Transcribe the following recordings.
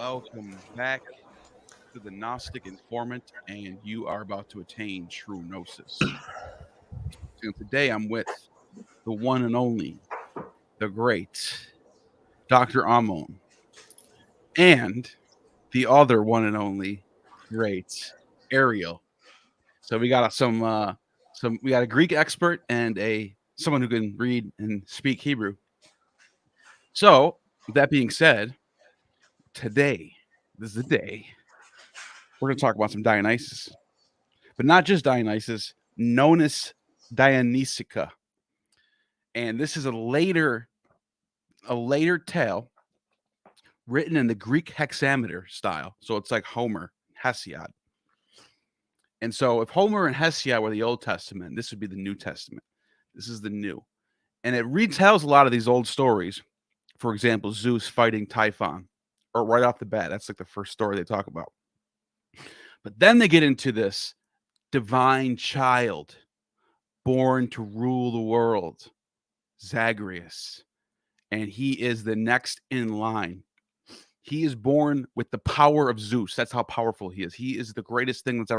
Welcome back to the Gnostic Informant, and you are about to attain true gnosis. And today I'm with the one and only, the great Dr. Ammon, and the other one and only great Ariel. So we got we got a Greek expert and someone who can read and speak Hebrew. So with that being said, today, this is the day, we're going to talk about some Dionysus. But not just Dionysus, Nonnus Dionysiaca. And this is a later tale written in the Greek hexameter style. So it's like Homer, Hesiod. And so if Homer and Hesiod were the Old Testament, this would be the New Testament. This is the new. And it retells a lot of these old stories. For example, Zeus fighting Typhon, or right off the bat. That's like the first story they talk about. But then they get into this divine child born to rule the world, Zagreus. And he is the next in line. He is born with the power of Zeus. That's how powerful he is. He is the greatest thing that's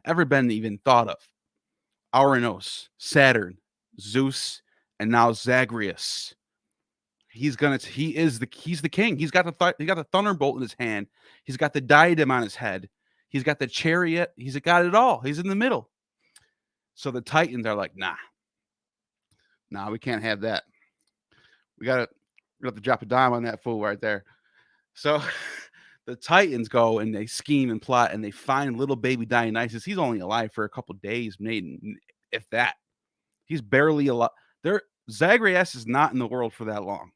ever been even thought of. Uranus, Saturn, Zeus, and now Zagreus. He's the king. He's got the thunderbolt in his hand. He's got the diadem on his head. He's got the chariot. He's got it all. He's in the middle. So the Titans are like, nah, we can't have that. We have to drop a dime on that fool right there. So the Titans go and they scheme and plot and they find little baby Dionysus. He's only alive for a couple days, maybe, if that. He's barely alive. Zagreus is not in the world for that long.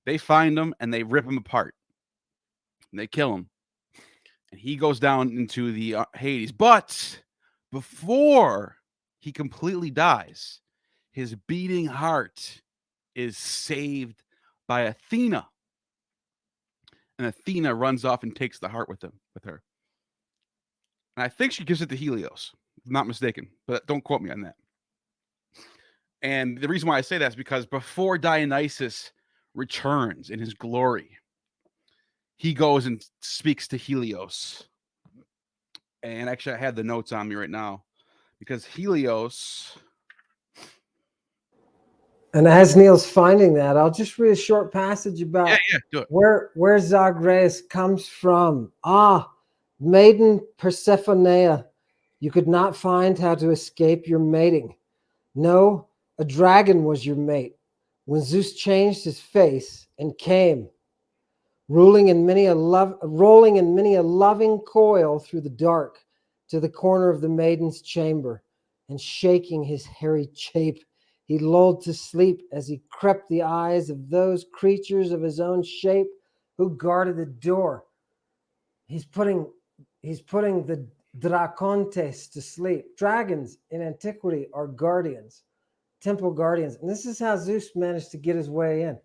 They find him and they rip him apart. And they kill him. And he goes down into the Hades. But before he completely dies, his beating heart is saved by Athena. And Athena runs off and takes the heart with her. And I think she gives it to Helios, if I'm not mistaken. But don't quote me on that. And the reason why I say that is because before Dionysus returns in his glory, he goes and speaks to Helios. And actually, I have the notes on me right now. Because Helios... And as Neil's finding that, I'll just read a short passage about do it. where Zagreus comes from. Maiden Persephonea, you could not find how to escape your mating. No, a dragon was your mate. When Zeus changed his face and came, rolling in many a loving coil through the dark to the corner of the maiden's chamber, and shaking his hairy chape, he lulled to sleep as he crept the eyes of those creatures of his own shape who guarded the door. He's putting the dracontes to sleep. Dragons in antiquity are guardians, temple guardians. And this is how Zeus managed to get his way in.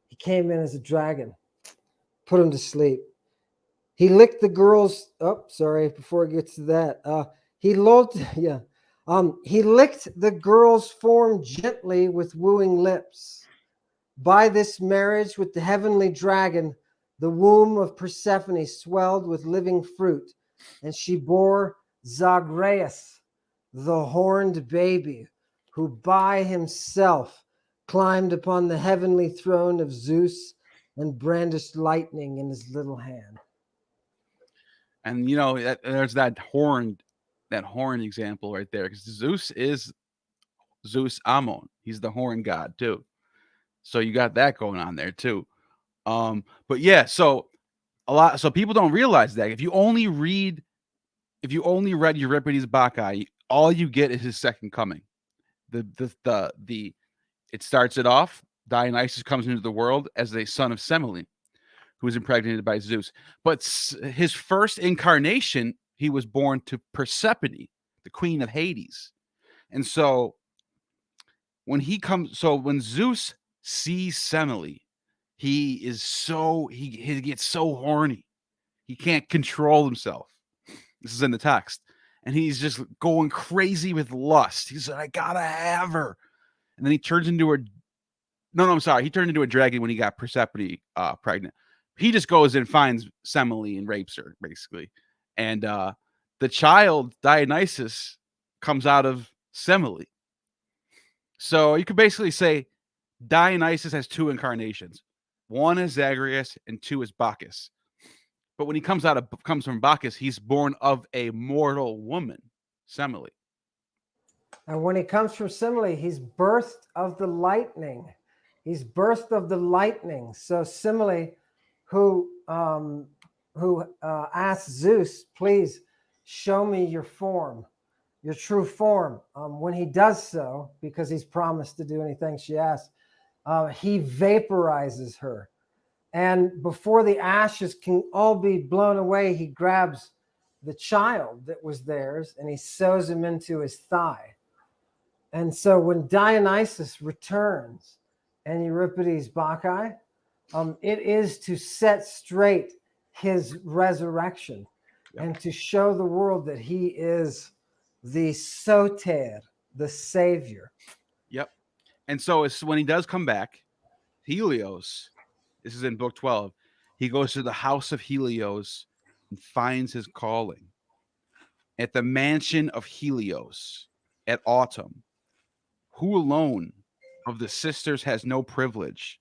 He came in as a dragon, put him to sleep. He licked the girls. Before it gets to that, he licked the girl's form gently with wooing lips. By this marriage with the heavenly dragon, the womb of Persephone swelled with living fruit, and she bore Zagreus, the horned baby, who by himself climbed upon the heavenly throne of Zeus and brandished lightning in his little hand. And there's that horn example right there, because Zeus is Zeus Ammon. He's the horn god too. So you got that going on there too. But yeah, so people don't realize that if you only read Euripides Bacchae, all you get is his second coming. It starts it off. Dionysus comes into the world as a son of Semele, who was impregnated by Zeus. But his first incarnation, he was born to Persephone, the queen of Hades. And so when Zeus sees Semele, he gets so horny. He can't control himself. This is in the text. And he's just going crazy with lust. He said, I gotta have her. And then he turns into he turned into a dragon when he got Persephone pregnant. he just goes and finds Semele and rapes her, basically. And the child, Dionysus, comes out of Semele. So you could basically say Dionysus has two incarnations. One is Zagreus and two is Bacchus. But when he comes from Bacchus, he's born of a mortal woman, Semele. And when he comes from Semele, he's birthed of the lightning. He's birthed of the lightning. So Semele, who asked Zeus, please show me your form, your true form. When he does so, because he's promised to do anything she asks, he vaporizes her. And before the ashes can all be blown away, he grabs the child that was theirs and he sews him into his thigh. And so when Dionysus returns and Euripides Bacchae, it is to set straight his resurrection and to show the world that he is the soter, the savior. Yep. And so it's when he does come back, Helios, this is in book 12, he goes to the house of Helios and finds his calling. At the mansion of Helios at autumn, who alone of the sisters has no privilege?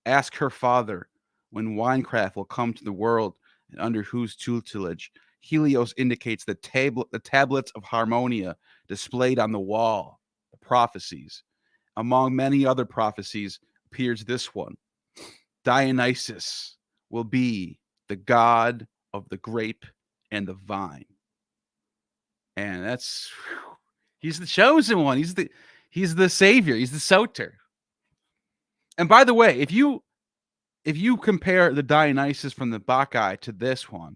Ask her father when winecraft will come to the world and under whose tutelage. Helios indicates the tablets of Harmonia displayed on the wall, the prophecies. Among many other prophecies appears this one. Dionysus will be the god of the grape and the vine. And he's the chosen one. He's the savior. He's the soter. And by the way, if you compare the Dionysus from the Bacchae to this one,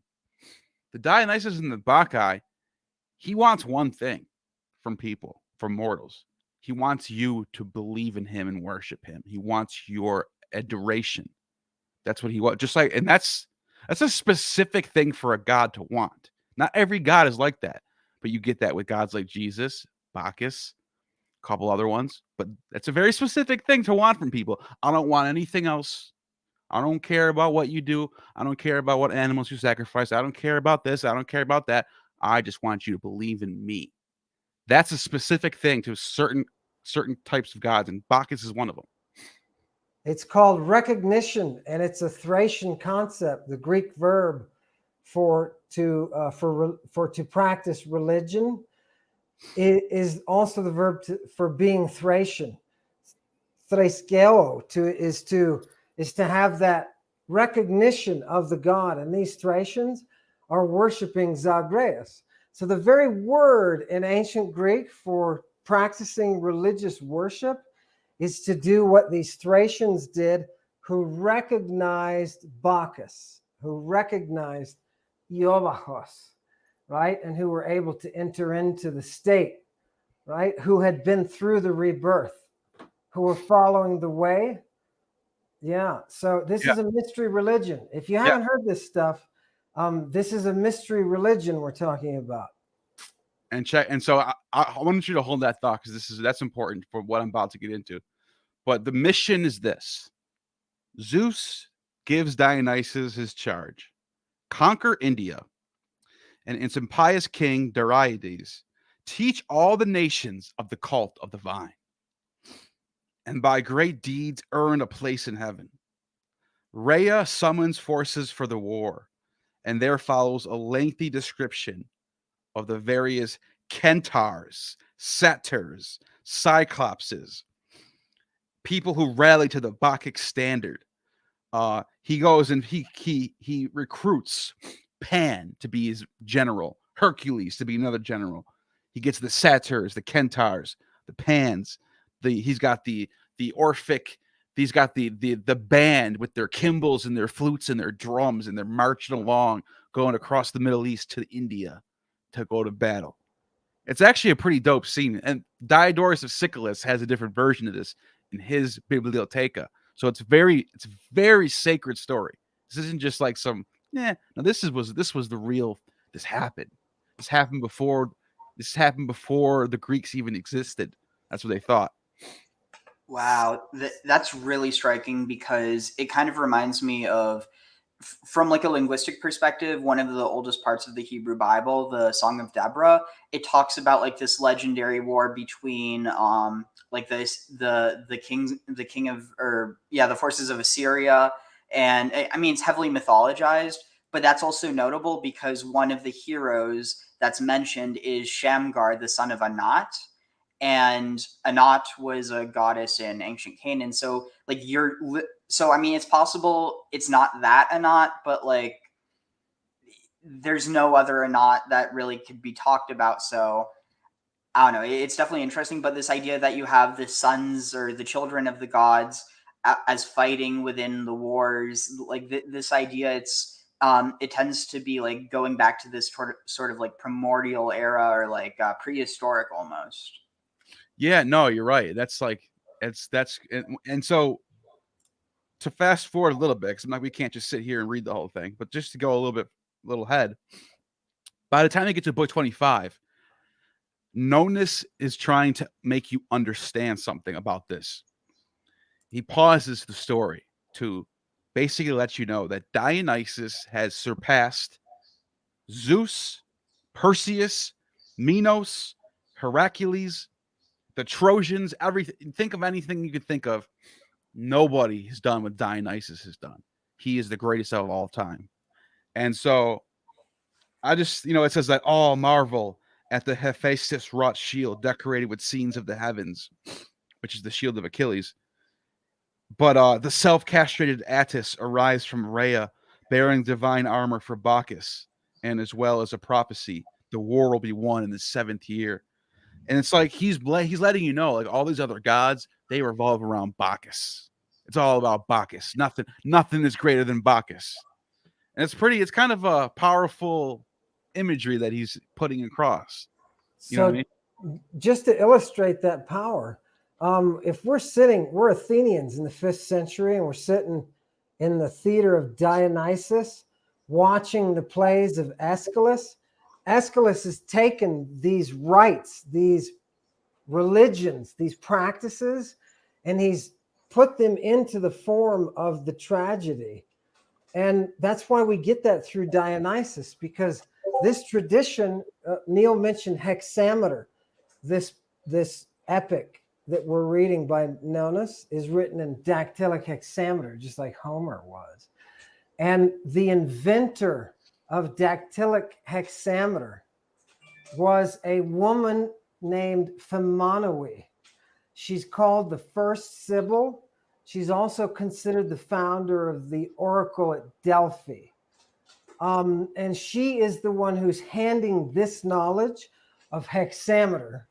the Dionysus in the Bacchae, he wants one thing from people, from mortals. He wants you to believe in him and worship him. He wants your adoration. That's what he wants. Just like, and that's a specific thing for a god to want. Not every god is like that, but you get that with gods like Jesus, Bacchus, a couple other ones. But that's a very specific thing to want from people. I don't want anything else. I don't care about what you do. I don't care about what animals you sacrifice. I don't care about this. I don't care about that. I just want you to believe in me. That's a specific thing to certain types of gods, and Bacchus is one of them. It's called recognition, and it's a Thracian concept. The Greek verb for to practice religion is also the verb for being Thracian. Thraskeo is to have that recognition of the god, and these Thracians are worshiping Zagreus. So the very word in ancient Greek for practicing religious worship is to do what these Thracians did, who recognized Bacchus, who recognized Iolachos, right? And who were able to enter into the state, right? Who had been through the rebirth, who were following the way. Yeah. So this is a mystery religion. If you haven't heard this stuff, this is a mystery religion we're talking about. And check. And so I want you to hold that thought, because that's important for what I'm about to get into. But the mission is this: Zeus gives Dionysus his charge: conquer India, and its impious king Dariades teach all the nations of the cult of the vine, and by great deeds earn a place in heaven. Rhea summons forces for the war, and there follows a lengthy description of the various centaurs, satyrs, cyclopses, people who rally to the Bacchic standard. He goes and he recruits Pan to be his general, Hercules to be another general. He gets the satyrs, the centaurs, the Pans. He's got the Orphic. He's got the band with their cymbals and their flutes and their drums, and they're marching along, going across the Middle East to India to go to battle. It's actually a pretty dope scene. And Diodorus of Siculus has a different version of this in his Bibliotheca. So it's very sacred story. This isn't just like some, no, this was the real, this happened. This happened before the Greeks even existed. That's what they thought. Wow, that's really striking, because it kind of reminds me of from like a linguistic perspective, one of the oldest parts of the Hebrew Bible, the Song of Deborah, it talks about like this legendary war between like the king of, or yeah, the forces of Assyria. And I mean, it's heavily mythologized, but that's also notable because one of the heroes that's mentioned is Shamgar, the son of Anat. And Anat was a goddess in ancient Canaan. So like so I mean, it's possible it's not that Anat, but like there's no other Anat that really could be talked about. So I don't know. It's definitely interesting. But this idea that you have the sons or the children of the gods as fighting within the wars, like this idea, it tends to be like going back to this sort of like primordial era or like prehistoric almost. Yeah, no, you're right. That's like and so to fast forward a little bit, because like we can't just sit here and read the whole thing, but just to go a little ahead. By the time you get to book 25, Nonnus is trying to make you understand something about this. He pauses the story to basically let you know that Dionysus has surpassed Zeus, Perseus, Minos, Heracles, the Trojans, everything. Think of anything you could think of. Nobody has done what Dionysus has done. He is the greatest of all time. And so I just, it says that all marvel at the Hephaestus wrought shield decorated with scenes of the heavens, which is the shield of Achilles. But the self-castrated Attis arrives from Rhea, bearing divine armor for Bacchus, and as well as a prophecy, the war will be won in the 7th year. And it's like he's letting you know, like all these other gods, they revolve around Bacchus. It's all about Bacchus. Nothing is greater than Bacchus. And it's kind of a powerful imagery that he's putting across. You know what I mean? Just to illustrate that power, if we're Athenians in the 5th century, and we're sitting in the theater of Dionysus, watching the plays of Aeschylus. Aeschylus has taken these rites, these religions, these practices, and he's put them into the form of the tragedy. And that's why we get that through Dionysus, because this tradition, Neil mentioned hexameter, this epic that we're reading by Nonnus is written in dactylic hexameter, just like Homer was. And the inventor of dactylic hexameter was a woman named Phimonoe. She's called the first Sibyl. She's also considered the founder of the oracle at Delphi. And she is the one who's handing this knowledge of hexameter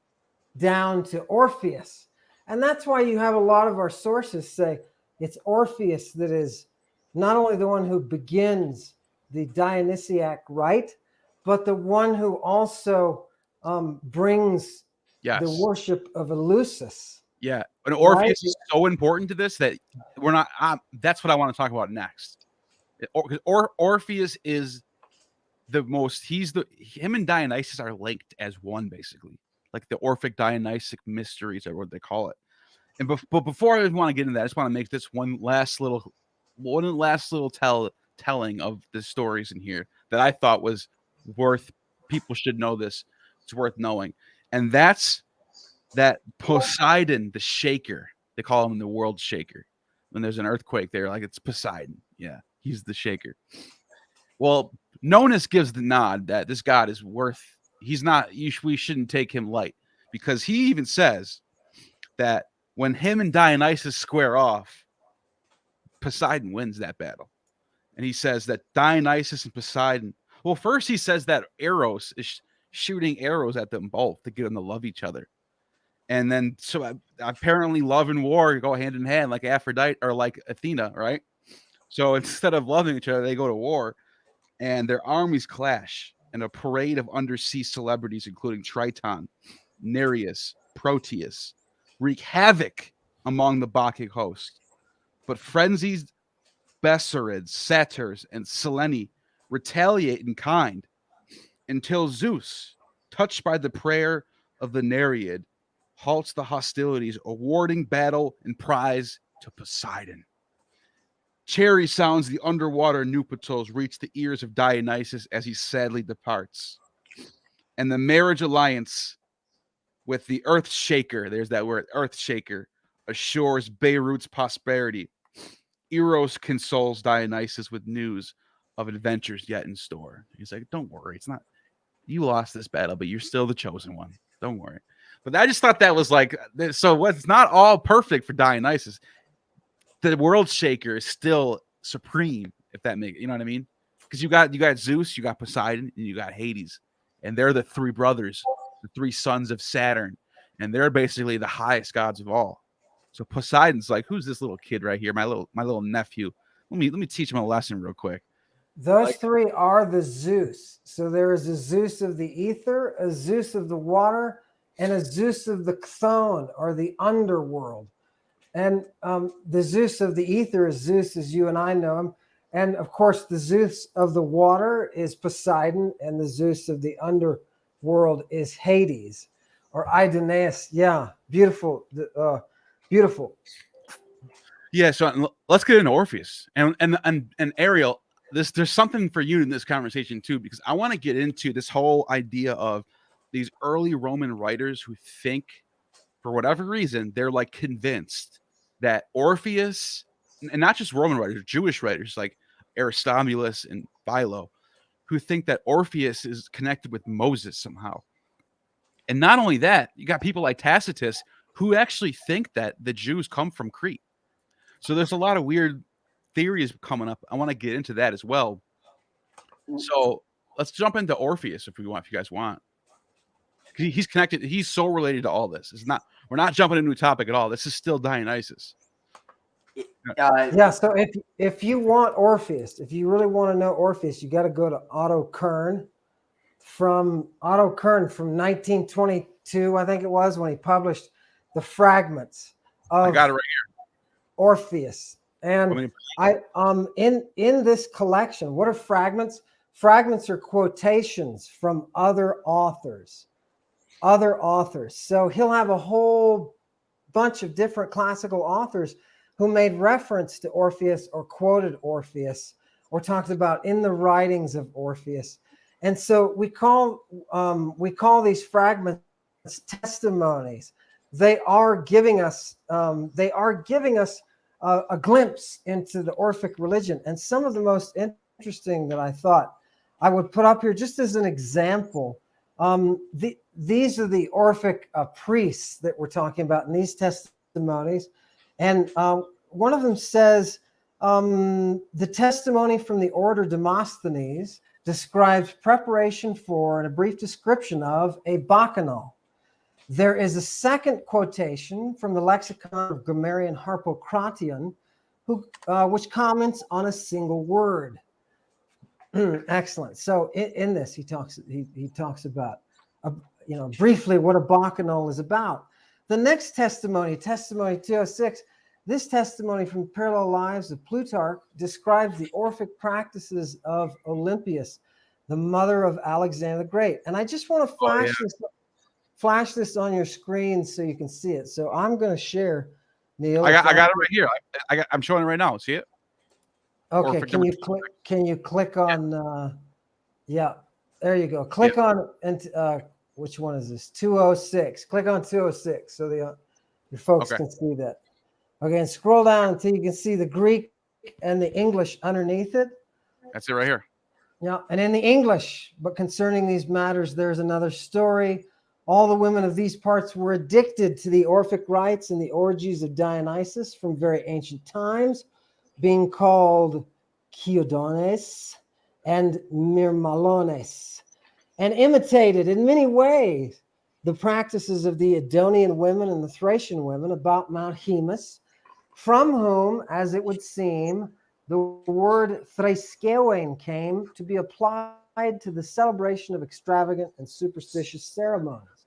down to Orpheus. And that's why you have a lot of our sources say it's Orpheus that is not only the one who begins the Dionysiac rite, but the one who also brings the worship of Eleusis. Yeah, and Orpheus is so important to this that we're not. That's what I want to talk about next. Orpheus is the most. Him and Dionysus are linked as one, basically, like the Orphic Dionysic mysteries, or what they call it. And but before I want to get into that, I just want to make this one last little telling of the stories in here that I thought was worth. People should know this. It's worth knowing, and that's that Poseidon, the shaker. They call him the world shaker. When there's an earthquake, they're like, it's Poseidon. Yeah, he's the shaker. Well, Nonnus gives the nod that this god is worth. He's not. We shouldn't take him light, because he even says that when him and Dionysus square off, Poseidon wins that battle. And he says that Dionysus and Poseidon. Well, first he says that Eros is shooting arrows at them both to get them to love each other. And then, so apparently, love and war go hand in hand, like Aphrodite or like Athena, right? So instead of loving each other, they go to war, and their armies clash. And a parade of undersea celebrities, including Triton, Nereus, Proteus, wreak havoc among the Bacchic host. But frenzied Bessarids, Satyrs, and Selene retaliate in kind until Zeus, touched by the prayer of the Nereid, halts the hostilities, awarding battle and prize to Poseidon. Cherry sounds the underwater nuptials reach the ears of Dionysus as he sadly departs. And the marriage alliance with the Earth Shaker, there's that word, Earth Shaker, assures Beirut's prosperity. Eros consoles Dionysus with news of adventures yet in store. He's like, don't worry, it's not, you lost this battle, but you're still the chosen one. Don't worry. But I just thought that was like, so what's not all perfect for Dionysus. The world shaker is still supreme, if that makes, you know what I mean? Because you got Zeus, you got Poseidon, and you got Hades, and they're the three brothers, the three sons of Saturn, and they're basically the highest gods of all. So Poseidon's like, who's this little kid right here? My little nephew. Let me teach him a lesson real quick. Those three are the Zeus. So there is a Zeus of the ether, a Zeus of the water, and a Zeus of the chthon, or the underworld. And the Zeus of the ether is Zeus as you and I know him. And of course, the Zeus of the water is Poseidon, and the Zeus of the underworld is Hades, or Idoneus. Yeah, beautiful, beautiful. Yeah, so let's get into Orpheus and Ariel. There's something for you in this conversation too, because I want to get into this whole idea of these early Roman writers who think, for whatever reason, they're like convinced that Orpheus, and not just Roman writers, Jewish writers like Aristobulus and Philo, who think that Orpheus is connected with Moses somehow. And not only that, you got people like Tacitus who actually think that the Jews come from Crete. So there's a lot of weird theories coming up. I want to get into that as well. So let's jump into Orpheus if you guys want. He's connected. He's so related to all this. We're not jumping into a new topic at all. This is still Dionysus. Yeah. So if you want Orpheus, if you really want to know Orpheus, you got to go to Otto Kern from 1922, I think it was, when he published the fragments of I got it right here. Orpheus. And in this collection, what are fragments? Fragments are quotations from other authors. So he'll have a whole bunch of different classical authors who made reference to Orpheus or quoted Orpheus or talked about in the writings of Orpheus. And so we call these fragments testimonies. They are giving us a glimpse into the Orphic religion. And some of the most interesting that I thought I would put up here just as an example. These are the Orphic priests that we're talking about in these testimonies. And one of them says, the testimony from the order Demosthenes describes preparation for and a brief description of a bacchanal. There is a second quotation from the lexicon of grammarian Harpocration, which comments on a single word. Excellent. So in this, he talks about, briefly what a bacchanal is about. The next testimony 206, this testimony from Parallel Lives of Plutarch describes the Orphic practices of Olympias, the mother of Alexander the Great. And I just want to flash this on your screen so you can see it. So I'm going to share, Neil. I got it right here. I'm showing it right now. See it? Okay. Can you click on? Yeah, there you go. Click on and which one is this? 206. Click on 206 so your folks can see that. Okay, and scroll down until you can see the Greek and the English underneath it. That's it right here. Yeah, and in the English, but concerning these matters, there's another story. All the women of these parts were addicted to the Orphic rites and the orgies of Dionysus from very ancient times, being called Chiodones and Myrmalones, and imitated in many ways the practices of the Edonian women and the Thracian women about Mount Haemus, from whom, as it would seem, the word Thraiskeoin came to be applied to the celebration of extravagant and superstitious ceremonies.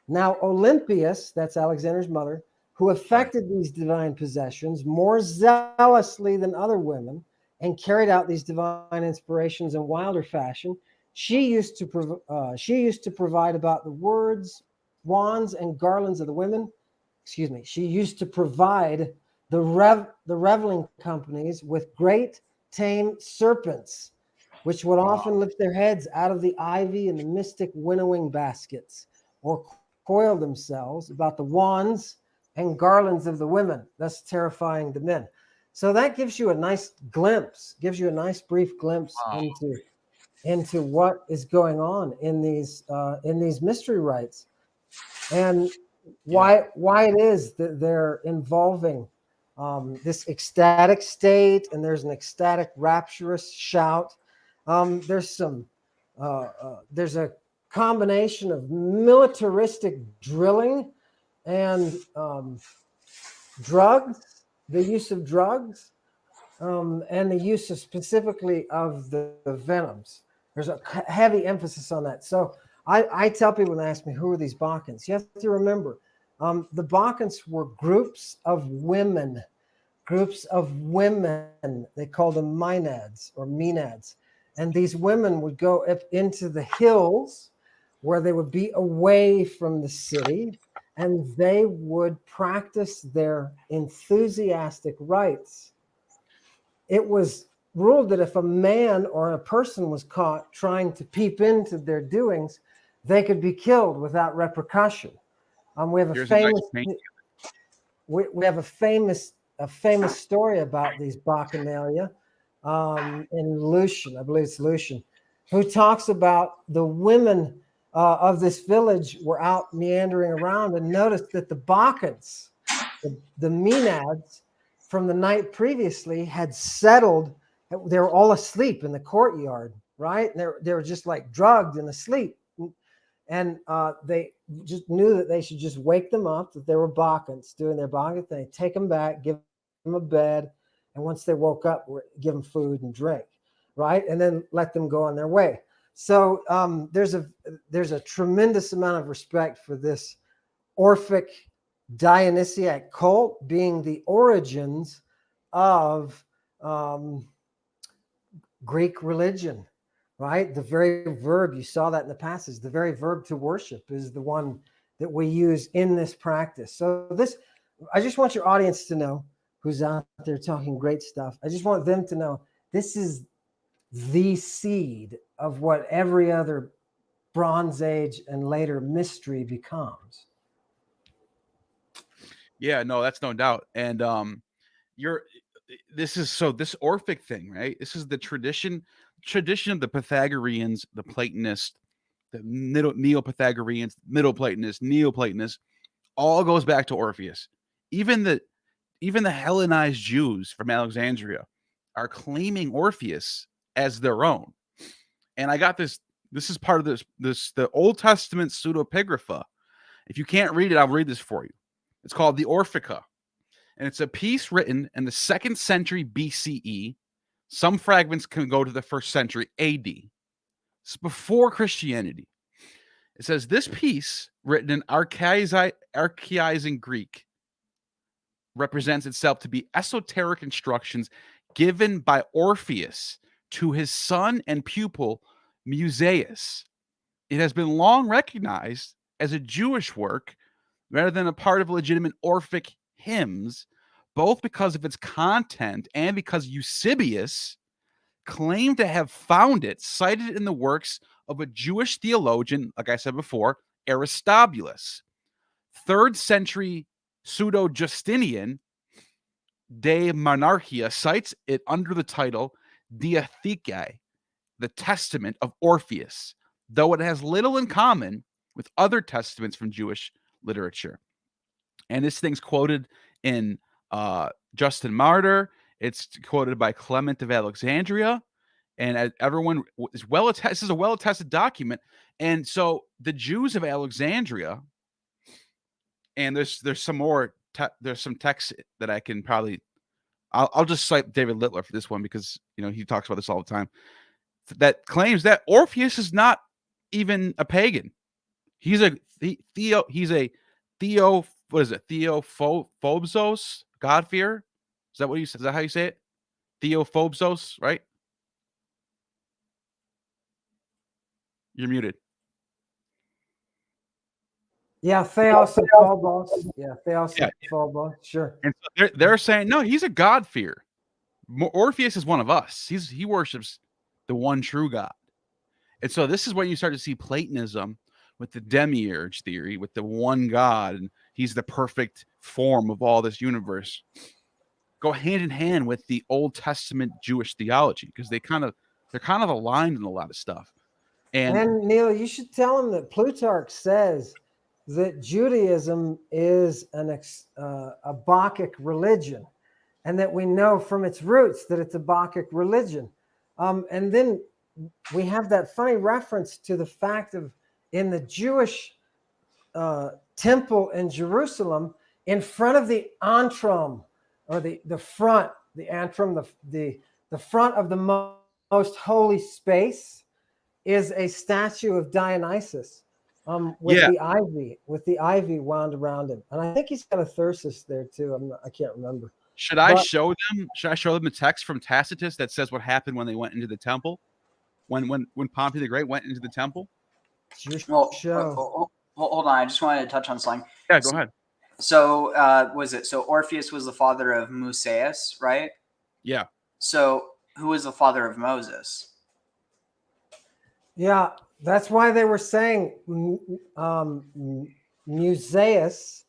Now, Olympias, that's Alexander's mother, who affected these divine possessions more zealously than other women and carried out these divine inspirations in wilder fashion, she used to provide about the words, wands, and garlands of the women. She used to provide the reveling companies with great tame serpents, which would often lift their heads out of the ivy and the mystic winnowing baskets, or coil themselves about the wands and garlands of the women, thus terrifying the men. So that gives you a nice glimpse, gives you a nice brief glimpse into what is going on in these mystery rites, and why it is that they're involving this ecstatic state, and there's an ecstatic rapturous shout. There's a combination of militaristic drilling and drugs, the use of drugs, and the use of specifically of the venoms. There's a heavy emphasis on that. So I tell people when they ask me, who are these Bacchants? You have to remember, the Bacchants were groups of women. They called them maenads or maenads. And these women would go up into the hills where they would be away from the city, and they would practice their enthusiastic rites. It was ruled that if a man or a person was caught trying to peep into their doings, they could be killed without repercussion. We have a famous story about these Bacchanalia in Lucian, I believe it's Lucian, who talks about the women of this village were out meandering around and noticed that the Bacchants, the maenads from the night previously, had settled. They were all asleep in the courtyard, right? And they were just like drugged and asleep. And they just knew that they should just wake them up, that they were Bacchants doing their Bacchant thing, take them back, give them a bed, and once they woke up, give them food and drink, right? And then let them go on their way. So there's a tremendous amount of respect for this Orphic Dionysiac cult being the origins of Greek religion, right? The very verb, you saw that in the passage, the very verb to worship is the one that we use in this practice. So I just want your audience to know, who's out there talking great stuff, I just want them to know this is the seed of what every other Bronze Age and later mystery becomes. Yeah, no, that's no doubt. And this Orphic thing, right? This is the tradition of the Pythagoreans, the Platonists, the Neo-Pythagoreans, Middle Platonists, Neoplatonists, all goes back to Orpheus. Even the Hellenized Jews from Alexandria are claiming Orpheus as their own. And I got this. This is part of the Old Testament pseudepigrapha. If you can't read it, I'll read this for you. It's called the Orphica, and it's a piece written in the 2nd century BCE. Some fragments can go to the 1st century AD. It's before Christianity. It says this piece, written in archaizing Greek, represents itself to be esoteric instructions given by Orpheus to his son and pupil Musaeus. It has been long recognized as a Jewish work rather than a part of legitimate Orphic hymns, both because of its content and because Eusebius claimed to have found it cited in the works of a Jewish theologian, like I said before, Aristobulus. 3rd century pseudo-Justinian De Monarchia cites it under the title Diatheke, the Testament of Orpheus, though it has little in common with other testaments from Jewish literature. And this thing's quoted in Justin Martyr. It's quoted by Clement of Alexandria. And everyone is this is a well-attested document. And so the Jews of Alexandria, and there's some more, there's some texts that I can probably, I'll just cite David Litwa for this one because, he talks about this all the time, that claims that Orpheus is not even a pagan. He's a Theophobos, God-fearer? Is that how you say it? Theophobos, right? You're muted. Yeah, Theos and Phobos. Yeah, Theos Yeah. and Phobos. Sure. And so they're saying, no, he's a God-fearer. Orpheus is one of us. He worships the one true God. And so this is where you start to see Platonism with the demiurge theory, with the one God, and he's the perfect form of all this universe, go hand in hand with the Old Testament Jewish theology, because they're kind of aligned in a lot of stuff. And Neil, you should tell him that Plutarch says that Judaism is a Bacchic religion, and that we know from its roots that it's a Bacchic religion. And then we have that funny reference to the fact of in the Jewish temple in Jerusalem, in front of the antrum, or the front, the antrum, the front of the most holy space, is a statue of Dionysus with the ivy wound around him, and I think he's got a thyrsus there too. I can't remember. Should I show them the text from Tacitus that says what happened when they went into the temple? When Pompey the Great went into the temple? Well, hold on. I just wanted to touch on something. Yeah, go ahead. So, so Orpheus was the father of Musaeus, right? Yeah. So, who was the father of Moses? Yeah, that's why they were saying Musaeus,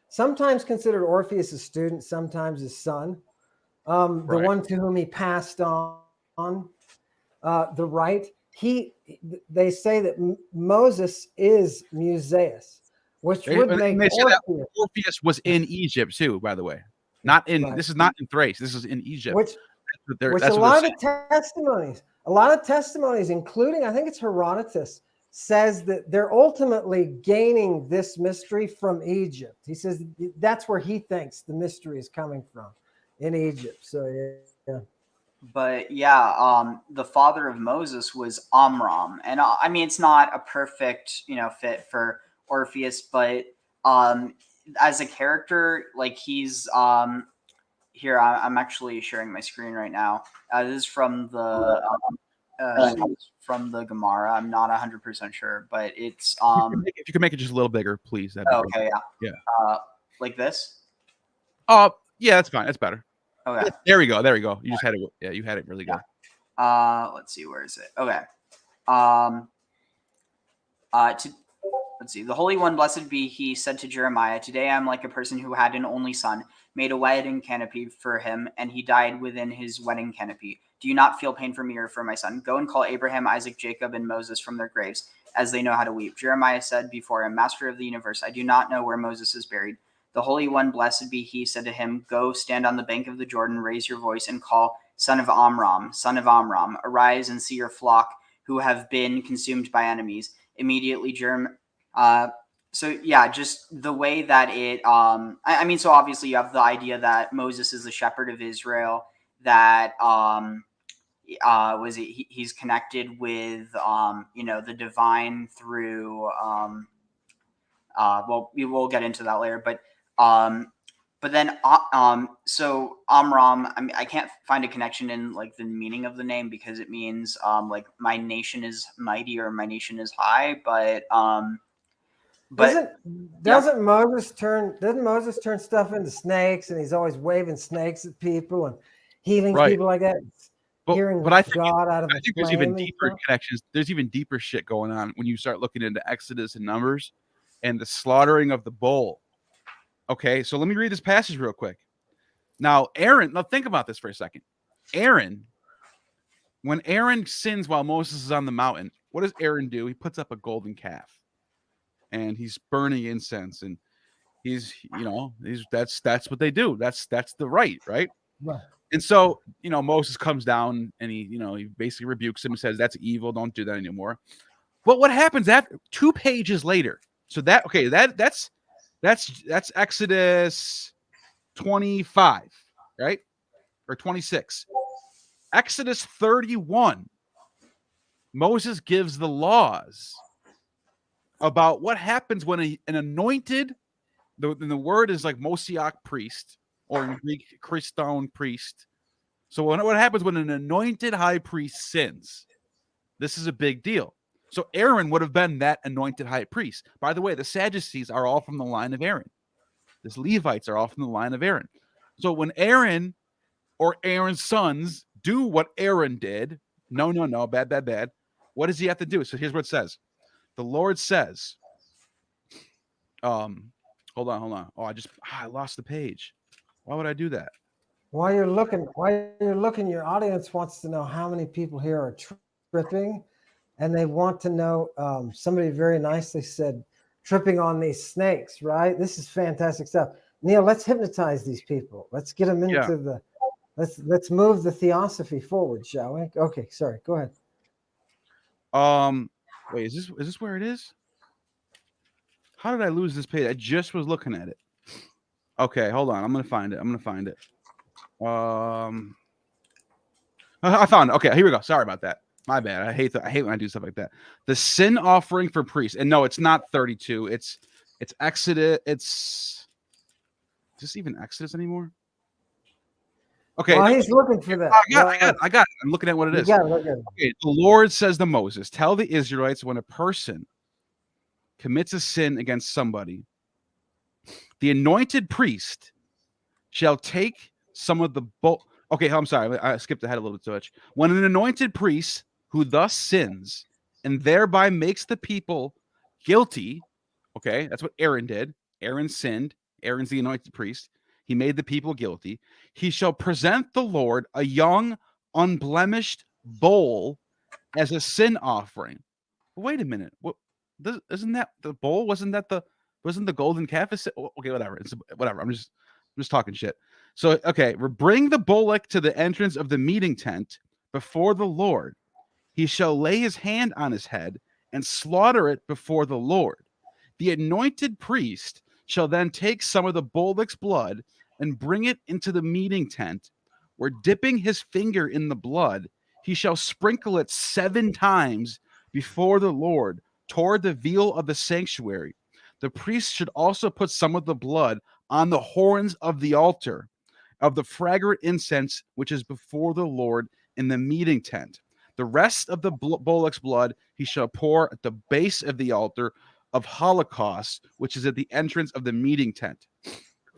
sometimes considered Orpheus a student, sometimes his son, the one to whom he passed on the right. They say that Moses is Musaeus, which would make Orpheus was in Egypt too, by the way. Not in this is not in Thrace. This is in Egypt. Which a lot of testimonies, including I think it's Herodotus, says that they're ultimately gaining this mystery from Egypt. He says that's where he thinks the mystery is coming from, in Egypt. So yeah. But yeah, the father of Moses was Amram, and I mean it's not a perfect fit for Orpheus, but as a character, like he's here. I'm actually sharing my screen right now. This is from the Gemara. I'm not 100% sure, but it's if you could make it just a little bigger, please. Okay, yeah. Like this. Oh, yeah, that's fine. That's better. Okay. There we go. You just had it. Yeah, you had it really good. Let's see. Where is it? Okay. Let's see. The Holy One, blessed be he, said to Jeremiah, "Today I am like a person who had an only son, made a wedding canopy for him, and he died within his wedding canopy. Do you not feel pain for me or for my son? Go and call Abraham, Isaac, Jacob, and Moses from their graves, as they know how to weep." Jeremiah said before him, "Master of the universe, I do not know where Moses is buried." The Holy One, blessed be he, said to him, "Go, stand on the bank of the Jordan, raise your voice, and call, son of Amram, arise and see your flock who have been consumed by enemies." Immediately, so yeah, just the way that it, I mean, so obviously you have the idea that Moses is the shepherd of Israel, that, he's connected with, the divine through, well, we will get into that later, but then, so Amram, I mean, I can't find a connection in like the meaning of the name, because it means, like my nation is mighty or my nation is high, but doesn't Moses turn stuff into snakes, and he's always waving snakes at people and healing people like that? But I think there's even deeper connections. There's even deeper shit going on when you start looking into Exodus and Numbers and the slaughtering of the bull. Okay, so let me read this passage real quick. Now, think about this for a second. When Aaron sins while Moses is on the mountain, what does Aaron do? He puts up a golden calf, and he's burning incense, and that's what they do. That's the right. Right. And so, Moses comes down and he basically rebukes him and says, "That's evil. Don't do that anymore." But what happens after 2 pages later? So that's Exodus 25, right? Or 26. Exodus 31. Moses gives the laws about what happens when an anointed, the word is like Mosiach priest, or in Greek, Christon priest. So what happens when an anointed high priest sins? This is a big deal. So Aaron would have been that anointed high priest. By the way, the Sadducees are all from the line of Aaron. The Levites are all from the line of Aaron. So when Aaron or Aaron's sons do what Aaron did, no, bad. What does he have to do? So here's what it says. The Lord says, hold on. Oh, I lost the page. Why would I do that? While you're looking, your audience wants to know how many people here are tripping, and they want to know. Somebody very nicely said, "Tripping on these snakes." Right? This is fantastic stuff. Neil, let's hypnotize these people. Let's get them into the. Let's move the theosophy forward, shall we? Okay, sorry. Go ahead. Wait, is this where it is? How did I lose this page? I just was looking at it. Okay, hold on. I'm gonna find it. I found it. Okay, here we go. Sorry about that. My bad. I hate when I do stuff like that. The sin offering for priests, and no, it's not 32. It's Exodus. Is this even Exodus anymore? Okay. Well, he's looking for that. I got it. I'm looking at what it is. Okay, the Lord says to Moses, "Tell the Israelites when a person commits a sin against somebody, the anointed priest shall take some of the bull." Okay, I'm sorry. I skipped ahead a little bit too much. When an anointed priest who thus sins and thereby makes the people guilty, okay, that's what Aaron did. Aaron sinned. Aaron's the anointed priest. He made the people guilty. He shall present the Lord a young, unblemished bull as a sin offering. Wait a minute. What? Isn't that the bull? Wasn't the golden calf? Okay, whatever. Whatever. I'm just talking shit. So, okay, bring the bullock to the entrance of the meeting tent before the Lord. He shall lay his hand on his head and slaughter it before the Lord. The anointed priest shall then take some of the bullock's blood and bring it into the meeting tent, where dipping his finger in the blood, he shall sprinkle it 7 times before the Lord toward the veil of the sanctuary. The priest should also put some of the blood on the horns of the altar of the fragrant incense, which is before the Lord in the meeting tent. The rest of the bullock's blood he shall pour at the base of the altar of holocaust, which is at the entrance of the meeting tent.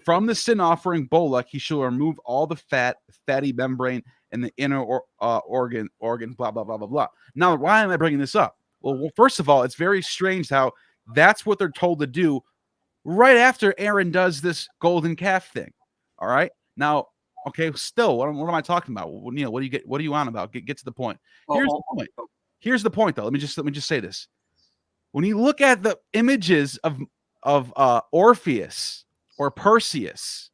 From the sin offering bullock, he shall remove all the fatty membrane, and the inner organ, blah, blah, blah, blah, blah. Now, why am I bringing this up? Well, first of all, it's very strange how that's what they're told to do right after Aaron does this golden calf thing. All right. Now, okay, still, what am I talking about? Well, Neil, what are you on about? Get to the point. Here's the point, though. Let me just say this. When you look at the images of Orpheus or Perseus,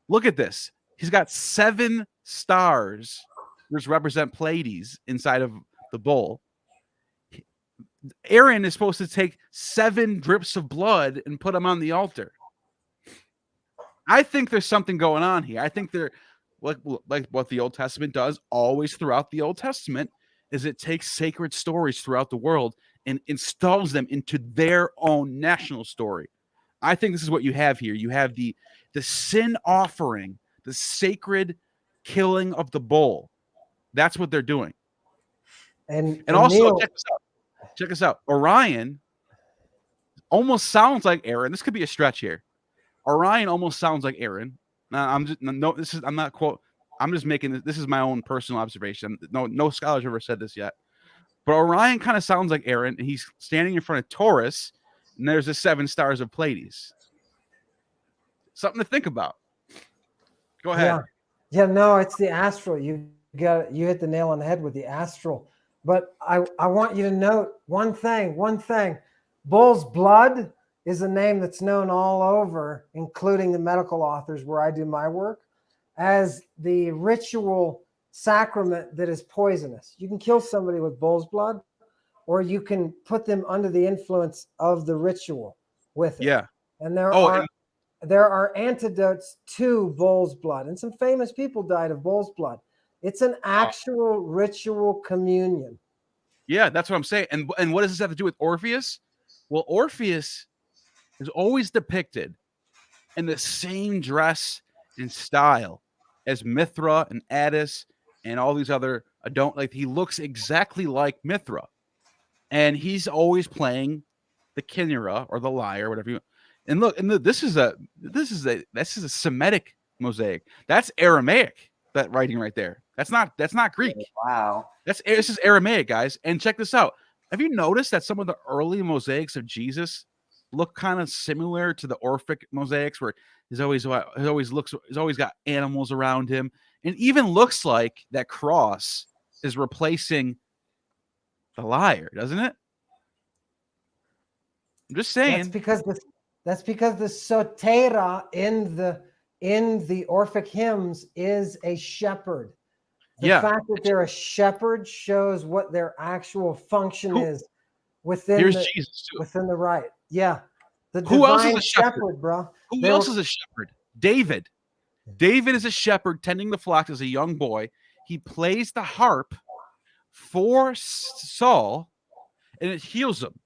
look at this. He's got 7 stars, which represent Pleiades inside of the bowl. Aaron is supposed to take 7 drips of blood and put them on the altar. I think there's something going on here. I think they're like what the Old Testament does always throughout the Old Testament is it takes sacred stories throughout the world and installs them into their own national story. I think this is what you have here. You have the sin offering, the sacred killing of the bull. That's what they're doing. And also, Neil, check this out. Orion almost sounds like Aaron. This could be a stretch here. Orion almost sounds like Aaron. Now, I'm just making this. This is my own personal observation. No scholars ever said this yet. But Orion kind of sounds like Aaron, and he's standing in front of Taurus, and there's the 7 stars of Pleiades. Something to think about. Go ahead. Yeah, no, it's the astral. You hit the nail on the head with the astral. But I want you to note one thing. Bull's blood is a name that's known all over, including the medical authors where I do my work, as the ritual sacrament that is poisonous. You can kill somebody with bull's blood, or you can put them under the influence of the ritual with it. Yeah. And there are antidotes to bull's blood, and some famous people died of bull's blood. It's an actual ritual communion. Yeah, that's what I'm saying. And what does this have to do with Orpheus? Well, Orpheus is always depicted in the same dress and style as Mithra and Attis and all these other he looks exactly like Mithra. and he's always playing the kinnera or the lyre, whatever you. And look, and this is a Semitic mosaic. That's Aramaic. That writing right there. That's not Greek. Wow. This is Aramaic, guys. And check this out. Have you noticed that some of the early mosaics of Jesus look kind of similar to the Orphic mosaics, where he's always got animals around him, and even looks like that cross is replacing the lyre, doesn't it? I'm just saying. That's because the sotera in the Orphic hymns is a shepherd. The fact that they're a shepherd shows what their actual function is within the rite. Yeah. Who else is a shepherd, bro? Who else is a shepherd? David. David is a shepherd tending the flocks as a young boy. He plays the harp for Saul, and it heals him.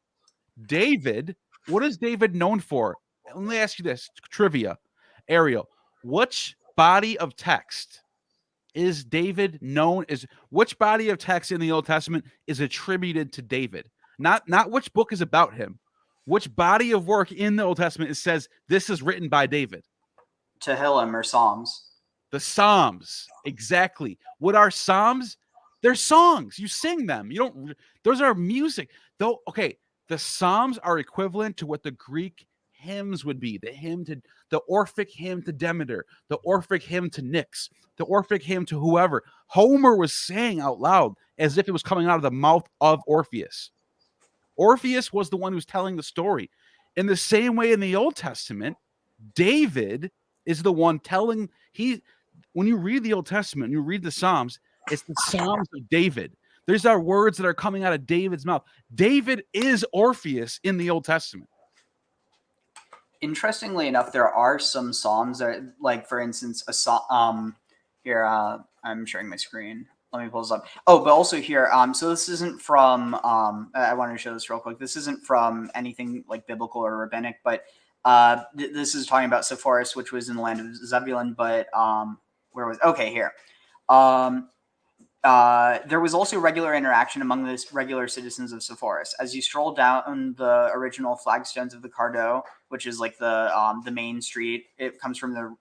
David, what is David known for? Let me ask you this trivia. Ariel, which body of text is David known as? Which body of text in the Old Testament is attributed to David? Not which book is about him. Which body of work in the Old Testament it says this is written by David? Tehillim or Psalms. The Psalms, exactly. What are Psalms? They're songs. You sing them. You don't. Those are music. Though, okay, the Psalms are equivalent to what the Greek hymns would be. The Orphic hymn to Demeter, the Orphic hymn to Nyx, the Orphic hymn to whoever. Homer was saying out loud as if it was coming out of the mouth of Orpheus. Orpheus was the one who was telling the story. In the same way in the Old Testament, David is the one telling. When you read the Old Testament, you read the Psalms, it's the Psalms of David. These are words that are coming out of David's mouth. David is Orpheus in the Old Testament. Interestingly enough, there are some Psalms that, like, for instance, here, I'm sharing my screen. Let me pull this up. Oh, but also here, so this isn't from, I wanted to show this real quick. This isn't from anything like biblical or rabbinic, but this is talking about Sepphoris, which was in the land of Zebulun, but here. There was also regular interaction among the regular citizens of Sepphoris. As you stroll down the original flagstones of the Cardo, which is like the main street, it comes from the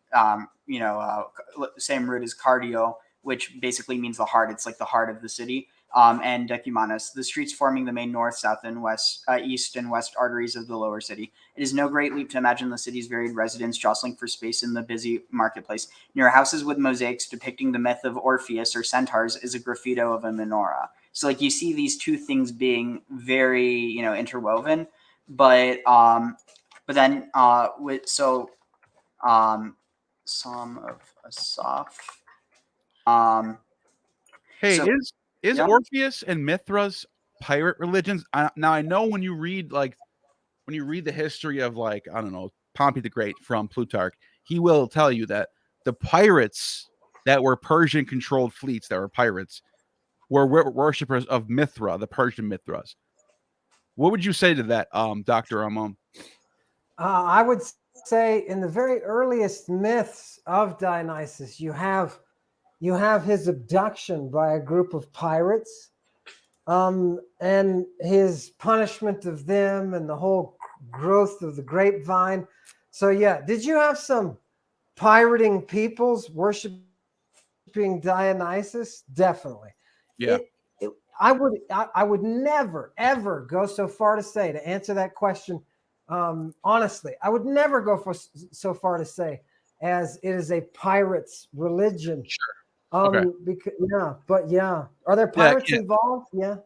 same root as cardio, which basically means the heart. It's like the heart of the city. And Decumanus, the streets forming the main north, south, and west, east and west arteries of the lower city. It is no great leap to imagine the city's varied residents jostling for space in the busy marketplace. Near houses with mosaics depicting the myth of Orpheus or centaurs is a graffito of a menorah. So, like, you see these two things being very, interwoven. But then Psalm of Asaph. Is Orpheus and Mithras pirate religions? Now I know when you read the history of, like, I don't know, Pompey the Great from Plutarch, he will tell you that the pirates that were Persian-controlled fleets that were pirates were worshippers of Mithra, the Persian Mithras. What would you say to that, Dr. Ammon? I would say in the very earliest myths of Dionysus, you have his abduction by a group of pirates, and his punishment of them, and the whole growth of the grapevine. So yeah, did you have some pirating peoples worshiping Dionysus? Definitely. Yeah. I would never ever go so far to say, to answer that question honestly, I would never go so far to say as it is a pirate's religion. Sure. Okay. Are there pirates involved? Yeah.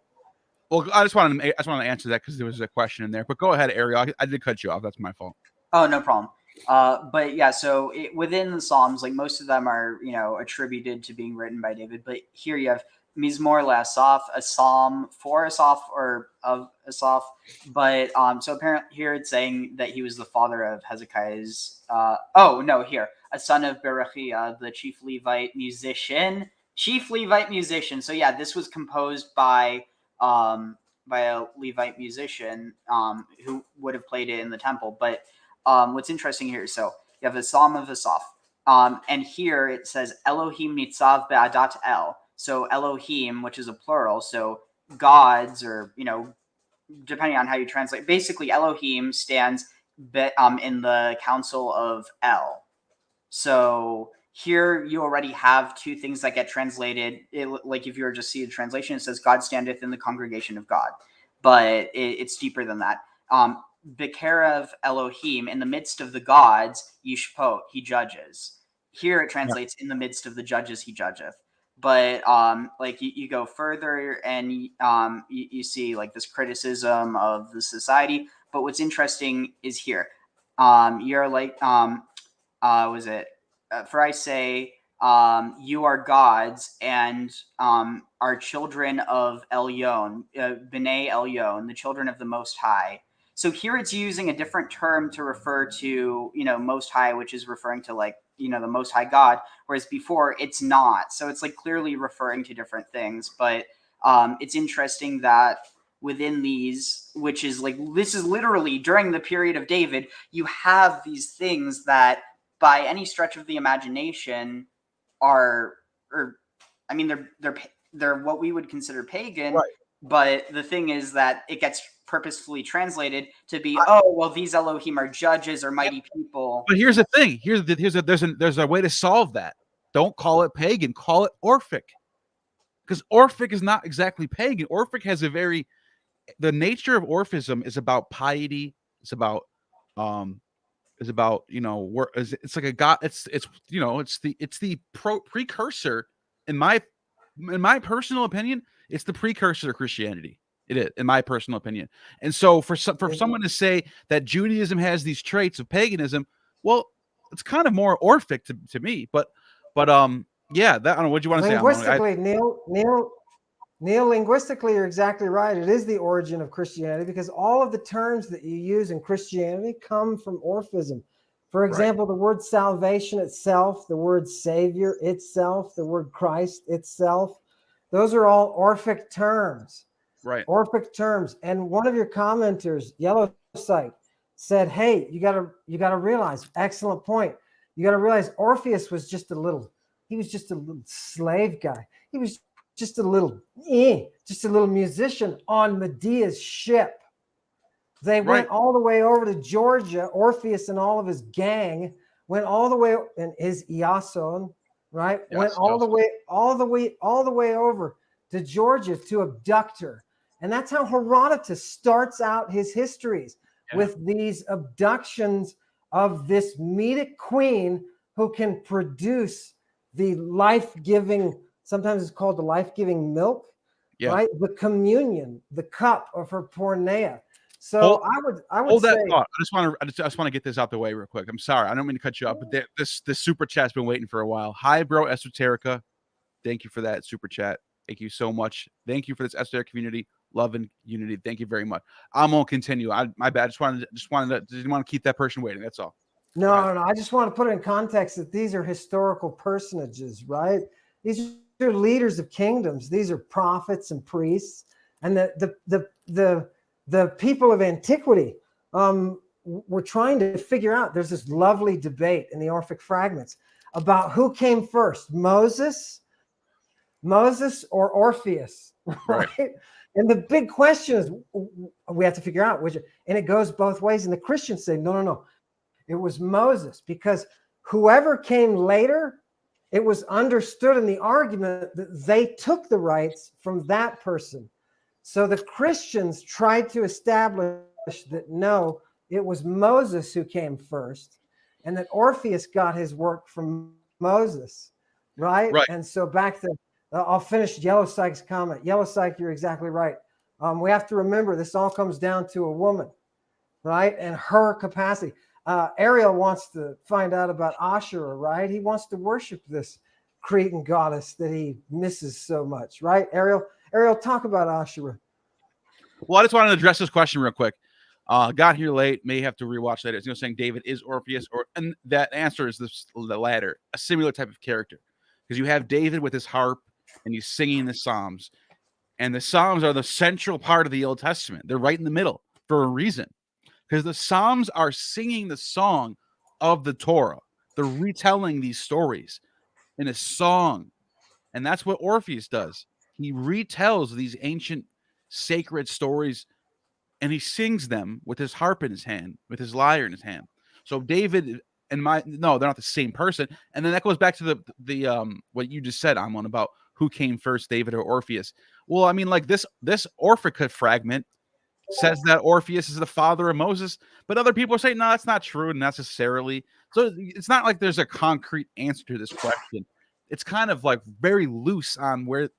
Well, I just wanted to answer that because there was a question in there. But go ahead, Ariel. I did cut you off. That's my fault. Oh, no problem. But yeah, so within the Psalms, like, most of them are, attributed to being written by David. But here you have Mizmor LaAsaph, a psalm for Asaph or of Asaph. But so apparently here it's saying that he was the father of Hezekiah's. A son of Berechiah, the chief Levite musician. So yeah, this was composed by a Levite musician who would have played it in the temple. But what's interesting here, so you have the Psalm of Asaph, and here it says Elohim nitzav be'adat el. So Elohim, which is a plural, so gods, or depending on how you translate. Basically, Elohim stands in the council of El. So here you already have two things that get translated. Like if you were just see the translation, it says God standeth in the congregation of God, but it's deeper than that. Bekerev Elohim, in the midst of the gods, Yishpot, he judges. Here it translates in the midst of the judges, he judgeth. But like you go further and you see like this criticism of the society. But what's interesting is here, you're like was it? For I say, you are gods and are children of Elyon, B'nai Elyon, the children of the Most High. So here it's using a different term to refer to, Most High, which is referring to like, the Most High God, whereas before it's not. So it's like clearly referring to different things. But it's interesting that within these, which is like, this is literally during the period of David, you have these things that by any stretch of the imagination they're what we would consider pagan. Right. But the thing is that it gets purposefully translated to be, these Elohim are judges or mighty people. But here's the thing. There's a way to solve that. Don't call it pagan. Call it Orphic, because Orphic is not exactly pagan. Orphic has the nature of Orphism is about piety. It's about it's like a god. It's the precursor in my personal opinion. It's the precursor to Christianity. It is, in my personal opinion. And so for someone to say that Judaism has these traits of paganism, well, it's kind of more Orphic to me. But yeah, that, I don't know. What do you want to say? Linguistically, Neil, linguistically, you're exactly right. It is the origin of Christianity because all of the terms that you use in Christianity come from Orphism. For example, the word salvation itself, the word savior itself, the word Christ itself, those are all Orphic terms. Right. Orphic terms. And one of your commenters, Yellow Sight, said, hey, you gotta realize, excellent point. You gotta realize Orpheus was just a little slave guy. He was just a little musician on Medea's ship. They went all the way over to Georgia. Orpheus and all of his gang went all the way, and his Iason, right? Yes, went all the way over to Georgia to abduct her. And that's how Herodotus starts out his histories, with these abductions of this Medic queen who can produce the life-giving, sometimes it's called the life-giving milk, right? The communion, the cup of her porneia. So I would hold say, that thought. I just want to get this out the way real quick. I'm sorry, I don't mean to cut you off, but this super chat's been waiting for a while. Hi, bro, Esoterica. Thank you for that super chat. Thank you so much. Thank you for this esoteric community, love and unity. Thank you very much. I'm gonna continue. My bad. Didn't want to keep that person waiting. That's all. No. I just want to put it in context that these are historical personages, right? These are leaders of kingdoms. These are prophets and priests, and the people of antiquity were trying to figure out. There's this lovely debate in the Orphic fragments about who came first, Moses or Orpheus, right? And the big question is, we have to figure out which, and it goes both ways. And the Christians say, no, it was Moses, because whoever came later, it was understood in the argument that they took the rights from that person. So the Christians tried to establish that no, it was Moses who came first, and that Orpheus got his work from Moses, right? And so back to, I'll finish Yellow Psych's comment. Yellow Psych, you're exactly right. We have to remember this all comes down to a woman, right? And her capacity. Ariel wants to find out about Asherah, right? He wants to worship this Cretan goddess that he misses so much, right? Ariel, talk about Asherah. Well, I just wanted to address this question real quick. Got here late, may have to rewatch later. It's saying David is Orpheus, and that answer is the latter, a similar type of character, because you have David with his harp and he's singing the Psalms, and the Psalms are the central part of the Old Testament. They're right in the middle for a reason, because the Psalms are singing the song of the Torah. They're retelling these stories in a song, and that's what Orpheus does. He retells these ancient sacred stories and he sings them with his harp in his hand, with his lyre in his hand. So David and no, they're not the same person. And then that goes back to the what you just said, Ammon, about who came first, David or Orpheus. Well, I mean, like this Orphic fragment says that Orpheus is the father of Moses, but other people are saying, no, that's not true necessarily. So it's not like there's a concrete answer to this question. It's kind of like very loose on where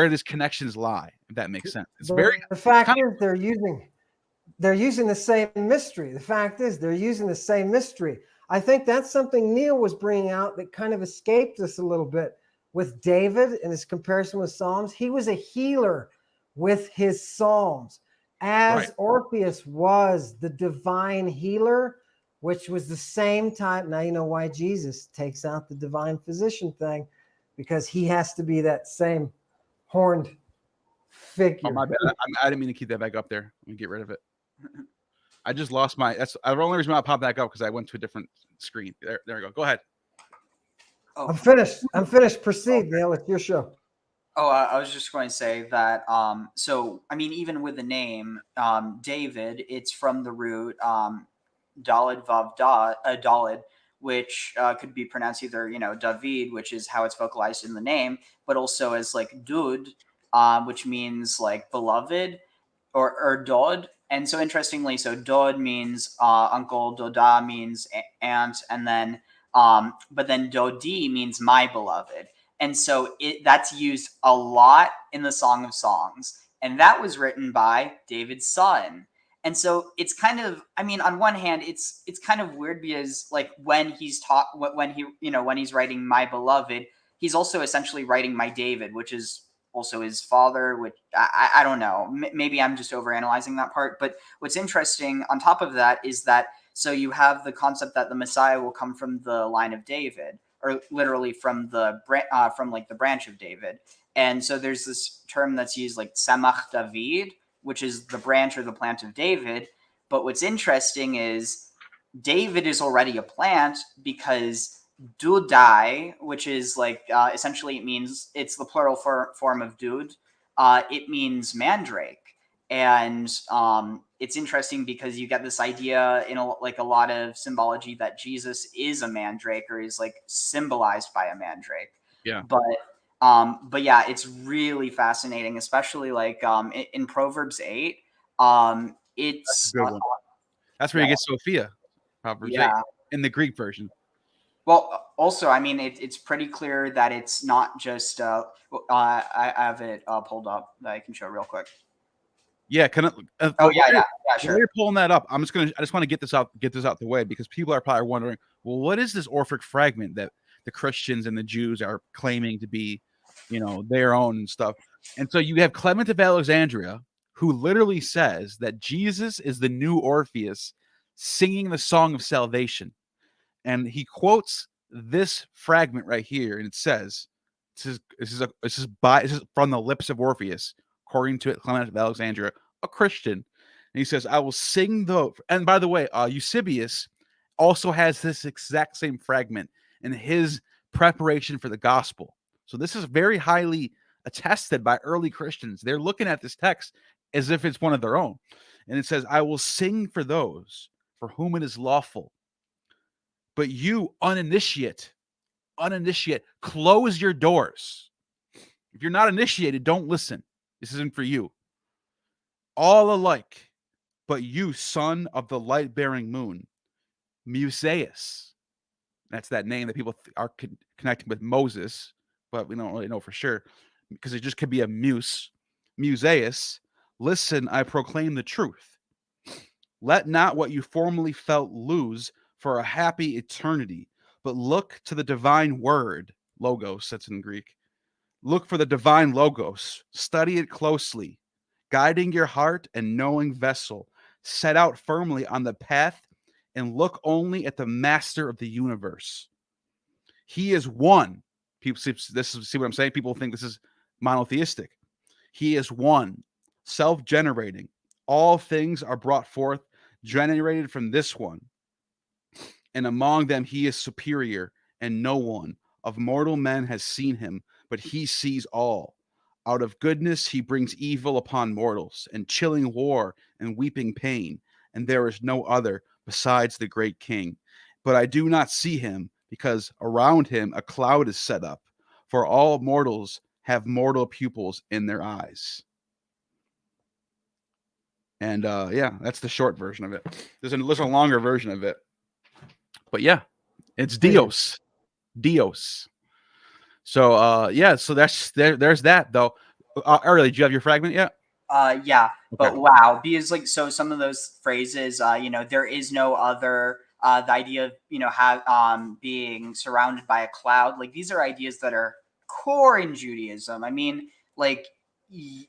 these connections lie, if that makes sense. It's the fact is they're using the same mystery. The fact is they're using the same mystery. I think that's something Neil was bringing out that kind of escaped us a little bit with David and his comparison with Psalms. He was a healer with his Psalms, as Orpheus was the divine healer, which was the same time. Now you know why Jesus takes out the divine physician thing, because he has to be that same horned figure. Oh, my bad. I didn't mean to keep that back up there. Let me get rid of it. I just lost my. That's the only reason why I popped back up, because I went to a different screen. There we go. Go ahead. Oh. I'm finished. Proceed, Neil. It's your show. Oh, I was just going to say that. So I mean, even with the name David, it's from the root Dalid Vav Dalid, which could be pronounced either David, which is how it's vocalized in the name, but also as like Dud, which means like beloved, or Dod. And so interestingly, so Dod means uncle, Doda means aunt, and then but then Dodi means my beloved. And so that's used a lot in the Song of Songs. And that was written by David's son. And so it's kind of, I mean, on one hand, it's kind of weird, because like when he's when he's writing my beloved, he's also essentially writing my David, which is also his father, which I don't know. Maybe I'm just overanalyzing that part. But what's interesting on top of that is that, so you have the concept that the Messiah will come from the line of David, or literally from the branch of David. And so there's this term that's used, like Samach David, which is the branch or the plant of David. But what's interesting is David is already a plant, because Dudai, which is like essentially it's the plural form of Dud. It means mandrake. And it's interesting because you get this idea in a lot of symbology that Jesus is a mandrake, or is like symbolized by a mandrake. Yeah. But yeah, it's really fascinating, especially like in Proverbs 8. It's That's a good one. That's where you get Sophia, Proverbs 8, in the Greek version. Well, also, I mean, it's pretty clear that it's not just. I have it pulled up that I can show real quick. Yeah, can I? Sure. While you're pulling that up, I just want to get this out the way, because people are probably wondering, well, what is this Orphic fragment that the Christians and the Jews are claiming to be, their own and stuff? And so you have Clement of Alexandria, who literally says that Jesus is the new Orpheus singing the song of salvation. And he quotes this fragment right here, and it says, this is from the lips of Orpheus, according to Clement of Alexandria, a Christian. And he says, I will sing the. And by the way, Eusebius also has this exact same fragment in his preparation for the gospel. So this is very highly attested by early Christians. They're looking at this text as if it's one of their own. And it says, I will sing for those for whom it is lawful. But you, uninitiate, close your doors. If you're not initiated, don't listen. This isn't for you. All alike, but you, son of the light-bearing moon, Musaeus. That's that name that people are connecting with Moses, but we don't really know for sure, because it just could be a muse. Musaeus, listen, I proclaim the truth. Let not what you formerly felt lose for a happy eternity, but look to the divine word, logos, that's in Greek. Look for the divine logos. Study it closely, guiding your heart and knowing vessel. Set out firmly on the path and look only at the master of the universe. He is one. People see what I'm saying? People think this is monotheistic. He is one, self-generating. All things are brought forth, generated from this one. And among them he is superior, and no one of mortal men has seen him, but he sees all. Out of goodness he brings evil upon mortals, and chilling war and weeping pain, and there is no other besides the great king. But I do not see him, because around him a cloud is set up, for all mortals have mortal pupils in their eyes. And yeah, that's the short version of it. There's a longer version of it. But yeah, it's Dios. Dios. So yeah, so there's that though. Early, do you have your fragment yet? Yeah, but Okay. wow, because like so some of those phrases, there is no other. The idea of being surrounded by a cloud, like these are ideas that are core in Judaism. I mean, like you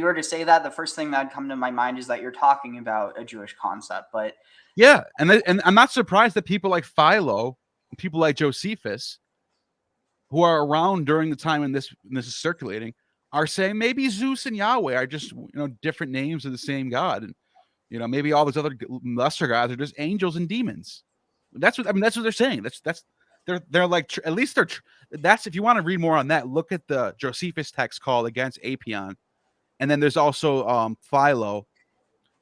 were to say that, the first thing that would come to my mind is that you're talking about a Jewish concept. But Yeah, and I'm not surprised that people like Philo, people like Josephus, who are around during the time when this is circulating, are saying maybe Zeus and Yahweh are just different names of the same God, and maybe all those other lesser gods are just angels and demons. That's what they're saying. That's they're like at least that's if you want to read more on that, look at the Josephus text called Against Apion, and then there's also Philo.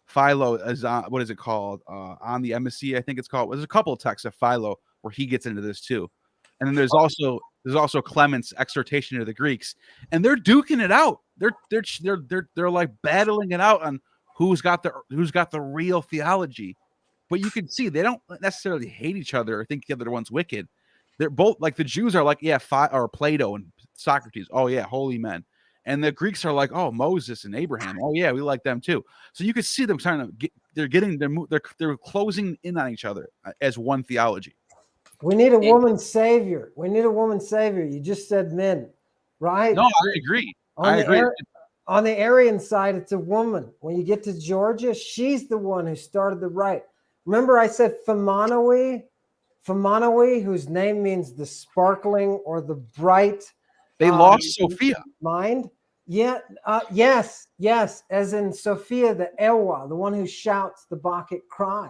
Philo is what is it called? On the embassy, I think it's called. There's a couple of texts of Philo where he gets into this too, and then there's also Clement's exhortation to the Greeks, and they're duking it out. They're like battling it out on who's got the real theology. But you can see they don't necessarily hate each other or think the other one's wicked. They're both like the Jews are like, yeah, or Plato and Socrates. Oh yeah, holy men. And the Greeks are like, oh, Moses and Abraham. Oh yeah, we like them too. So you can see them trying to get. They're closing in on each other as one theology. We need a woman savior. We need a woman savior. You just said men, right? No, I agree. I agree. On the Aryan side, it's a woman. When you get to Georgia, she's the one who started the rite. Remember, I said Famanoi, whose name means the sparkling or the bright. They lost Sophia. Mind. Yeah. Yes. As in Sophia, the Ewa, the one who shouts the Bacchic cry.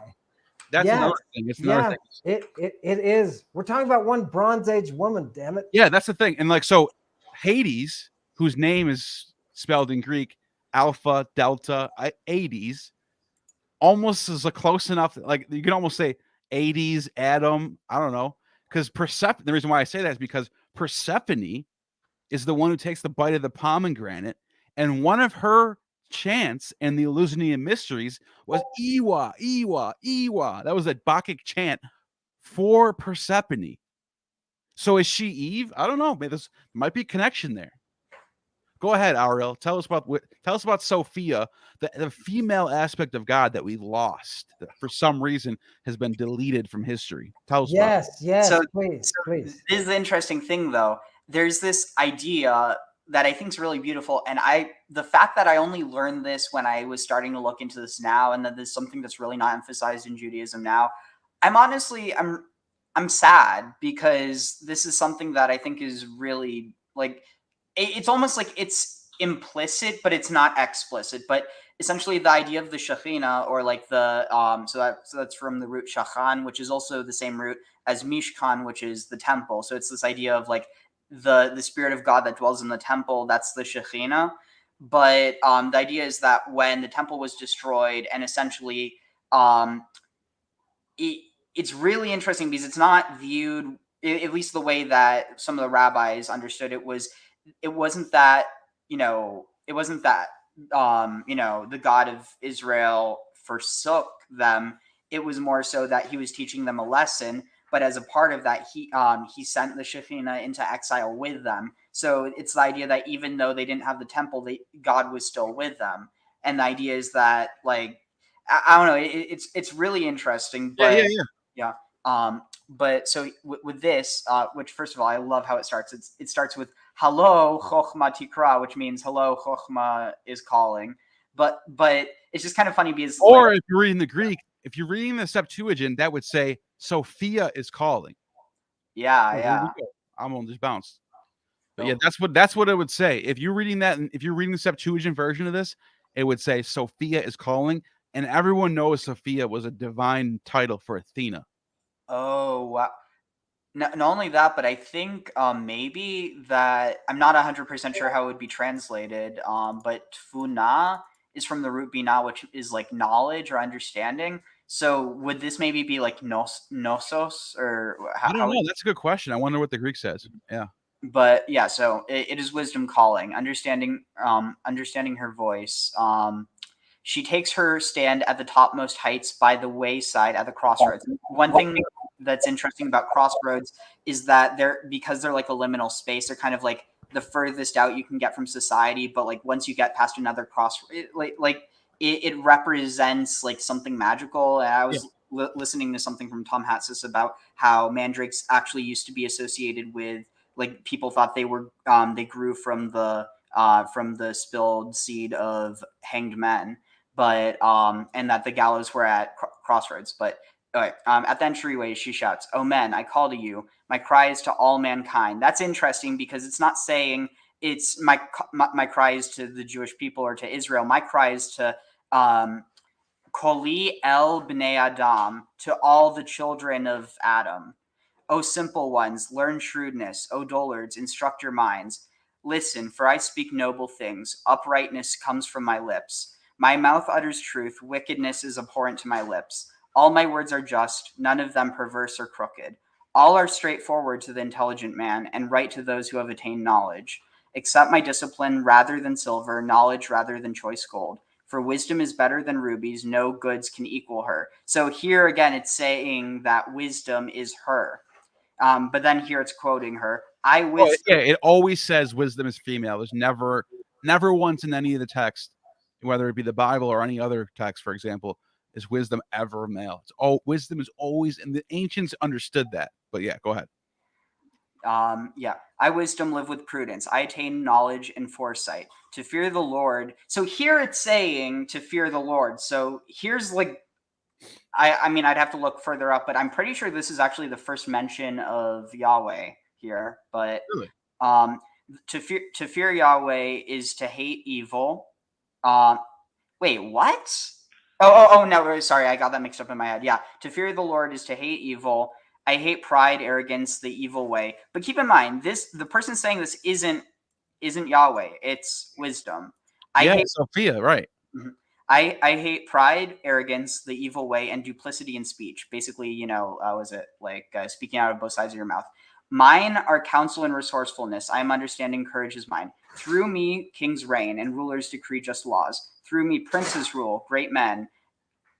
That's another thing. It's another thing. It is. We're talking about one Bronze Age woman, damn it. Yeah, that's the thing. And like, so Hades, whose name is spelled in Greek, Alpha, Delta, Hades, almost is a close enough. Like you can almost say Hades, Adam. I don't know. Because Persephone, the reason why I say that is because Persephone is the one who takes the bite of the pomegranate. And one of her chants in the Eleusinian mysteries was Iwa, Iwa, Iwa. That was a Bacchic chant for Persephone. So is she Eve? I don't know. Maybe there might be a connection there. Go ahead, Ariel. Tell us about Sophia, the female aspect of God that we lost, that for some reason has been deleted from history. Tell us. Yes. So, please. This is the interesting thing, though. There's this idea that I think is really beautiful, and the fact that I only learned this when I was starting to look into this now, and that there's something that's really not emphasized in Judaism now. I'm sad, because this is something that I think is really like, it's almost like it's implicit, but it's not explicit. But essentially the idea of the Shekhinah, or like the so that's from the root shachan, which is also the same root as mishkan, which is the temple. So it's this idea of like the spirit of God that dwells in the temple. That's the Shekhinah. But the idea is that when the temple was destroyed, and essentially it's really interesting, because it's not viewed, at least the way that some of the rabbis understood it, wasn't that the God of Israel forsook them. It was more so that he was teaching them a lesson, but as a part of that, he sent the Shekhinah into exile with them. So it's the idea that even though they didn't have the temple, God was still with them. And the idea is that, like, I don't know, it's really interesting. But yeah. But so with this, which first of all, I love how it starts. It starts with "Hello, Chochma Tikra," which means "Hello, Chochma is calling." But it's just kind of funny, because, or if you're reading the Greek, if you're reading the Septuagint, that would say Sophia is calling. Yeah. I'm on this bounce. But yeah, that's what it would say. If you're reading that, and if you're reading the Septuagint version of this, it would say Sophia is calling, and everyone knows Sophia was a divine title for Athena. Oh wow! Not only that, but I think maybe that I'm not 100% sure how it would be translated. But tfuna is from the root bina, which is like knowledge or understanding. So would this maybe be like nosos or I don't know. That's a good question. I wonder what the Greek says. Yeah. But yeah, so it is wisdom calling, understanding her voice. She takes her stand at the topmost heights by the wayside at the crossroads. One thing that's interesting about crossroads is that because they're like a liminal space, they're kind of like the furthest out you can get from society. But like once you get past another it represents like something magical. And I was listening to something from Tom Hatsis about how mandrakes actually used to be associated with, like, people thought they were they grew from the spilled seed of hanged men, but and that the gallows were at crossroads. But at the entryway, she shouts, "O men, I call to you. My cry is to all mankind." That's interesting because it's not saying it's my cry is to the Jewish people or to Israel. My cry is to Koli el bnei Adam, to all the children of Adam. O simple ones, learn shrewdness. O dullards, instruct your minds. Listen, for I speak noble things. Uprightness comes from my lips. My mouth utters truth. Wickedness is abhorrent to my lips. All my words are just, none of them perverse or crooked. All are straightforward to the intelligent man, and right to those who have attained knowledge. Accept my discipline rather than silver, knowledge rather than choice gold. For wisdom is better than rubies, no goods can equal her. So here again, it's saying that wisdom is her. But then here it's quoting her. It always says wisdom is female. There's never once in any of the text, whether it be the Bible or any other text, for example, is wisdom ever male. Wisdom is always, and the ancients understood that. But yeah, go ahead. I wisdom live with prudence. I attain knowledge and foresight. To fear the Lord. So here it's saying to fear the Lord. So here's like, I mean, I'd have to look further up, but I'm pretty sure this is actually the first mention of Yahweh here. But Really? To fear Yahweh is to hate evil. Wait, what? Oh, no, sorry, I got that mixed up in my head. Yeah, to fear the Lord is to hate evil. I hate pride, arrogance, the evil way. But keep in mind, the person saying this isn't Yahweh. It's wisdom. I hate Sophia, right? Mm-hmm. I hate pride, arrogance, the evil way, and duplicity in speech. Basically, was it like speaking out of both sides of your mouth? Mine are counsel and resourcefulness. I am understanding, courage is mine. Through me, kings reign, and rulers decree just laws. Through me, princes rule, great men.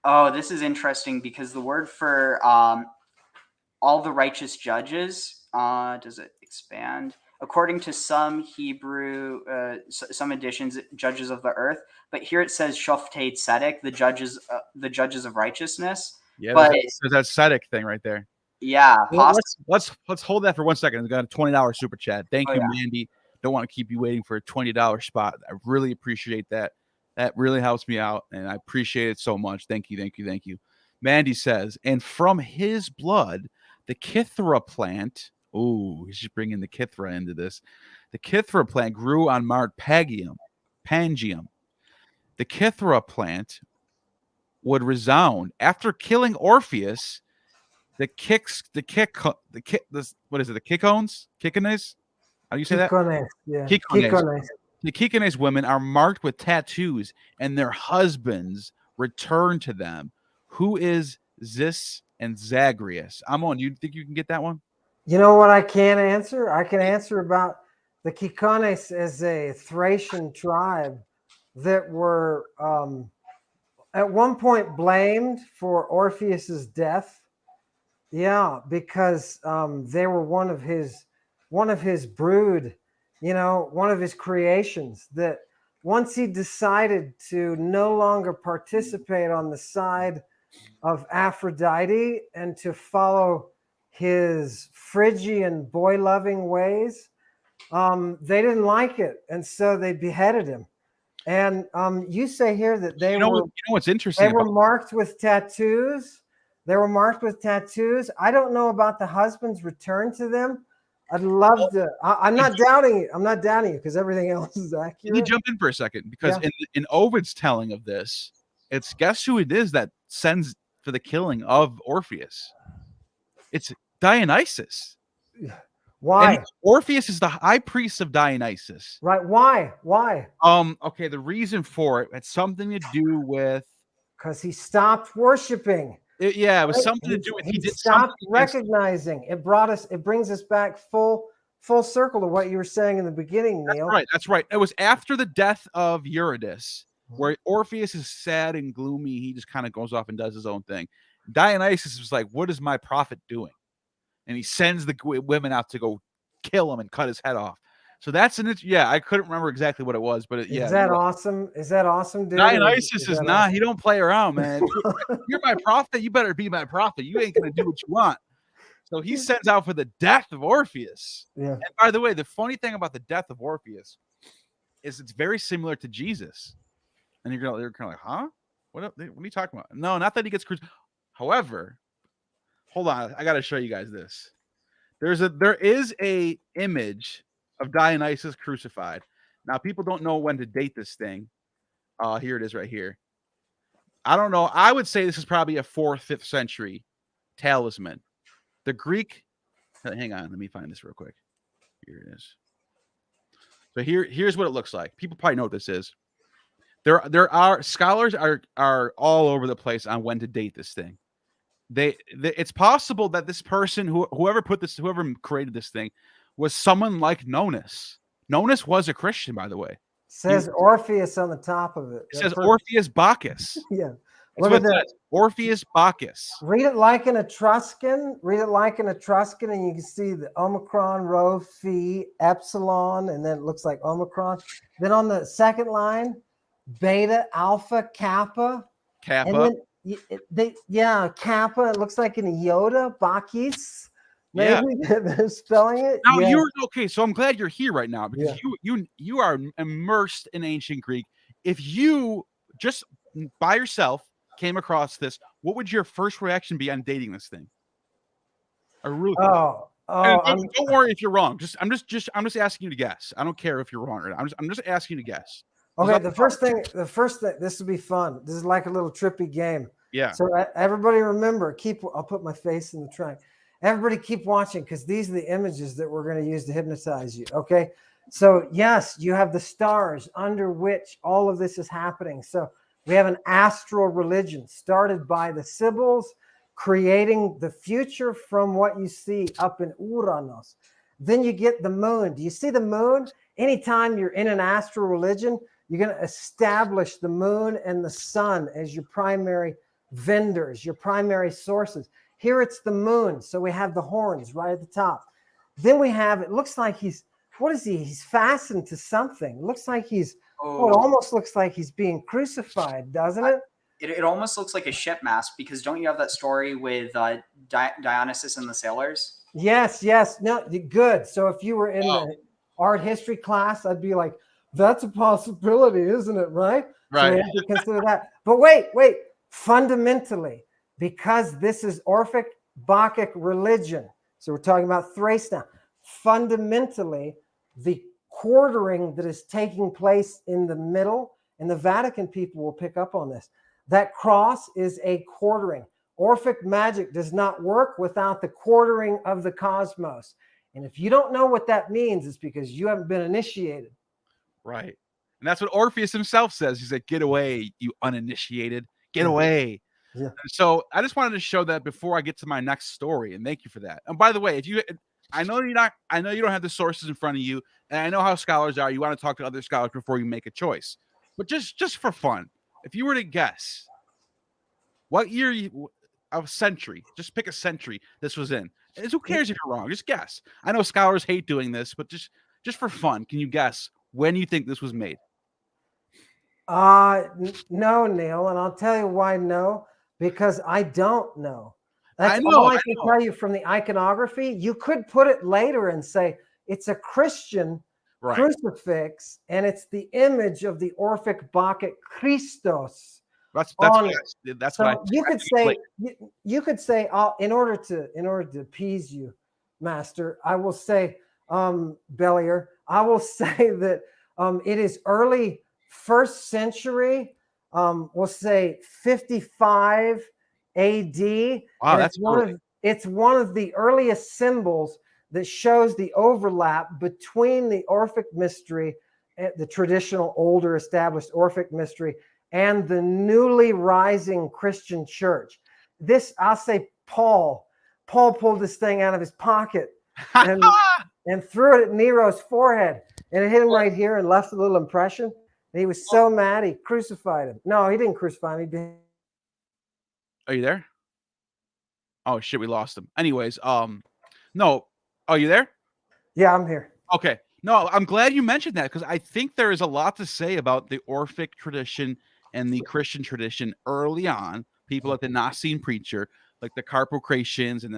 Oh, this is interesting because the word for all the righteous judges, does it expand? According to some Hebrew, some editions, judges of the earth, but here it says shoftei tzedek, the judges of righteousness. Yeah, but there's that tzedek thing right there. Yeah, let's hold that for 1 second. We got a $20 super chat. Thank you, yeah. Mandy. Don't want to keep you waiting for a $20 spot. I really appreciate that. That really helps me out, and I appreciate it so much. Thank you. Mandy says, and from his blood, the Kithra plant. Oh, he's just bringing the Kithra into this. The Kithra plant grew on Mount Pangium. The Kithra plant would resound after killing Orpheus. The Kikones? How do you say that? Kikones. The Kikones women are marked with tattoos, and their husbands return to them. Who is Zis and Zagreus? Ammon, do you think you can get that one? You know what I can answer? I can answer about the Kikones as a Thracian tribe that were at one point blamed for Orpheus's death. Yeah, because they were one of his brood, one of his creations, that once he decided to no longer participate on the side of Aphrodite and to follow his Phrygian boy-loving ways, they didn't like it, and so they beheaded him. And you say here that they were what's interesting? They were marked with tattoos. I don't know about the husband's return to them. I'd love to. I'm not doubting you. I'm not doubting you because everything else is accurate. Let me jump in for a second because in Ovid's telling of this, it's guess who it is that sends for the killing of Orpheus? It's Dionysus. Why? Orpheus is the high priest of Dionysus. Right? Why? Why? Okay, the reason for it had something to do with Because he stopped worshiping. it was something to do with He he did something stopped against recognizing. It brings us back full circle to what you were saying in the beginning, Neil. That's right. It was after the death of Eurydice, where Orpheus is sad and gloomy. He just kind of goes off and does his own thing. Dionysus was like, "What is my prophet doing?" And he sends the women out to go kill him and cut his head off. So that's I couldn't remember exactly what it was, but Is that awesome? Is that awesome, dude? Dionysus is not. Awesome? He don't play around, man. If you're my prophet, you better be my prophet. You ain't gonna do what you want. So he sends out for the death of Orpheus. Yeah. And by the way, the funny thing about the death of Orpheus is it's very similar to Jesus. And you're kind of like, huh? What are you talking about? No, not that he gets crucified. However, hold on, I gotta show you guys this. There is a image of Dionysus crucified. Now, people don't know when to date this thing. Here it is right here. I don't know. I would say this is probably a 4th, 5th century talisman. The Greek, hang on, let me find this real quick. Here it is. So here's what it looks like. People probably know what this is. There are scholars are all over the place on when to date this thing. It's possible that this person, whoever created this thing, was someone like Nonnus. Nonnus was a Christian, by the way. It says Orpheus on the top of it. It says Orpheus Bacchus. Yeah. Look at that. Orpheus Bacchus. Read it like an Etruscan. Read it like an Etruscan, and you can see the Omicron, Rho, Phi, Epsilon, and then it looks like Omicron. Then on the second line, Beta, Alpha, Kappa. Kappa. And then Kappa. It looks like an iota, Bacchus. Maybe they're spelling it. Now you're okay. So I'm glad you're here right now because you are immersed in ancient Greek. If you just by yourself came across this, what would your first reaction be on dating this thing? Don't worry if you're wrong. I'm just asking you to guess. I don't care if you're wrong or not. I'm just asking you to guess. Okay, the first thing, this will be fun. This is like a little trippy game. Yeah. So everybody remember, I'll put my face in the track. Everybody keep watching because these are the images that we're going to use to hypnotize you. Okay. So yes, you have the stars under which all of this is happening. So we have an astral religion started by the Sibyls, creating the future from what you see up in Uranus. Then you get the moon. Do you see the moon? Anytime you're in an astral religion, you're going to establish the moon and the sun as your primary vendors, your primary sources. Here it's the moon. So we have the horns right at the top. Then we have, it looks like he's fastened to something. It looks like it almost looks like he's being crucified, doesn't it? It almost looks like a ship mast because don't you have that story with Dionysus and the sailors? Yes. No, good. So if you were in the art history class, I'd be like, that's a possibility, isn't it? Right. So we have to consider that. But wait. Fundamentally, because this is Orphic Bacchic religion, so we're talking about Thrace now. Fundamentally, the quartering that is taking place in the middle, and the Vatican people will pick up on this. That cross is a quartering. Orphic magic does not work without the quartering of the cosmos. And if you don't know what that means, it's because you haven't been initiated. Right. And that's what Orpheus himself says. He's like, get away, you uninitiated. Get away. Yeah. So I just wanted to show that before I get to my next story. And thank you for that. And by the way, I know you don't have the sources in front of you. And I know how scholars are. You want to talk to other scholars before you make a choice. But just for fun, if you were to guess what year of century, just pick a century this was in. Who cares if you're wrong? Just guess. I know scholars hate doing this, but just for fun, can you guess when you think this was made? No, Neil, and I'll tell you why no, because I don't know. That's all I can tell you from the iconography. You could put it later and say it's a Christian crucifix, and it's the image of the Orphic Bacchic Christos. That's what you could say in order to appease you, Master, I will say, Bellier, I will say that it is early 1st century, we'll say 55 AD. Wow, that's it's one of the earliest symbols that shows the overlap between the Orphic mystery, the traditional, older, established Orphic mystery, and the newly rising Christian church. This, I'll say, Paul pulled this thing out of his pocket and threw it at Nero's forehead, and it hit him right here and left a little impression. And he was so mad, he crucified him. No, he didn't crucify him. Are you there? Oh shit, we lost him. Anyways, no. Are you there? Yeah, I'm here. Okay. No, I'm glad you mentioned that, because I think there is a lot to say about the Orphic tradition and the Christian tradition early on. People like the Nicene preacher, like the Carpocratians and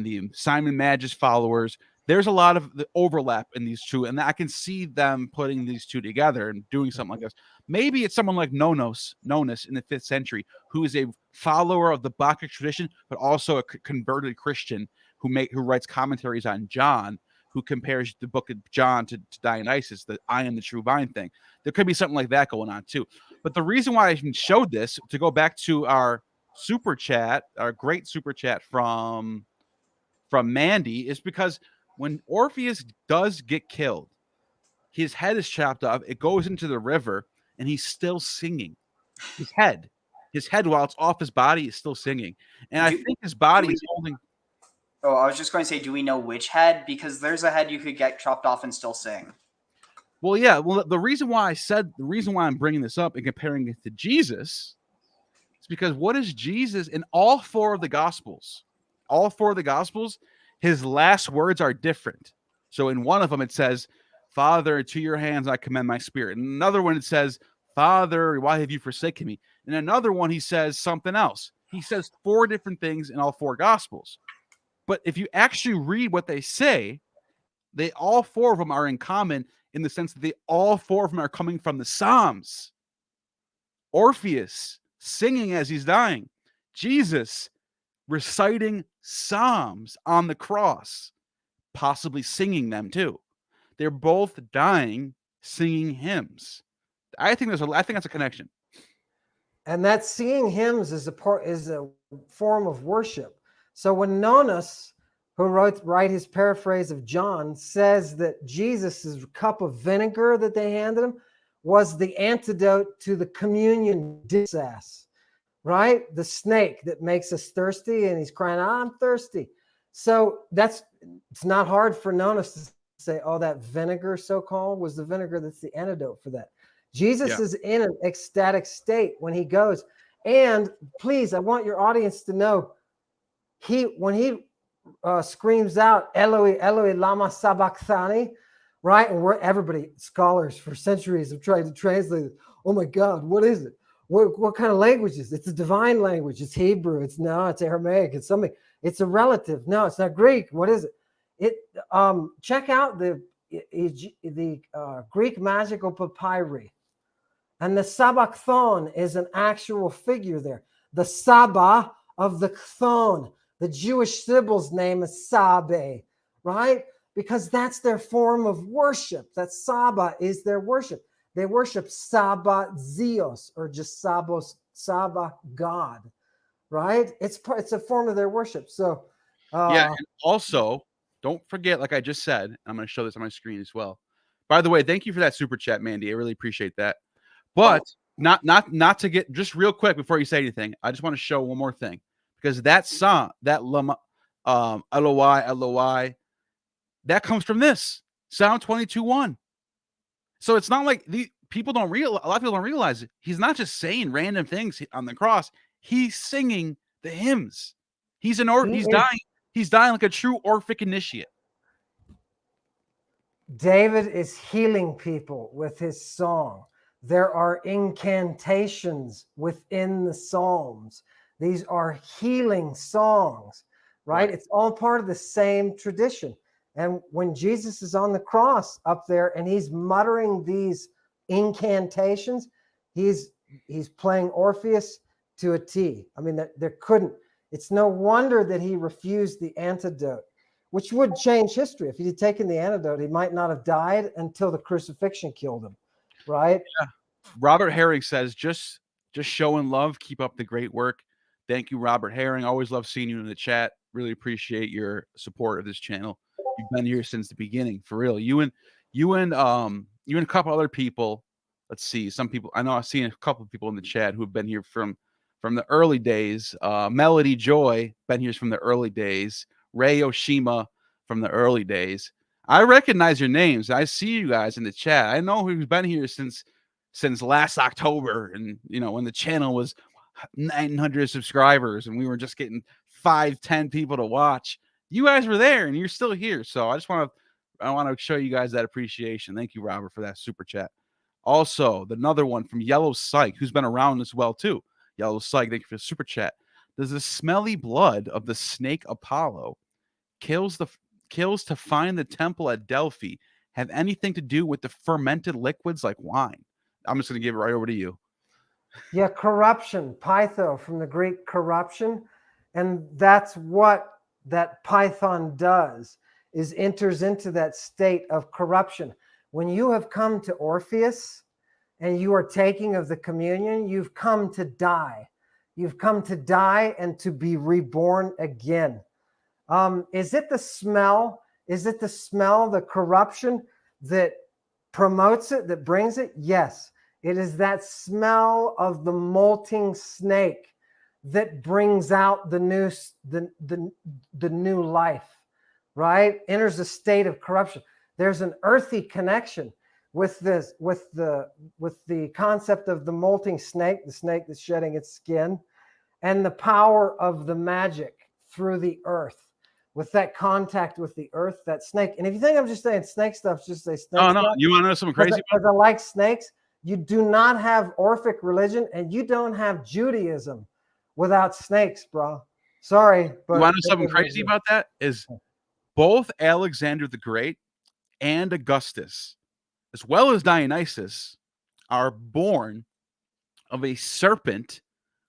the Simon Magus followers. There's a lot of the overlap in these two, and I can see them putting these two together and doing something like this. Maybe it's someone like Nonnus in the 5th century, who is a follower of the Bacchic tradition, but also a converted Christian who writes commentaries on John, who compares the book of John to Dionysus, the I am the true vine thing. There could be something like that going on too. But the reason why I even showed this, to go back to our super chat, our great super chat from Mandy, is because when Orpheus does get killed, his head is chopped off, it goes into the river, and he's still singing. His head, while it's off his body, is still singing. And I think his body is holding... Oh, I was just going to say, do we know which head? Because there's a head you could get chopped off and still sing. Well, yeah. Well, the reason why I'm bringing this up and comparing it to Jesus is because what is Jesus in all four of the Gospels? All four of the Gospels, his last words are different. So in one of them, it says, "Father, to your hands I commend my spirit." In another one, it says, "Father, why have you forsaken me?" In another one, he says something else. He says 4 different things in all 4 Gospels. But if you actually read what they say, all 4 of them are in common in the sense that all 4 of them are coming from the Psalms. Orpheus singing as he's dying. Jesus reciting Psalms on the cross, possibly singing them too. They're both dying, singing hymns. I think that's a connection. And that singing hymns is a form of worship. So when Nonnus, who write his paraphrase of John, says that Jesus' cup of vinegar that they handed him was the antidote to the communion disass, right? The snake that makes us thirsty, and he's crying, "I'm thirsty." So it's not hard for Nonnus to say, "Oh, that vinegar, so-called, was the vinegar that's the antidote for that." Jesus is in an ecstatic state when he goes. And please, I want your audience to know, when he screams out, "Eloi, Eloi, lama sabachthani," right? And everybody, scholars for centuries have tried to translate it. Oh my God, what is it? What kind of language is it? It's a divine language. It's Hebrew. It's Aramaic. It's something. It's a relative. No, it's not Greek. What is it? Check out the Greek magical papyri. And the sabachthon is an actual figure there. The Saba of the Chthon. The Jewish Sibyl's name is Sabe, right? Because that's their form of worship. That Saba is their worship. They worship Saba Zeus, or just Saba God, right? It's a form of their worship. So and also, don't forget, like I just said, I'm going to show this on my screen as well. By the way, thank you for that super chat, Mandy. I really appreciate that. But not to get, just real quick before you say anything, I just want to show one more thing, because that song, that Lama, Eloi, Eloi, that comes from this Psalm 22:1. So it's not like a lot of people don't realize it. He's not just saying random things on the cross. He's singing the hymns. He's dying. He's dying like a true Orphic initiate. David is healing people with his song. There are incantations within the Psalms. These are healing songs, right? It's all part of the same tradition. And when Jesus is on the cross up there and he's muttering these incantations, he's playing Orpheus to a T. I mean, it's no wonder that he refused the antidote, which would change history. If he'd taken the antidote, he might not have died until the crucifixion killed him, right? Yeah. Robert Herring says, just showing love. Keep up the great work. Thank you, Robert Herring. Always love seeing you in the chat. Really appreciate your support of this channel. You've been here since the beginning, for real. You and a couple other people. Let's see, some people I know. I've seen a couple of people in the chat who have been here from the early days. Melody Joy been here from the early days. Ray Oshima from the early days. I recognize your names. I see you guys in the chat. I know who's been here since last October, and when the channel was 900 subscribers and we were just getting 5-10 people to watch. You guys were there and you're still here. So I want to show you guys that appreciation. Thank you, Robert, for that super chat. Also, another one from Yellow Psych, who's been around as well too. Yellow Psych, thank you for the super chat. Does the smelly blood of the snake Apollo kills to find the temple at Delphi have anything to do with the fermented liquids like wine? I'm just going to give it right over to you. Yeah, corruption, pytho, from the Greek corruption. And that's what that python does, is enters into that state of corruption. When you have come to Orpheus and you are taking of the communion, you've come to die. You've come to die and to be reborn again. Is it the smell? Is it the smell, the corruption that promotes it, that brings it? Yes. It is that smell of the molting snake that brings out the new life, right? Enters a state of corruption. There's an earthy connection with this, with the concept of the molting snake, the snake that's shedding its skin, and the power of the magic through the earth. With that contact with the earth, that snake. And if you think I'm just saying snake stuff, just say snake stuff. No, you want to know something crazy? Because I like snakes. You do not have Orphic religion, and you don't have Judaism without snakes, bro. Sorry, but you want to know something crazy about that? Is both Alexander the Great and Augustus, as well as Dionysus, are born of a serpent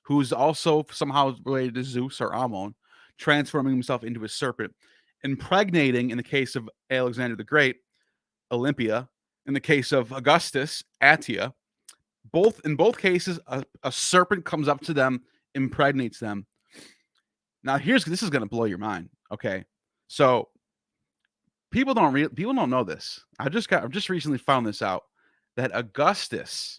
who's also somehow related to Zeus or Ammon, transforming himself into a serpent, impregnating, in the case of Alexander the Great, Olympia. In the case of Augustus, Atia. In both cases, a serpent comes up to them, impregnates them. Now, this is going to blow your mind. Okay, so people don't know this. I've just recently found this out, that Augustus,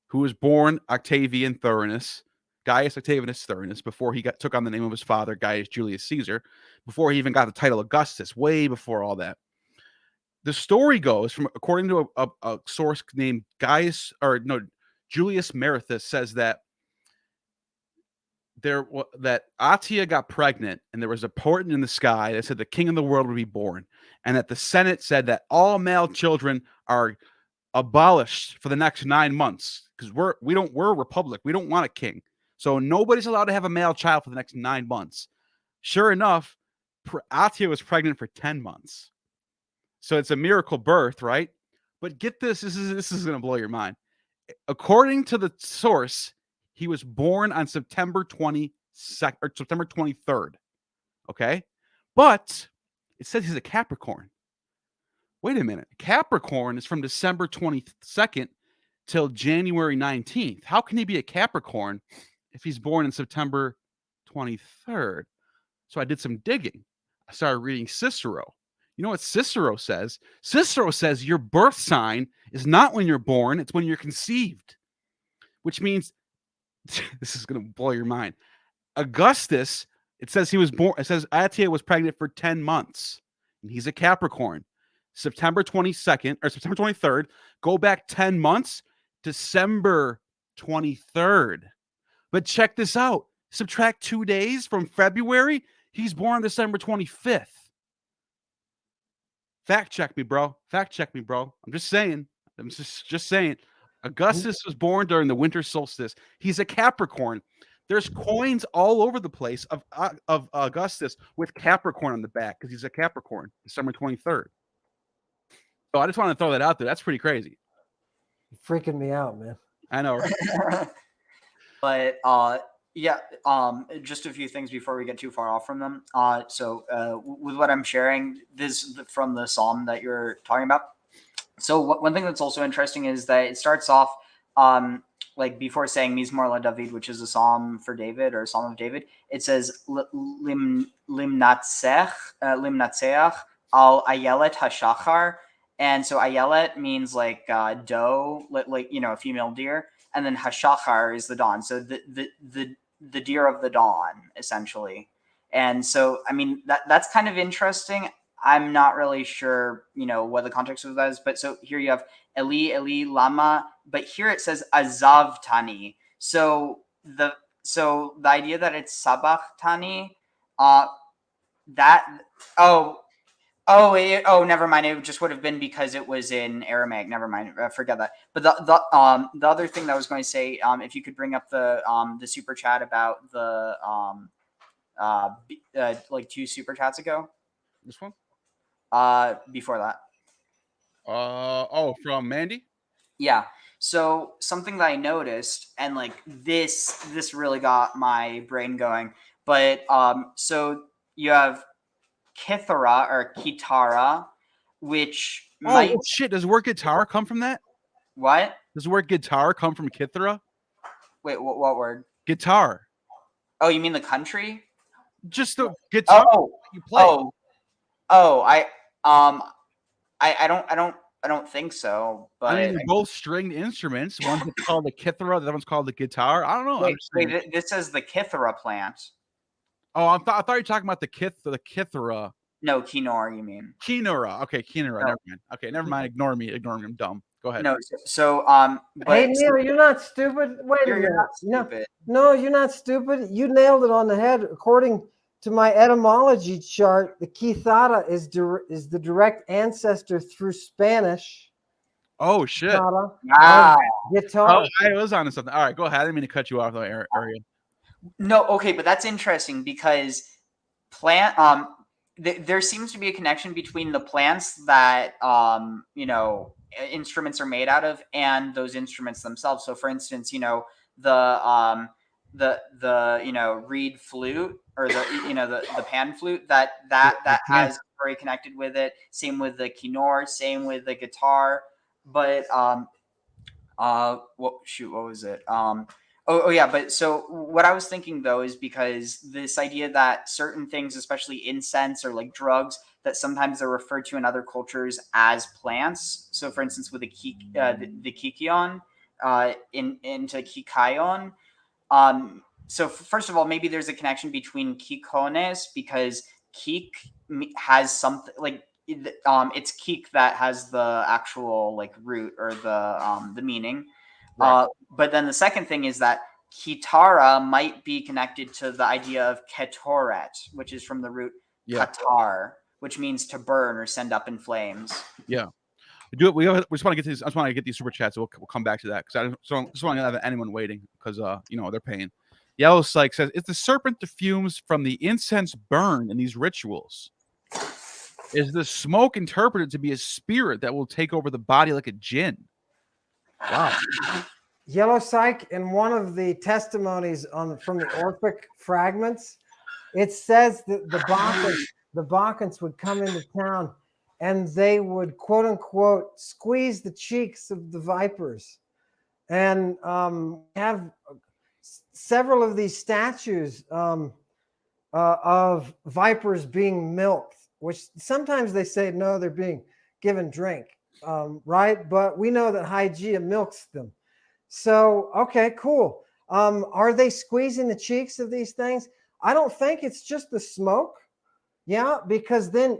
who was born Octavian Thurinus, Gaius Octavianus Thurinus, before he took on the name of his father, Gaius Julius Caesar, before he even got the title Augustus, way before all that. The story goes, according to a source named Julius Meritus, says that that Atia got pregnant and there was a portent in the sky that said the king of the world would be born, and that the Senate said that all male children are abolished for the next 9 months because we're a republic. We don't want a king, so nobody's allowed to have a male child for the next 9 months. Sure enough, Atia was pregnant for 10 months. So it's a miracle birth, right? But get this. This is going to blow your mind. According to the source, he was born on September 22nd or September 23rd. Okay? But it says he's a Capricorn. Wait a minute. Capricorn is from December 22nd till January 19th. How can he be a Capricorn if he's born in September 23rd? So I did some digging. I started reading Cicero. You know what Cicero says? Cicero says your birth sign is not when you're born, it's when you're conceived. Which means, this is going to blow your mind. Augustus, it says he was born, it says Atia was pregnant for 10 months. And he's a Capricorn. September 22nd, or September 23rd, go back 10 months, December 23rd. But check this out. Subtract 2 days from February, he's born December 25th. Fact check me, bro. Fact check me, bro. I'm just saying. I'm just saying. Augustus was born during the winter solstice. He's a Capricorn. There's coins all over the place of Augustus with Capricorn on the back because he's a Capricorn, December 23rd. So I just want to throw that out there. That's pretty crazy. You're freaking me out, man. I know, right? But yeah, just a few things before we get too far off from them. So with what I'm sharing, this from the psalm that you're talking about. So one thing that's also interesting is that it starts off like before saying Mizmor la David, which is a psalm for David or a psalm of David. It says limnatseach al ayelet hashachar, and so ayelet means like doe, like a female deer, and then hashachar is the dawn. So the deer of the dawn, essentially. And so, I mean, that's kind of interesting. I'm not really sure, what the context of that is. But so here you have Eli, Eli, Lama, but here it says Azavtani. So the idea that it's Sabachtani, that never mind. It just would have been because it was in Aramaic. Never mind. Forget that. But the other thing that I was going to say, if you could bring up the super chat about the like 2 super chats ago. This one? Before that. From Mandy? Yeah. So something that I noticed, and like this really got my brain going. But so you have Kithara or Kitara, which might shit! Does the word guitar come from that? What? Does the word guitar come from Kithara? Wait, what word? Guitar. Oh, you mean the country? Just the guitar you play. I don't think so. But I mean, they're both stringed instruments. One's called the kithara, the other one's called the guitar. I don't know. Wait, this says the Kithara plant. Oh, I thought you were talking about the kithara. No, quinoa, you mean? Quinoa. Okay, quinoa. No. Never mind. Okay, never mind. Ignore me. I'm dumb. Go ahead. No, so hey Neil, you're not stupid. Wait a minute. You're not stupid. No, you're not stupid. You nailed it on the head. According to my etymology chart, the Kithara is the direct ancestor through Spanish. Oh shit! Wow. Guitar. I was on to something. All right, go ahead. I didn't mean to cut you off, though, Ariel. No, okay, but that's interesting because there seems to be a connection between the plants that instruments are made out of and those instruments themselves. So, for instance, the reed flute or the pan flute that has a story connected with it. Same with the quinoa. Same with the guitar. But what was it? But so what I was thinking though is because this idea that certain things, especially incense or like drugs, that sometimes they're referred to in other cultures as plants. So, for instance, with the kikion into kikayon. So first of all, maybe there's a connection between kikones because kik has something like it's kik that has the actual like root or the meaning. Right. But then the second thing is that kitara might be connected to the idea of ketoret, which is from the root katar, which means to burn or send up in flames. Yeah. We just want to get these. I just want to get these super chats. So we'll come back to that because I just want to have anyone waiting because they're paying. Yellow Psych says it's the serpent that fumes from the incense burned in these rituals. Is the smoke interpreted to be a spirit that will take over the body like a djinn? Wow. Yellow Psych, in one of the testimonies from the Orphic fragments, it says that the Bacchants would come into town and they would, quote unquote, squeeze the cheeks of the vipers, and have several of these statues of vipers being milked, which sometimes they say no, they're being given drink, right? But we know that Hygeia milks them. So, okay, cool. Are they squeezing the cheeks of these things? I don't think it's just the smoke. Yeah, because then,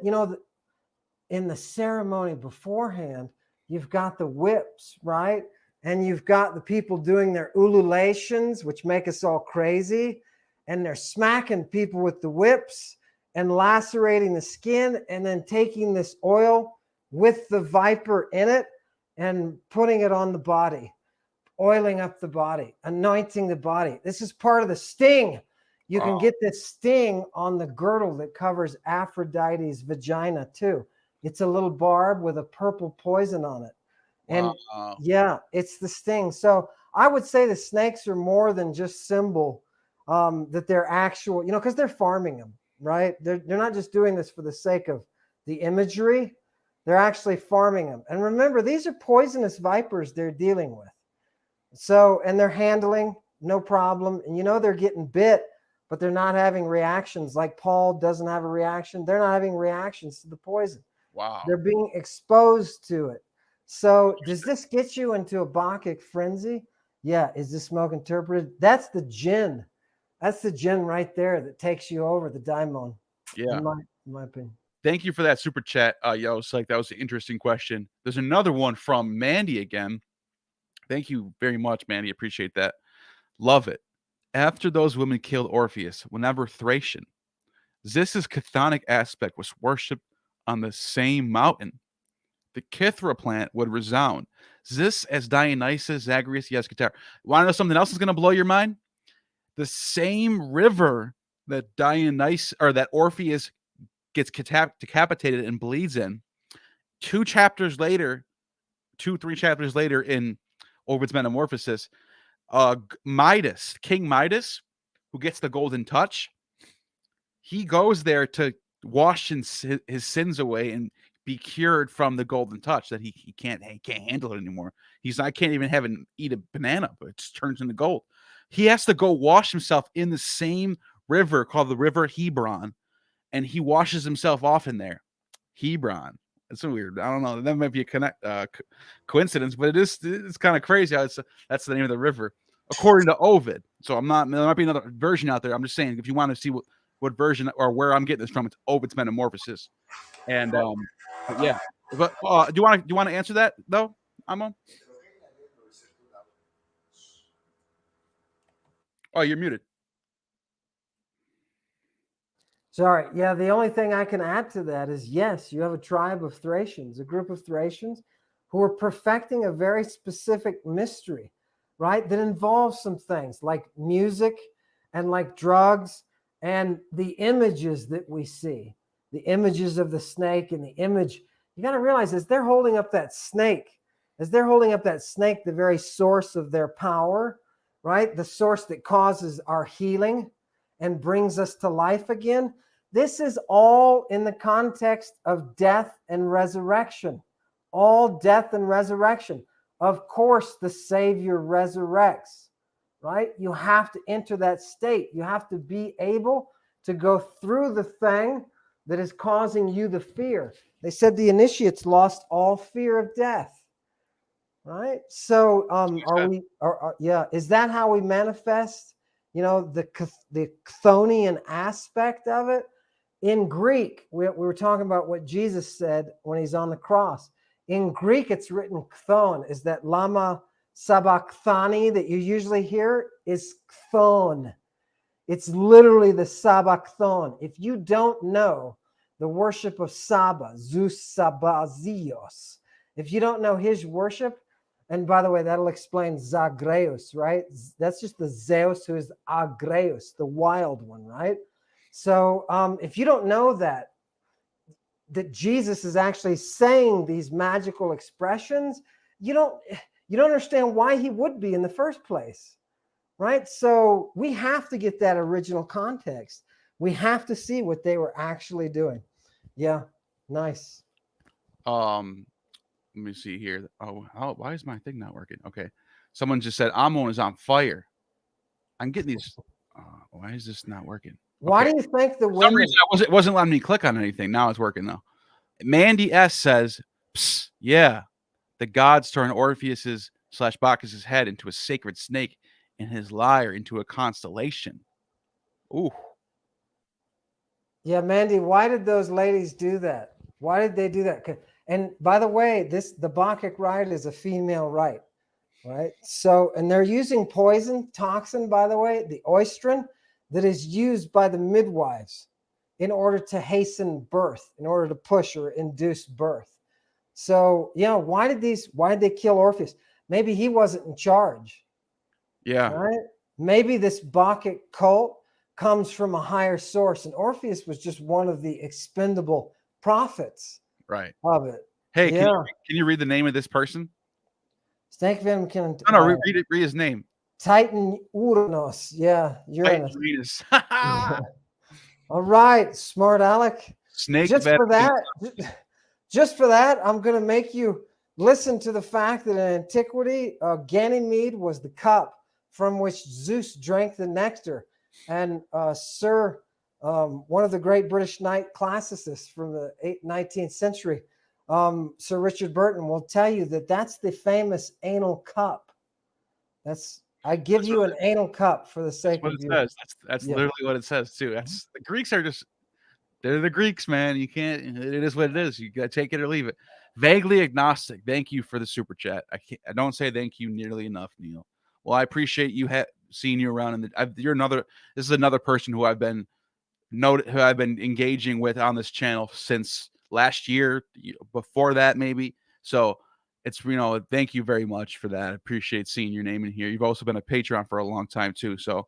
in the ceremony beforehand, you've got the whips, right? And you've got the people doing their ululations, which make us all crazy. And they're smacking people with the whips and lacerating the skin and then taking this oil with the viper in it and putting it on the body, oiling up the body, anointing the body. This is part of the sting. You can get this sting on the girdle that covers Aphrodite's vagina too. It's a little barb with a purple poison on it. And yeah, it's the sting. So I would say the snakes are more than just symbol, that they're actual, because they're farming them, right? They're not just doing this for the sake of the imagery. They're actually farming them. And remember, these are poisonous vipers they're dealing with. So, and they're handling no problem. And they're getting bit but they're not having reactions like Paul doesn't have a reaction. They're not having reactions to the poison. Wow. They're being exposed to it. So does this get you into a Bacchic frenzy? Yeah. Is this smoke interpreted? That's the jinn. That's the jinn right there that takes you over, the daimon. Yeah. In my opinion. Thank you for that super chat, Yos. Like, that was an interesting question. There's another one from Mandy again. Thank you very much, Mandy. Appreciate that. Love it. After those women killed Orpheus, whenever Thracian, Zeus's chthonic aspect was worshipped on the same mountain, the Kithra plant would resound. Zeus as Dionysus, Zagreus, yes, guitar. Want to know something else that's going to blow your mind? The same river that Dionysus or that Orpheus gets decapitated and bleeds in, 3 chapters later in Ovid's Metamorphosis, Midas, King Midas, who gets the golden touch, he goes there to wash his sins away and be cured from the golden touch that he can't handle it anymore. I can't even eat a banana, but it just turns into gold. He has to go wash himself in the same river called the River Hebron, and he washes himself off in there. Hebron. It's so weird. I don't know. That might be a coincidence, but it's kind of crazy how that's the name of the river, according to Ovid. So there might be another version out there. I'm just saying, if you want to see what version or where I'm getting this from, it's Ovid's Metamorphosis. And but yeah. But do you want to answer that though, Ammon? Oh, you're muted. Sorry. Yeah, the only thing I can add to that is, yes, you have a tribe of Thracians, a group of Thracians who are perfecting a very specific mystery, right? That involves some things like music and like drugs and the images that we see, the images of the snake and the image. You got to realize as they're holding up that snake, the very source of their power, right? The source that causes our healing and brings us to life again. This is all in the context of death and resurrection. All death and resurrection. Of course, the Savior resurrects, right? You have to enter that state. You have to be able to go through the thing that is causing you the fear. They said the initiates lost all fear of death, right? So, is that how we manifest? The chthonian aspect of it. In Greek, we were talking about what Jesus said when he's on the cross. In Greek, it's written chthon. Is that lama sabachthani that you usually hear is chthon. It's literally the sabachthon. If you don't know the worship of Saba, Zeus Sabazios, if you don't know his worship, and by the way, that'll explain Zagreus, right? That's just the Zeus who is Agreus, the wild one, right? So if you don't know that Jesus is actually saying these magical expressions, you don't understand why he would be in the first place, right? So we have to get that original context. We have to see what they were actually doing. Yeah, nice. Let me see here. Oh, why is my thing not working? Okay, someone just said Ammon is on fire. I'm getting these. Why is this not working? Why do you think the women? For some reason, it wasn't letting me click on anything. Now it's working though. Mandy S says, "Psst, yeah, the gods turn Orpheus's / Bacchus's head into a sacred snake and his lyre into a constellation." Ooh. Yeah, Mandy, why did those ladies do that? Why did they do that? And by the way, the Bacchic rite is a female rite, right? So, and they're using poison, toxin, by the way, the oestrin, that is used by the midwives in order to hasten birth, in order to push or induce birth. So, why did they kill Orpheus? Maybe he wasn't in charge. Yeah. Right? Maybe this Bacchic cult comes from a higher source, and Orpheus was just one of the expendable prophets of it. Hey, can you read the name of this person? Snake venom can. No, read his name. Titan Uranus. Yeah, Uranus. Uranus. All right, smart Alec. Snake just venom. For that, I'm going to make you listen to the fact that in antiquity, Ganymede was the cup from which Zeus drank the nectar. And Sir, one of the great British knight classicists from the 19th century, Sir Richard Burton, will tell you that that's the famous anal cup. I give you an anal cup for the sake What of it you. says. That's Yeah. literally what it says too. That's the Greeks are just they're the Greeks, man. You can't. It is what it is. You got to take it or leave it. Vaguely agnostic. Thank you for the super chat. I don't say thank you nearly enough, Neil. Well, I appreciate you seeing you around. You're another. This is another person who I've been engaging with on this channel since last year. Before that, maybe. So it's thank you very much for that. I appreciate seeing your name in here. You've also been a Patreon for a long time too. So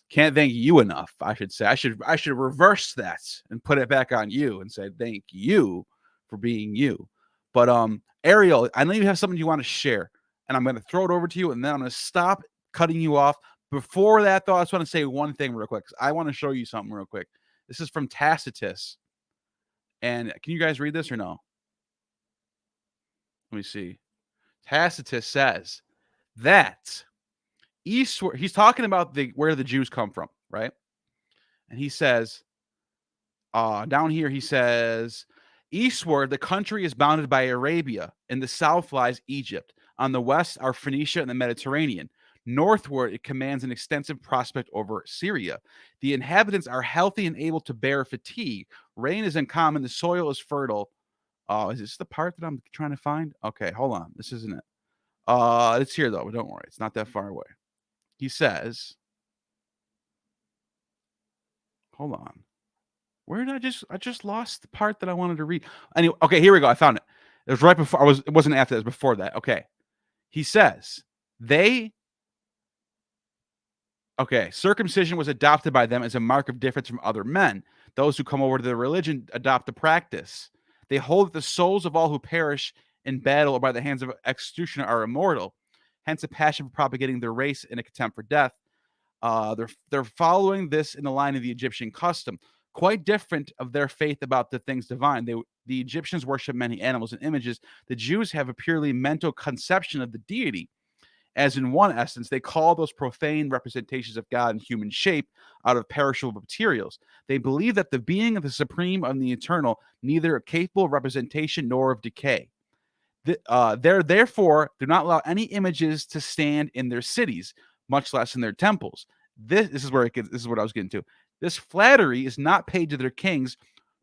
can't thank you enough. I should say I should reverse that and put it back on you and say thank you for being you. But Ariel, I know you have something you want to share, and I'm going to throw it over to you, and then I'm going to stop cutting you off. Before that, though, I just want to say one thing real quick. I want to show you something real quick. This is from Tacitus, and can you guys read this or no? Let me see. Tacitus says that eastward. He's talking about where the Jews come from, right? And he says, down here, he says, eastward, the country is bounded by Arabia. In the south lies Egypt. On the west are Phoenicia and the Mediterranean. Northward, it commands an extensive prospect over Syria. The inhabitants are healthy and able to bear fatigue. Rain is uncommon. The soil is fertile. Is this the part that I'm trying to find? Okay, hold on. This isn't it. It's here, though. Don't worry. It's not that far away. He says, hold on. Where did I just lost the part that I wanted to read. Anyway, okay, here we go. I found it. It was right before it wasn't after, it was before that. Okay. He says, circumcision was adopted by them as a mark of difference from other men. Those who come over to their religion adopt the practice. They hold that the souls of all who perish in battle or by the hands of executioner are immortal. Hence a passion for propagating their race and a contempt for death. They're following this in the line of the Egyptian custom, quite different of their faith about the things divine. The Egyptians worship many animals and images. The Jews have a purely mental conception of the deity. As in one essence, they call those profane representations of God in human shape out of perishable materials. They believe that the being of the supreme and the eternal, neither capable of representation nor of decay. Therefore do not allow any images to stand in their cities, much less in their temples. This is where this is what I was getting to. This flattery is not paid to their kings,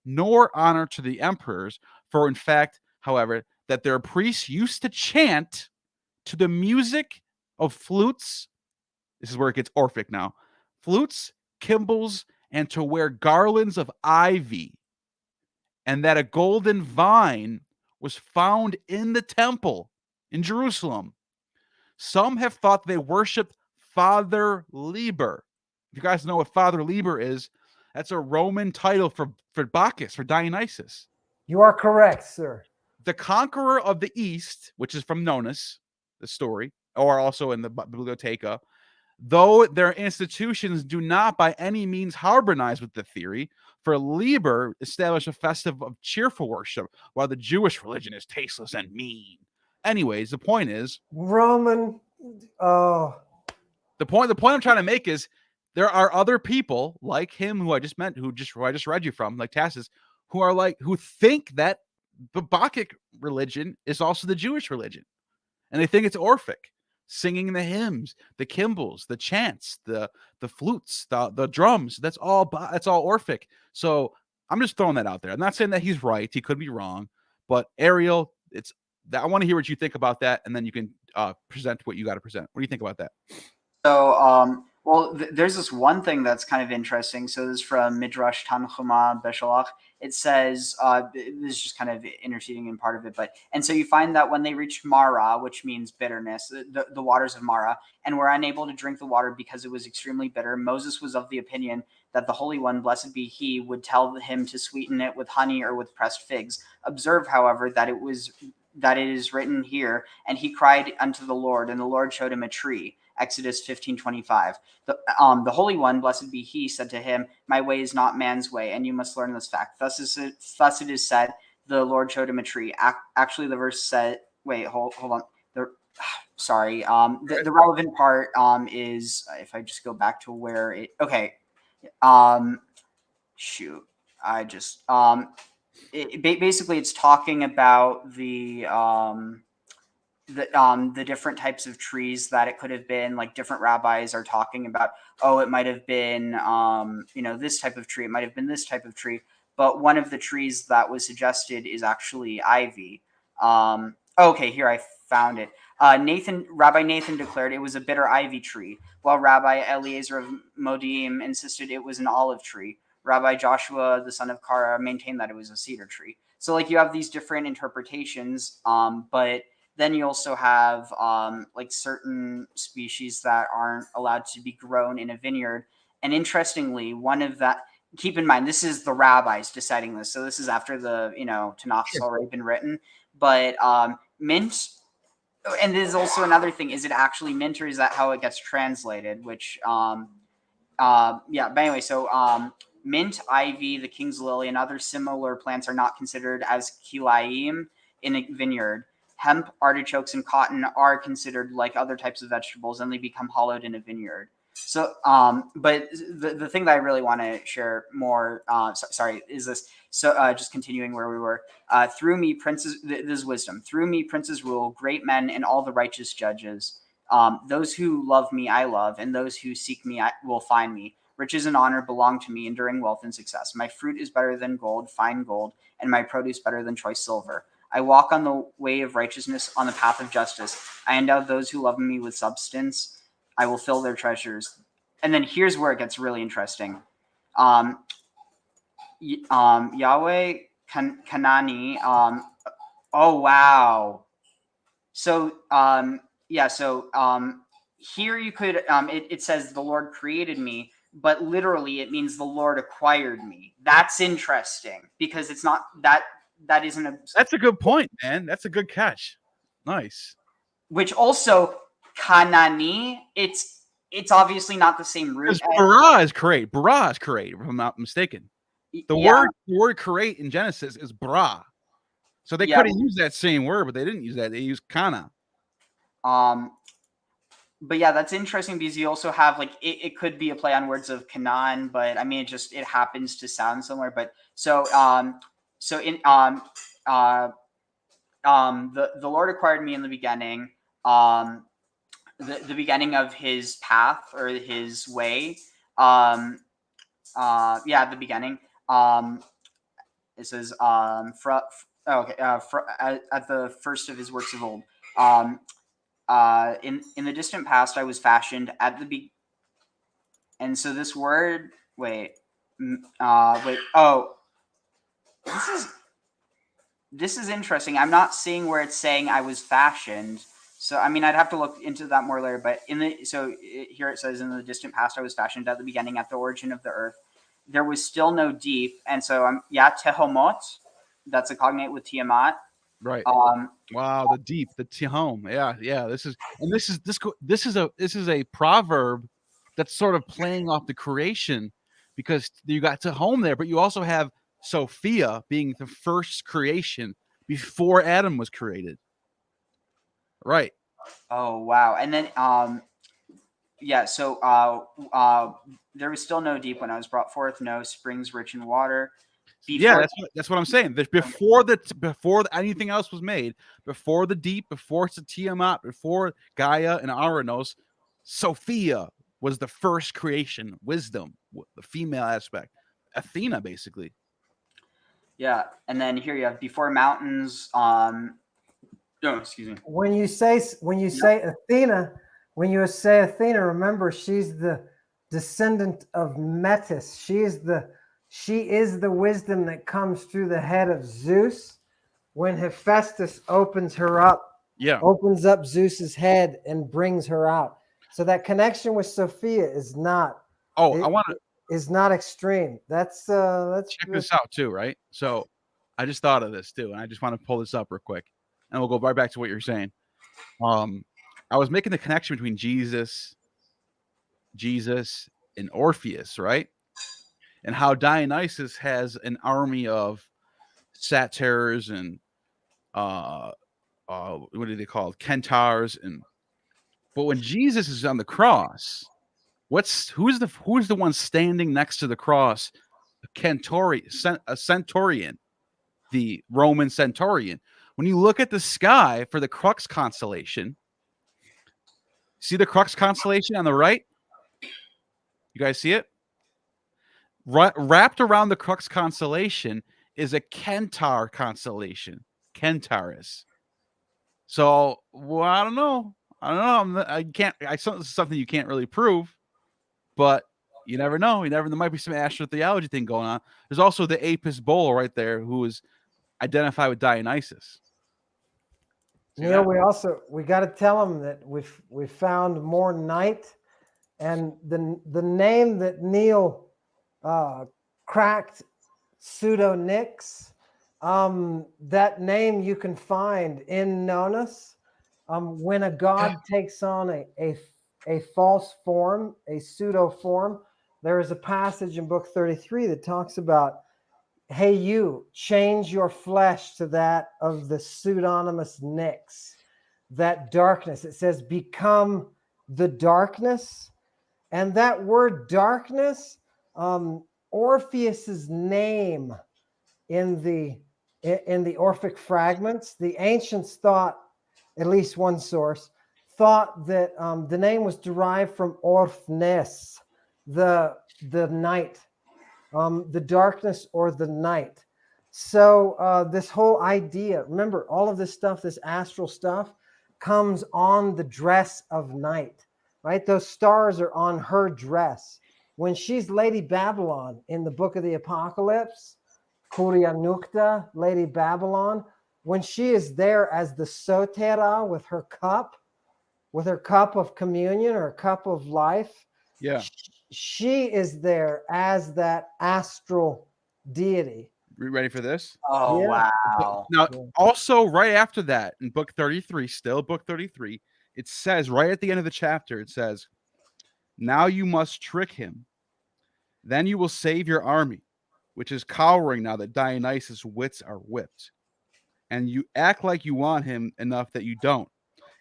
nor honor to the emperors. For in fact, however, that their priests used to chant to the music of flutes. This is where it gets Orphic now. Flutes, cymbals, and to wear garlands of ivy, and that a golden vine was found in the temple in Jerusalem. Some have thought they worshiped Father Liber. If you guys know what Father Liber is, that's a Roman title for Bacchus, for Dionysus. You are correct, sir. The conqueror of the East, which is from Nonnus, the story, or also in the Bibliotheca, though their institutions do not by any means harmonize with the theory, for Liber established a festive of cheerful worship, while the Jewish religion is tasteless and mean. Anyways, the point is, Roman. Oh, the point I'm trying to make is there are other people like him who I just read you from, like Tacitus, who think that the Bacchic religion is also the Jewish religion, and they think it's Orphic, singing the hymns, the cymbals, the chants, the flutes, the drums. That's all Orphic. So I'm just throwing that out there. I'm not saying that he's right. He could be wrong. But Ariel, I want to hear what you think about that, and then you can present what you got to present. What do you think about that? So, there's this one thing that's kind of interesting. So this is from Midrash Tanchuma Beshalach. It says, this is just kind of interceding in part of it, and so you find that when they reached Mara, which means bitterness, the waters of Mara, and were unable to drink the water because it was extremely bitter, Moses was of the opinion that the Holy One, blessed be he, would tell him to sweeten it with honey or with pressed figs. Observe, however, that it is written here, and he cried unto the Lord, and the Lord showed him a tree. Exodus 15:25. The Holy One, blessed be he, said to him, my way is not man's way, and you must learn this fact. Thus it is said, the Lord showed him a tree. Actually, the verse said, wait, hold on. sorry. The relevant part is if I just go back to where it. Okay. Shoot. I just basically it's talking about the different types of trees that it could have been. Like different rabbis are talking about, oh, it might have been this type of tree, it might have been this type of tree, but one of the trees that was suggested is actually ivy. Okay, here I found it. Rabbi Nathan declared it was a bitter ivy tree, while Rabbi Eliezer of Modim insisted it was an olive tree. Rabbi Joshua, the son of Kara, maintained that it was a cedar tree. So like you have these different interpretations, but then you also have like certain species that aren't allowed to be grown in a vineyard. And interestingly, one of that, keep in mind, this is the rabbis deciding this. So this is after the, Tanakh's already been written. But mint, and there's also another thing, is it actually mint or is that how it gets translated? Which, but anyway, so mint, ivy, the king's lily, and other similar plants are not considered as kilaim in a vineyard. Hemp, artichokes, and cotton are considered like other types of vegetables, and they become hollowed in a vineyard. So, but the thing that I really want to share more, is this. So, just continuing where we were. Through me, princes. This is wisdom. Through me, princes rule, great men, and all the righteous judges. Those who love me, I love, and those who seek me, will find me. Riches and honor belong to me, enduring wealth and success. My fruit is better than gold, fine gold, and my produce better than choice silver. I walk on the way of righteousness, on the path of justice. I endow those who love me with substance. I will fill their treasures. And then here's where it gets really interesting. Yahweh Kanani. Oh, wow. So, here you could, it says the Lord created me, but literally it means the Lord acquired me. That's interesting because it's not that isn't a. That's a good point, man. That's a good catch. Nice. Which also Kanani, it's obviously not the same root. Bara is create. Bara is create, if I'm not mistaken. The word create in Genesis is bra. So they could have used that same word, but they didn't use that. They used kana. But yeah, that's interesting because you also have like it could be a play on words of Canaan, but I mean it happens to sound similar. But the Lord acquired me in the beginning, the beginning of his path or his way. The beginning. It says at the first of his works of old. In the distant past, I was fashioned at the and so this word. This is interesting. I'm not seeing where it's saying I was fashioned. So I mean, I'd have to look into that more later. But here it says, in the distant past, I was fashioned at the beginning, at the origin of the earth. There was still no deep, and so Tehomot. That's a cognate with Tiamat. Right. Wow, the deep, the Tehom. Yeah. This is a proverb that's sort of playing off the creation, because you got Tehom there, but you also have Sophia being the first creation before Adam was created. Right. Oh wow. And then there was still no deep when I was brought forth, no springs rich in water. That's what I'm saying. Before anything else was made, before the deep, before Tiamat, before Gaia and Aranos, Sophia was the first creation, wisdom, the female aspect, Athena, basically. Yeah, and then here you have before mountains. Excuse me. When you say Athena, remember she's the descendant of Metis. She is the wisdom that comes through the head of Zeus when Hephaestus opens up Zeus's head and brings her out. So that connection with Sophia is not. Is not extreme. That's check this out too, right? So I just thought of this too, and I just want to pull this up real quick, and we'll go right back to what you're saying. I was making the connection between Jesus, and Orpheus, right? And how Dionysus has an army of satyrs and what are they called? Centaurs. But when Jesus is on the cross, who's the one standing next to the cross? A centurion, the Roman centurion. When you look at the sky for the Crux constellation, see the Crux constellation on the right? You guys see it? Wrapped around the Crux constellation is a Centaur constellation, Centaurus. So, well, I don't know. I can't. This is something you can't really prove, but you never know. There might be some astral theology thing going on. There's also the Apis bull right there, who is identified with Dionysus. See Neil, that? we got to tell them that we found more night, and the name that Neil cracked, pseudo-nix, that name you can find in Nonnus. When a god takes on a false form, a pseudo form, there is a passage in book 33 that talks about, hey, you change your flesh to that of the pseudonymous Nix, that darkness. It says, become the darkness. And that word darkness, Orpheus's name in the Orphic fragments, the ancients thought, at least one source, thought that the name was derived from Orphnes, the night, the darkness or the night. So this whole idea, remember, all of this stuff, this astral stuff, comes on the dress of night, right? Those stars are on her dress. When she's Lady Babylon in the book of the Apocalypse, Kuria Nukta, Lady Babylon, when she is there as the Sotera with her cup of communion or cup of life, Yeah. she is there as that astral deity. Ready for this? Oh, Yeah. wow. Now, also right after that, in book 33, still book 33, it says right at the end of the chapter, it says, now you must trick him. Then you will save your army, which is cowering now that Dionysus' wits are whipped. And you act like you want him enough that you don't.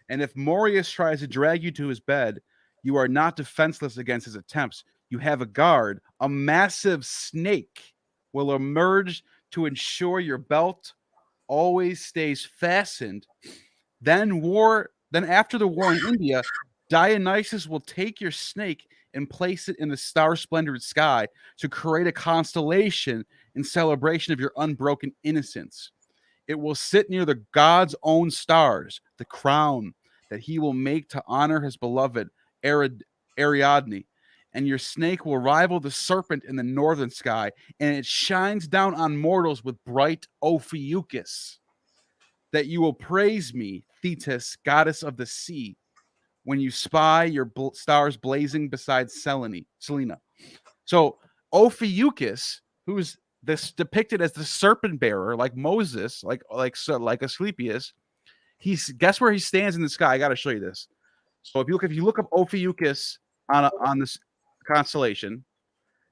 And if Morius tries to drag you to his bed, you are not defenseless against his attempts. You have a guard. A massive snake will emerge to ensure your belt always stays fastened. Then after the war in India, Dionysus will take your snake and place it in the star-splendored sky to create a constellation in celebration of your unbroken innocence. It will sit near the god's own stars, the crown that he will make to honor his beloved Ariadne. And your snake will rival the serpent in the northern sky, and it shines down on mortals with bright Ophiuchus. That you will praise me, Thetis, goddess of the sea, when you spy your stars blazing beside Selena. So Ophiuchus, who's this depicted as the serpent bearer, like Moses, like Asclepius, guess where he stands in the sky? I got to show you this. So if you look up Ophiuchus on this constellation,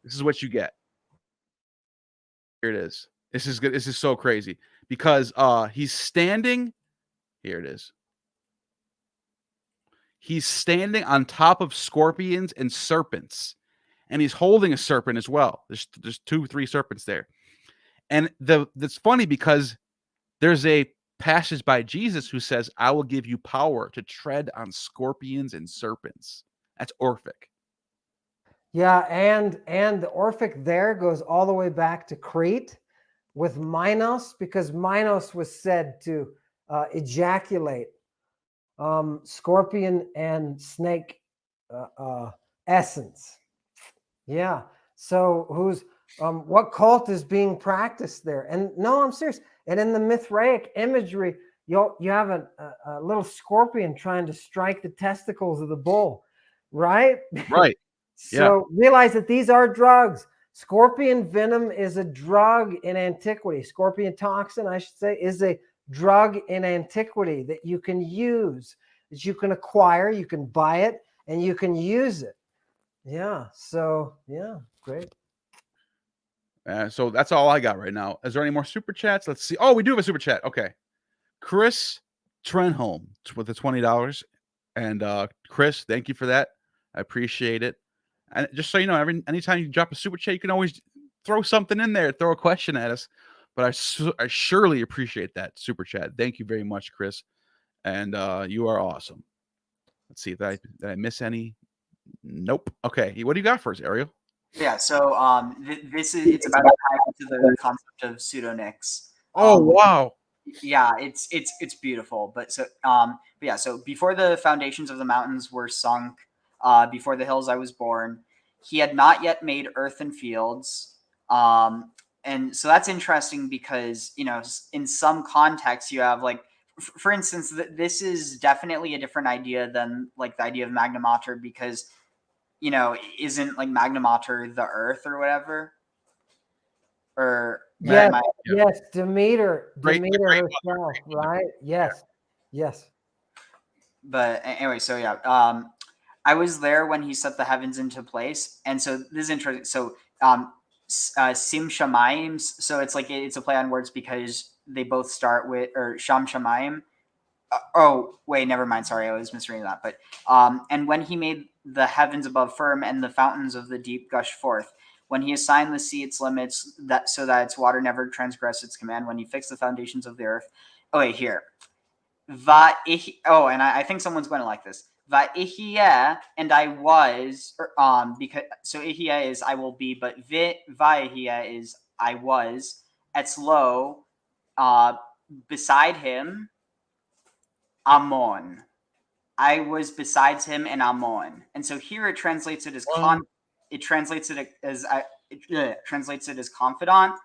this is what you get. Here it is. This is good. This is so crazy because he's standing. Here it is. He's standing on top of scorpions and serpents, and he's holding a serpent as well. There's 2-3 serpents there, and that's funny because there's a passage by Jesus who says, "I will give you power to tread on scorpions and serpents." That's Orphic. Yeah, and the Orphic there goes all the way back to Crete with Minos, because Minos was said to ejaculate scorpion and snake essence. Yeah. So what cult is being practiced there? And no, I'm serious. And in the Mithraic imagery, you have a little scorpion trying to strike the testicles of the bull, right? Right. So realize that these are drugs. Scorpion venom is a drug in antiquity. Scorpion toxin, I should say, is a drug in antiquity that you can use, that you can acquire, you can buy it, and you can use it. Yeah. So, yeah, great. So that's all I got right now. Is there any more super chats? Let's see. Oh, we do have a super chat. Okay. Chris Trenholm with the $20, and Chris, thank you for that. I appreciate it. And just so you know, anytime you drop a super chat, you can always throw something in there, throw a question at us. But I surely appreciate that super chat. Thank you very much, Chris, and you are awesome. Let's see, did I miss any? Nope. Okay, what do you got for us, Ariel? Yeah, so this is it's about to tie into the concept of pseudonyms. Oh wow! Yeah, it's beautiful. But yeah, so before the foundations of the mountains were sunk, before the hills I was born, he had not yet made earth and fields. And so that's interesting because in some contexts you have like, for instance, this is definitely a different idea than like the idea of Magna Mater, because isn't like Magna Mater the earth or whatever? Or Yes, I, yes, Demeter Great herself, mother. right? Yes, yes. But anyway, so yeah, I was there when he set the heavens into place, and so this is interesting. So Sim Shamayim, so it's like it's a play on words because they both start with, or Sham Shamayim. Oh wait, never mind. Sorry, I was misreading that. But and when he made the heavens above firm and the fountains of the deep gush forth, when he assigned the sea its limits, that so that its water never transgressed its command, when he fixed the foundations of the earth. Oh wait, here. And I think someone's going to like this. Va'ihia, and I was, because so ihia is I will be, but va'ihia is I was. Etzlo, beside him, Ammon. I was besides him in Ammon, and so here it translates it as translates it as confidant,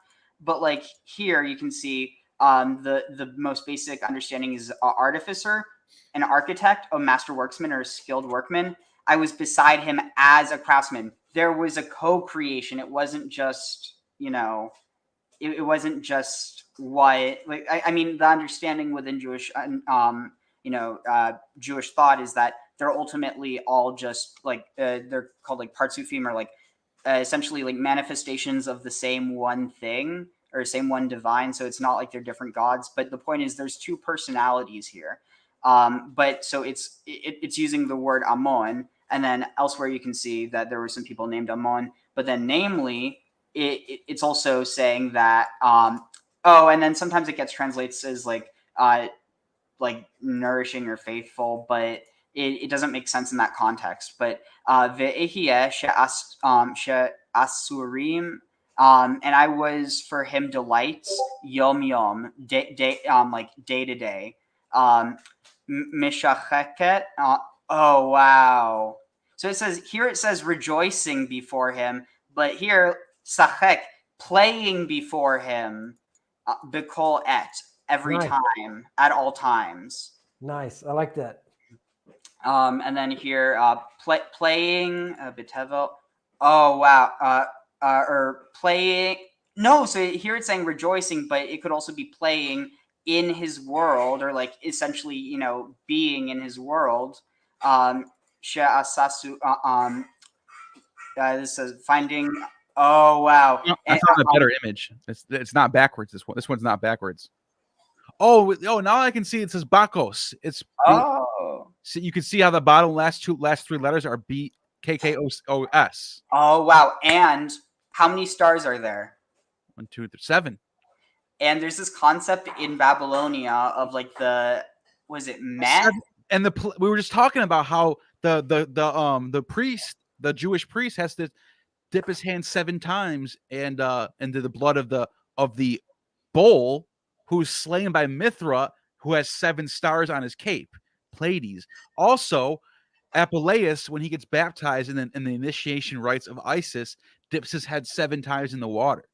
but like here you can see the most basic understanding is artificer, an architect, a master worksman, or a skilled workman. I was beside him as a craftsman. There was a co-creation. It wasn't just it wasn't just what like I mean the understanding within Jewish Jewish thought is that they're ultimately all just like they're called like partsufim, or like essentially like manifestations of the same one thing or same one divine. So it's not like they're different gods, but the point is there's two personalities here. But so it's using the word Ammon, and then elsewhere you can see that there were some people named Ammon, but then namely it's also saying that and then sometimes it gets translated as like nourishing or faithful, but it doesn't make sense in that context. But ve'ehiyeh she'asurim, and I was for him delights yom yom, day like day to day. Mishacheket. Oh wow! So it says rejoicing before him, but here sachek, playing before him, bikol et, every Nice. time, at all times. Nice. I like that. And then here, playing bitevel. Oh wow! Or playing. No, so here it's saying rejoicing, but it could also be playing in his world, or like essentially, being in his world. She'asasu. This says finding. Oh wow! I found a better image. It's not backwards. This one's not backwards. Oh, now I can see it says Bacchus. So you can see how the bottom last three letters are BKKOS. Oh wow! And how many stars are there? 1, 2, 3, 7. And there's this concept in Babylonia of like was it Meh? And we were just talking about how the priest, the Jewish priest, has to dip his hand 7 times and into the blood of the bull who's slain by Mithra, who has 7 stars on his cape, Pleiades. Also, Apuleius, when he gets baptized in the initiation rites of Isis, dips his head 7 times in the water.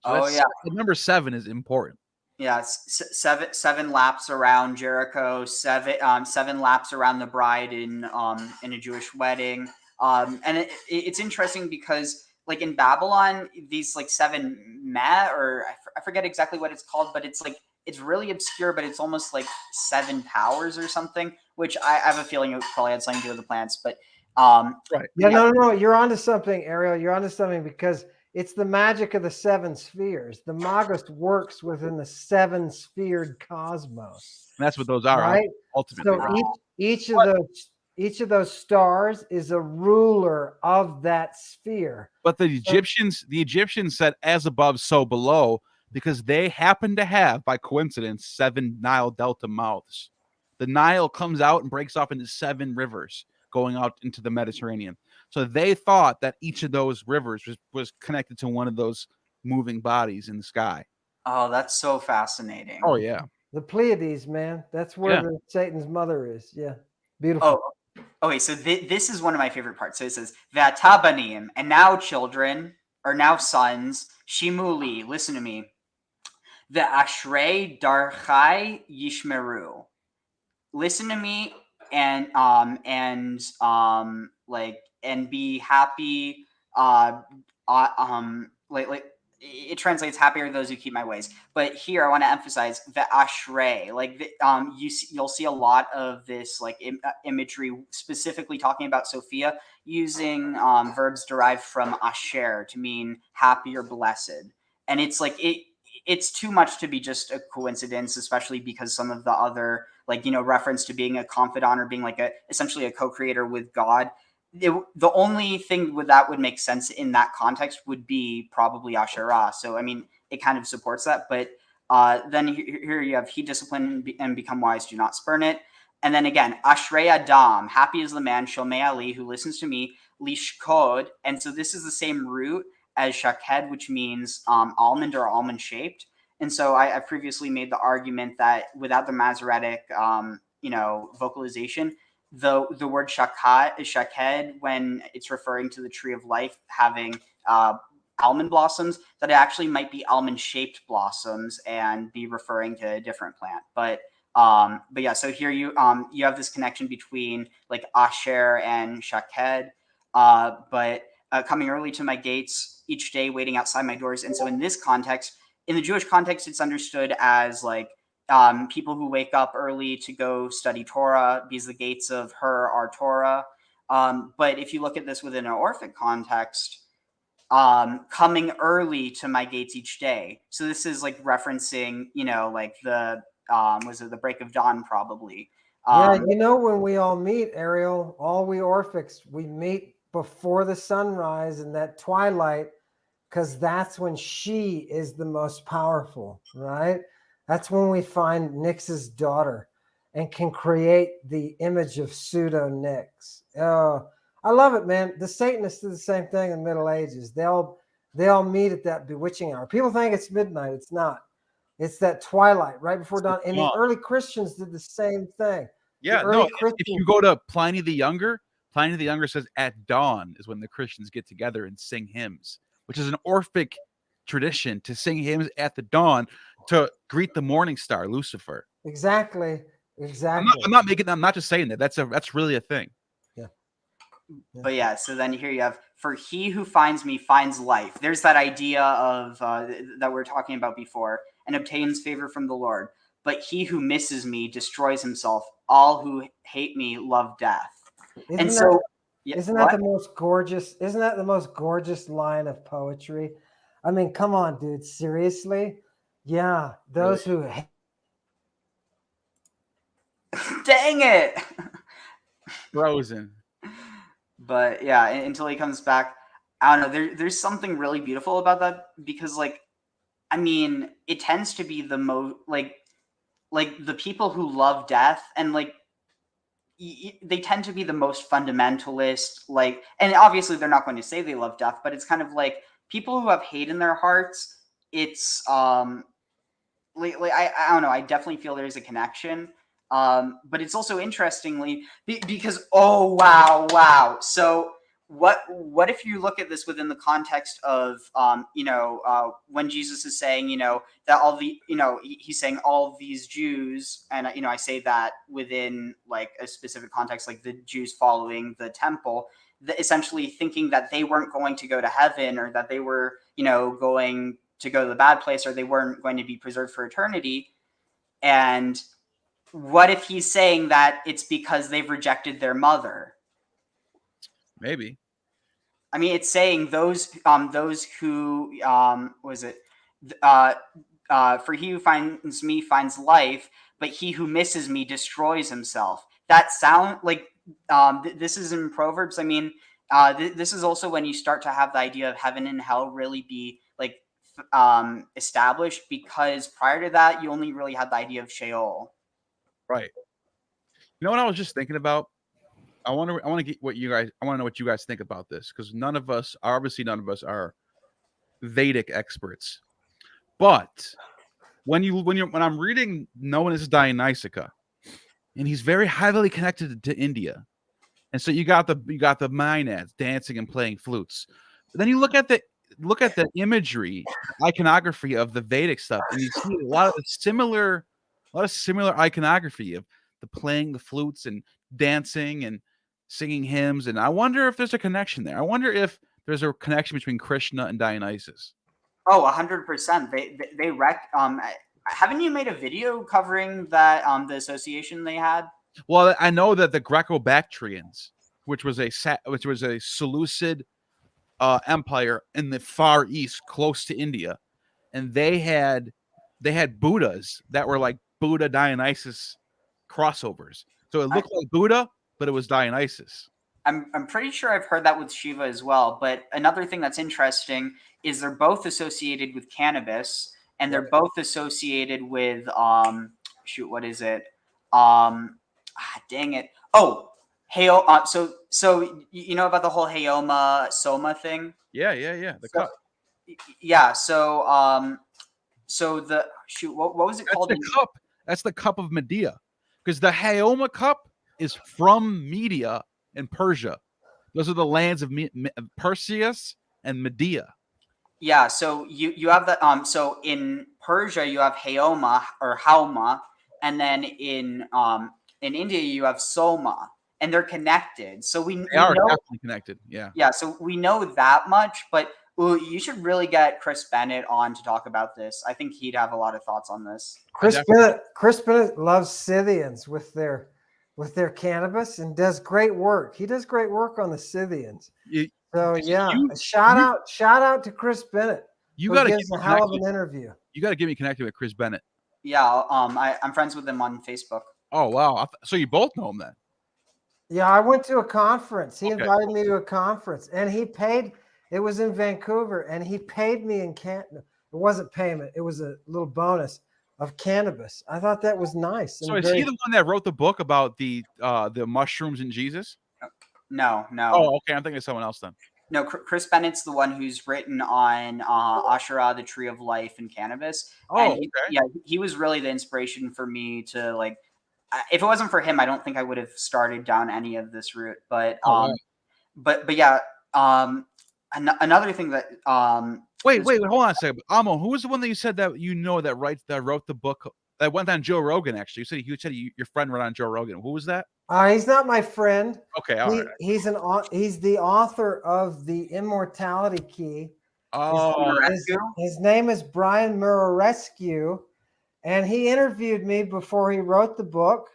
So the number 7 is important. Yeah, seven laps around Jericho, 7 laps around the bride in a Jewish wedding. And it's interesting because like in Babylon, these like 7 meh, or I forget exactly what it's called, but it's like it's really obscure, but it's almost like 7 powers or something, which I have a feeling it probably had something to do with the plants. But right. Yeah, no, you're onto something, Ariel. You're onto something because It's the magic of the seven spheres. The Magus works within the seven sphered cosmos. And that's what those are, Right. ultimately. So each of those stars is a ruler of that sphere. But the Egyptians said as above, so below, because they happen to have, by coincidence, 7 Nile Delta mouths. The Nile comes out and breaks off into 7 rivers going out into the Mediterranean. So they thought that each of those rivers was connected to one of those moving bodies in the sky. Oh, that's so fascinating. Oh, yeah. The Pleiades, man. That's where the Satan's mother is. Yeah. Beautiful. Oh, okay. So this is one of my favorite parts. So it says, Vatabanim, and now children, or now sons, Shimuli, listen to me. The Ashrei Darchai Yishmeru. Listen to me and be happy. Like it translates happy are those who keep my ways. But here I want to emphasize the ashrei. Like you'll see a lot of this like imagery, specifically talking about Sophia, using verbs derived from asher to mean happy or blessed. And it's like it's too much to be just a coincidence, especially because some of the other reference to being a confidant or being like essentially a co-creator with God. The only thing that would make sense in that context would be probably Asherah. So, I mean, it kind of supports that. But then here you have, he discipline and become wise, do not spurn it. And then again, Ashrei Adam, happy is the man, Shomei Ali, who listens to me, Lishkod. And so this is the same root as Shaked, which means almond or almond shaped. And so I previously made the argument that without the Masoretic, vocalization, the word shaked, when it's referring to the tree of life having almond blossoms, that it actually might be almond-shaped blossoms and be referring to a different plant. But yeah, so here you have this connection between like Asher and Shaked, but coming early to my gates each day, waiting outside my doors. And so in this context, in the Jewish context, it's understood as like people who wake up early to go study Torah, because the gates of her are Torah. But if you look at this within an Orphic context, coming early to my gates each day. So this is like referencing, like the was it the break of dawn probably. When we all meet, Ariel, all we Orphics, we meet before the sunrise in that twilight, because that's when she is the most powerful, right? That's when we find Nyx's daughter and can create the image of pseudo Nyx. Oh, I love it, man. The Satanists do the same thing in the Middle Ages. They all meet at that bewitching hour. People think it's midnight. It's not. It's that twilight right before dawn. And the early Christians did the same thing. Yeah, if you go to Pliny the Younger says at dawn is when the Christians get together and sing hymns, which is an Orphic tradition to sing hymns at the dawn to greet the morning star, Lucifer. Exactly. I'm not just saying that. That's really a thing. Yeah. But yeah, so then here you have, for he who finds me finds life. There's that idea of that we were talking about before, and obtains favor from the Lord. But he who misses me destroys himself. All who hate me love death. Isn't that the most gorgeous? Isn't that the most gorgeous line of poetry? I mean, come on, dude. Seriously? Yeah. Those who hate. Dang it. Frozen. But yeah, until he comes back, I don't know. There's something really beautiful about that, because like, I mean, it tends to be the most like the people who love death, and like they tend to be the most fundamentalist, like, and obviously they're not going to say they love death, but it's kind of like people who have hate in their hearts. It's I don't know, I definitely feel there's a connection. But it's also interestingly because wow. So what if you look at this within the context of when Jesus is saying that all the he's saying all these Jews, and I say that within like a specific context, like the Jews following the temple, essentially thinking that they weren't going to go to heaven, or that they were going to go to the bad place, or they weren't going to be preserved for eternity. And what if he's saying that it's because they've rejected their mother? Maybe. I mean, it's saying those who was it for he who finds me finds life, but he who misses me destroys himself. That sound like this is in Proverbs. I mean, this is also when you start to have the idea of heaven and hell really be like established, because prior to that you only really had the idea of Sheol. Right. You know what I was just thinking about? I want to get what you guys. I want to know what you guys think about this, because none of us are Vedic experts. But when I'm reading Nonnus Dionysiaca, and he's very heavily connected to India, and so you got the Maenads dancing and playing flutes. But then you look at the imagery, iconography of the Vedic stuff, and you see a lot of similar iconography of the playing the flutes and dancing and singing hymns. And I wonder if there's a connection there. I wonder if there's a connection between Krishna and Dionysus. Oh, 100%. They wreck. Haven't you made a video covering that the association they had? Well, I know that the Greco-Bactrians, which was a Seleucid empire in the Far East, close to India, and they had Buddhas that were like Buddha Dionysus crossovers. So it looked like Buddha, but it was Dionysus. I'm pretty sure I've heard that with Shiva as well. But another thing that's interesting is they're both associated with cannabis, and they're both associated with what is it? Dang it. Oh, so you know about the whole Hayoma Soma thing? Yeah. The cup. Yeah. So the what was it called? The cup. That's the cup of Medea, because the Hayoma cup is from Media and Persia. Those are the lands of Perseus and Medea. Yeah, so you have the so in Persia you have Hayoma or Hauma, and then in India you have Soma, and they're connected. So we are know, definitely connected. Yeah. Yeah, so we know that much, but you should really get Chris Bennett on to talk about this. I think he'd have a lot of thoughts on this. Chris Bennett loves Scythians with their cannabis and does great work. He does great work on the Scythians. Shout out to Chris Bennett. You got to give a hell of an interview. You got to get me connected with Chris Bennett. Yeah, I'm friends with him on Facebook. Oh wow! So you both know him then? Yeah, I went to a conference. He invited me to a conference, and he paid. It was in Vancouver, and he paid me in Canada. It wasn't payment; it was a little bonus of cannabis. I thought that was nice. So is he the one that wrote the book about the mushrooms and Jesus? No. Oh, okay. I'm thinking of someone else then. No, Chris Bennett's the one who's written on Ashura, the Tree of Life, and cannabis. Oh, and he was really the inspiration for me to like. If it wasn't for him, I don't think I would have started down any of this route. But another thing that wait, hold on a second. Ammon, who was the one that you said that that wrote the book that went on Joe Rogan? Actually, you said your friend wrote on Joe Rogan. Who was that? He's not my friend. Okay, all right. He's the author of The Immortality Key. Oh, his name is Brian Murarescu, and he interviewed me before he wrote the book.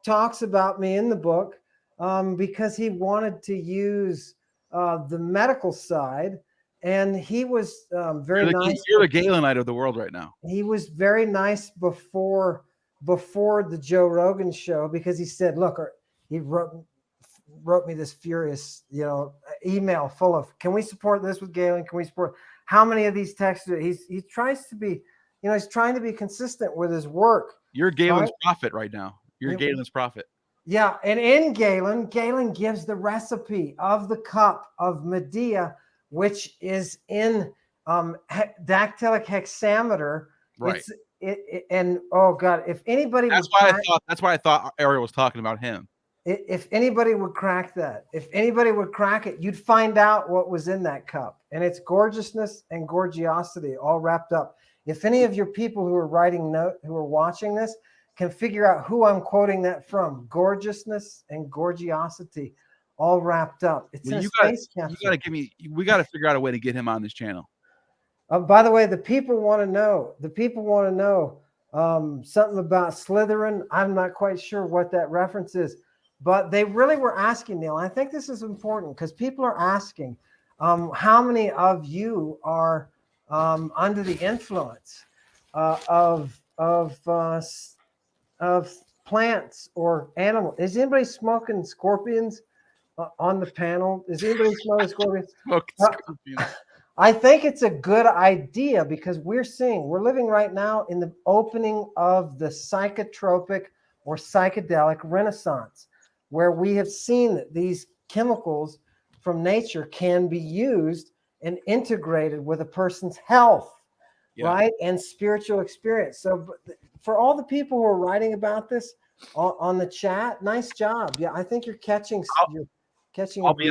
Talks about me in the book because he wanted to use the medical side, and he was very nice. You're the Galenite of the world right now. He was very nice before the Joe Rogan show, because he said, look, he wrote me this furious, email full of, can we support this with Galen? Can we support how many of these texts? He tries to be, he's trying to be consistent with his work. You're Galen's prophet right now. You're Galen's prophet. Yeah. And in Galen gives the recipe of the cup of Medea, which is in dactylic hexameter. Right. And oh God, if anybody that's why I thought Ariel was talking about him. If anybody would crack it, you'd find out what was in that cup. And it's gorgeousness and gorgiosity all wrapped up. If any of your people who are who are watching this can figure out who I'm quoting that from, gorgeousness and gorgiosity all wrapped up. It's in a space capsule. We got to figure out a way to get him on this channel. By the way, the people want to know. Something about Slytherin. I'm not quite sure what that reference is, But they really were asking, Neil. I think this is important because people are asking, how many of you are under the influence of plants or animals? Is anybody smoking scorpions on the panel? Is anybody smoking scorpions? I think it's a good idea because we're living right now in the opening of the psychotropic or psychedelic renaissance, where we have seen that these chemicals from nature can be used and integrated with a person's health, right? And spiritual experience. So for all the people who are writing about this on the chat, nice job. Yeah, I think you're catching. I'll be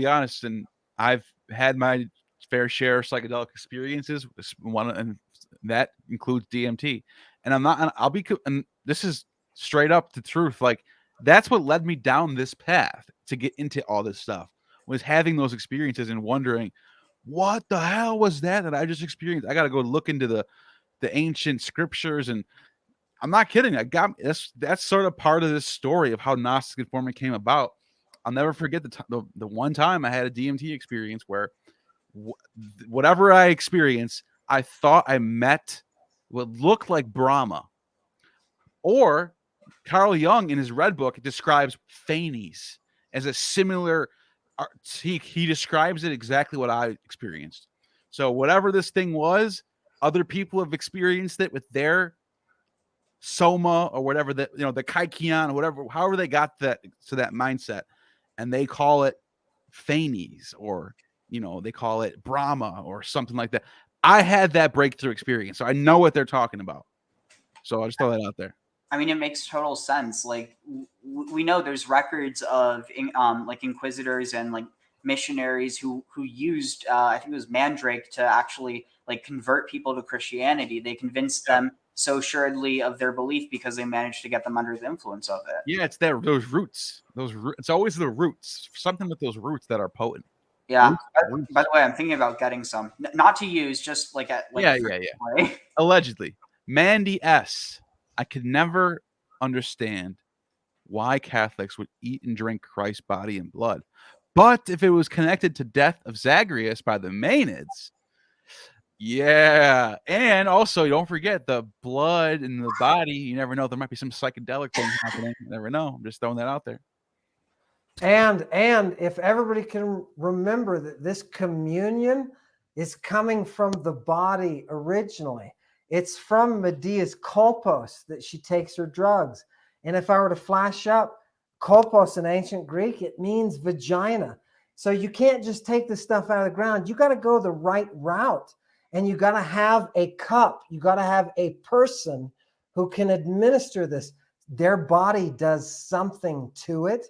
honest, and I've had my fair share of psychedelic experiences. And that includes DMT. And and this is straight up the truth. Like, that's what led me down this path to get into all this stuff, was having those experiences and wondering, what the hell was that I just experienced? I got to go look into the ancient scriptures, and I'm not kidding. That's sort of part of this story of how Gnostic Informant came about. I'll never forget the one time I had a DMT experience where whatever I experienced, I thought I met what looked like Brahma. Or Carl Jung in his Red Book describes Phanes as a similar. He describes it exactly what I experienced. So whatever this thing was, other people have experienced it with their soma or whatever, the kaikion or whatever, however they got that to that mindset, and they call it Phanes, or they call it Brahma or something like that. I had that breakthrough experience, so I know what they're talking about. So I just throw that out there. I mean, it makes total sense. Like, we know there's records of like inquisitors and like missionaries who used I think it was mandrake to actually like convert people to Christianity. They convinced them so assuredly of their belief because they managed to get them under the influence of it. Yeah, it's those roots. It's always the roots. Something with those roots that are potent. Yeah. Roots. By the way, I'm thinking about getting some, not to use, just like at yeah. Allegedly, Mandy S. I could never understand why Catholics would eat and drink Christ's body and blood, but if it was connected to death of Zagreus by the Maenads, yeah. And also, don't forget the blood in the body. You never know. There might be some psychedelic thing happening. You never know. I'm just throwing that out there. And if everybody can remember that this communion is coming from the body originally. It's from Medea's kolpos that she takes her drugs. And if I were to flash up kolpos in ancient Greek, it means vagina. So you can't just take this stuff out of the ground. You got to go the right route. And you got to have a cup. You got to have a person who can administer this. Their body does something to it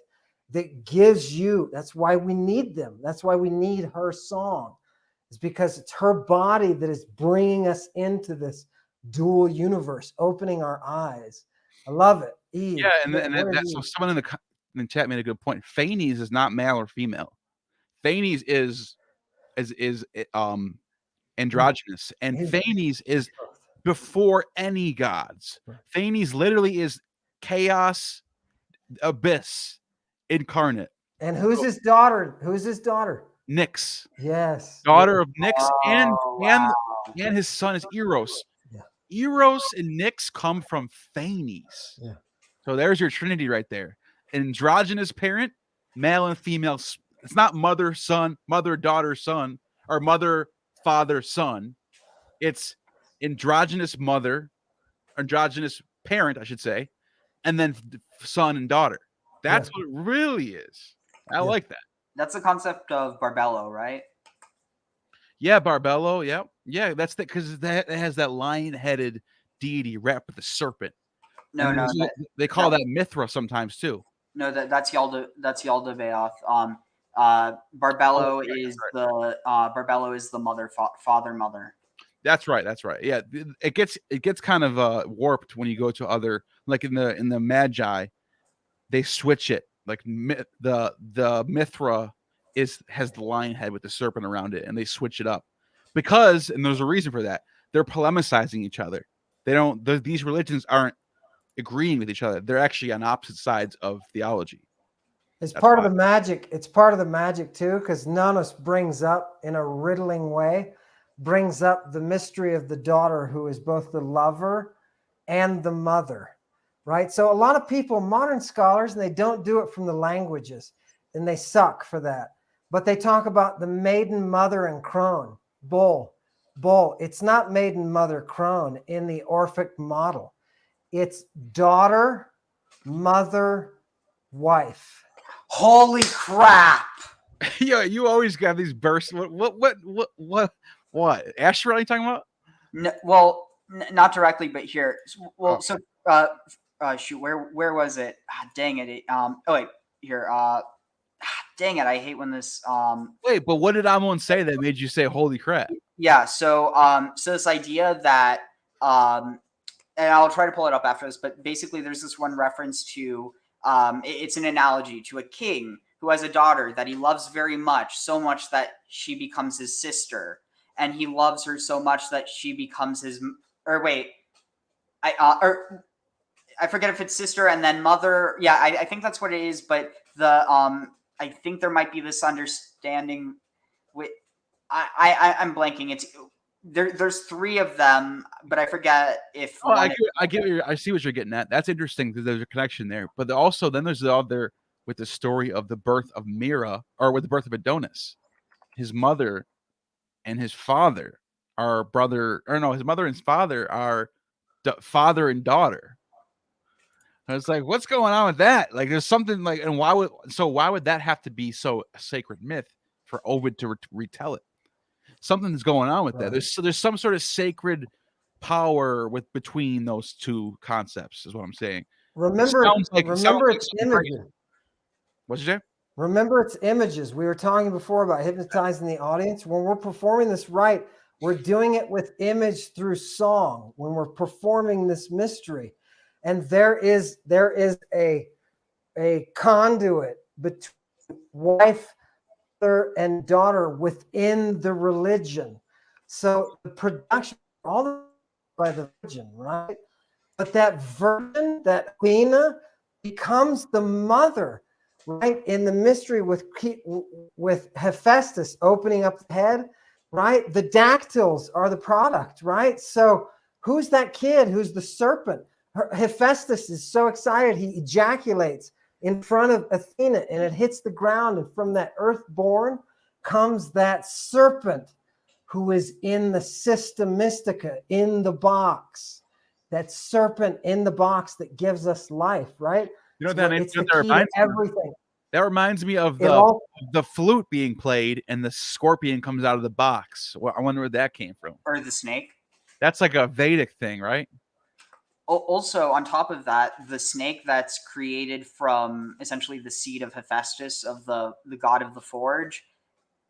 that gives you, that's why we need them. That's why we need her song. It's because it's her body that is bringing us into this dual universe, opening our eyes. I love it. Eve, yeah, so someone in the chat made a good point. Phanes is not male or female. Phanes is androgynous, and Phanes is before any gods. Phanes literally is chaos, abyss incarnate. And who's his daughter? Who's his daughter? Nyx. Yes. Daughter of Nyx, and his son is Eros. Yeah. Eros and Nyx come from Phanes. Yeah. So there's your trinity right there. Androgynous parent, male and female. It's not mother, son, mother, daughter, son, or mother, father, son. It's androgynous mother, androgynous parent, I should say, and then son and daughter. That's what it really is. I like that. That's the concept of Barbello, right? Yeah, Barbello. Yeah, yeah. That's because it has that lion-headed deity wrapped with a serpent. No. They call that Mithra sometimes too. No, that's Yaldabaoth. Barbello is the mother, father, mother. That's right. Yeah, it gets kind of warped when you go to other, like in the Magi, they switch it. Like the Mithra has the lion head with the serpent around it, and they switch it up and there's a reason for that. They're polemicizing each other. These religions aren't agreeing with each other. They're actually on opposite sides of theology. It's That's part why. of the magic. It's part of the magic too, because Nonnus brings up in a riddling way, brings up the mystery of the daughter who is both the lover and the mother, right? So a lot of people, modern scholars, and they don't do it from the languages, and they suck for that. But they talk about the maiden, mother, and crone, bull. It's not maiden, mother, crone in the Orphic model. It's daughter, mother, wife. Holy crap! Yeah, you always got these bursts. What? Astral? Are you talking about? No, well, not directly, but here. Well, Oh. so shoot, where was it? Dang it! Oh wait, here. Dang it! I hate when this. Wait, but what did Ammon say that made you say "Holy crap"? Yeah. So this idea that and I'll try to pull it up after this, but basically, there's this one reference to it's an analogy to a king who has a daughter that he loves very much, so much that she becomes his sister, and he loves her so much that she becomes his. Or wait, I forget if it's sister and then mother. Yeah, I think that's what it is. But I think there might be this understanding. With I'm blanking. It's there's three of them, but I forget if Oh, I see what you're getting at. That's interesting because there's a connection there. But also, then there's the other with the story of the birth of Mira, or with the birth of Adonis. His mother and his father are brother, or no, his mother and his father are father and daughter. And it's like, what's going on with that? Like, there's something like, and why would that have to be so a sacred myth for Ovid to retell it? Something's going on with that. There's some sort of sacred power between those two concepts, is what I'm saying. Remember its images. What'd you say? Remember its images. We were talking before about hypnotizing the audience. When we're performing this right, we're doing it with image through song. When we're performing this mystery, and there is a conduit between wife and daughter within the religion. So the production, all by the virgin, right? But that virgin, that Athena, becomes the mother, right? In the mystery with Hephaestus opening up the head, right? The dactyls are the product, right? So who's that kid? Who's the serpent? Hephaestus is so excited he ejaculates in front of Athena, and it hits the ground, and from that earth-born comes that serpent who is in the System Mystica, in the box. That serpent in the box that gives us life, right? You know So that it's the key to everything. That reminds me of the flute being played and the scorpion comes out of the box. Well, I wonder where that came from. Or the snake. That's like a Vedic thing, right? Also, on top of that, the snake that's created from essentially the seed of Hephaestus, of the god of the forge,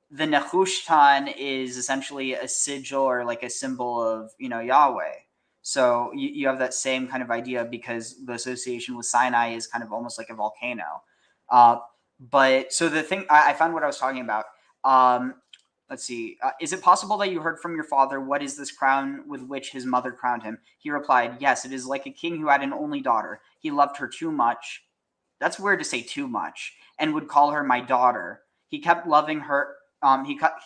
the Nehushtan is essentially a sigil or like a symbol of, Yahweh. So you have that same kind of idea because the association with Sinai is kind of almost like a volcano. But so the thing, I found what I was talking about. Let's see. Is it possible that you heard from your father, what is this crown with which his mother crowned him? He replied, yes, it is like a king who had an only daughter. He loved her too much. That's weird to say too much. And would call her my daughter. He kept loving her.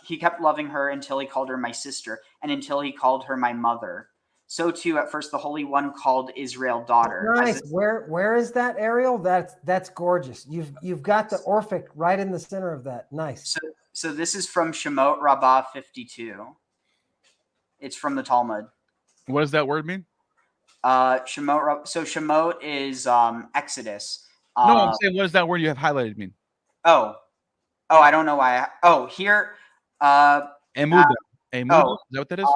He kept loving her until he called her my sister, and until he called her my mother. So too, at first, the Holy One called Israel daughter. Nice. Where is that, Ariel? That's gorgeous. You've got the Orphic right in the center of that. Nice. So this is from Shemot Rabbah 52. It's from the Talmud. What does that word mean? Shemot. So Shemot is Exodus. No, I'm saying, what does that word you have highlighted mean? Oh, I don't know why. Here. Emuda. Emuda. Is that what that is?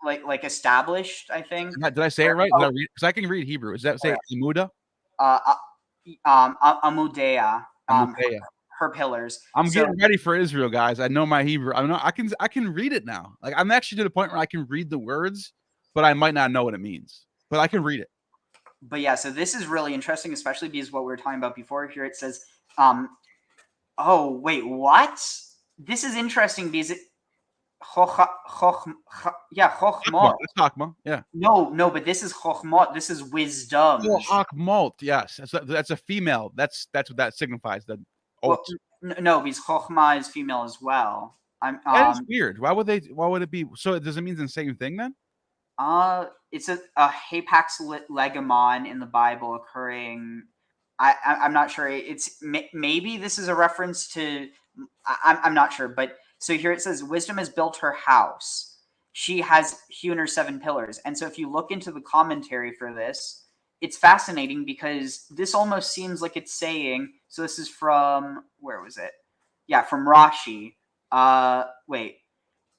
Like established, I think. Did I say it right? Because I can read Hebrew. Does that say Emuda? Amudea. Her pillars. I'm getting ready for Israel, guys. I know my Hebrew. I can read it now. Like, I'm actually to the point where I can read the words, but I might not know what it means. But I can read it. But yeah, so this is really interesting, especially because what we were talking about before. Here it says, oh wait, what? This is interesting because chokhmah. That's Chokmah. Yeah. No, but this is chokhmah. This is wisdom. Oh, Chokmah. Yes, that's a female. That's what that signifies. The Well, oat. no, because chokhmah is female as well. That is weird. Why would it be? So does it mean the same thing then? It's a hapax legamon in the Bible occurring. I'm not sure. It's maybe this is a reference to. I'm not sure, but so here it says, "Wisdom has built her house. She has hewn her 7 pillars." And so if you look into the commentary for this, it's fascinating because this almost seems like it's saying. So this is from, where was it? Yeah, from Rashi. Wait.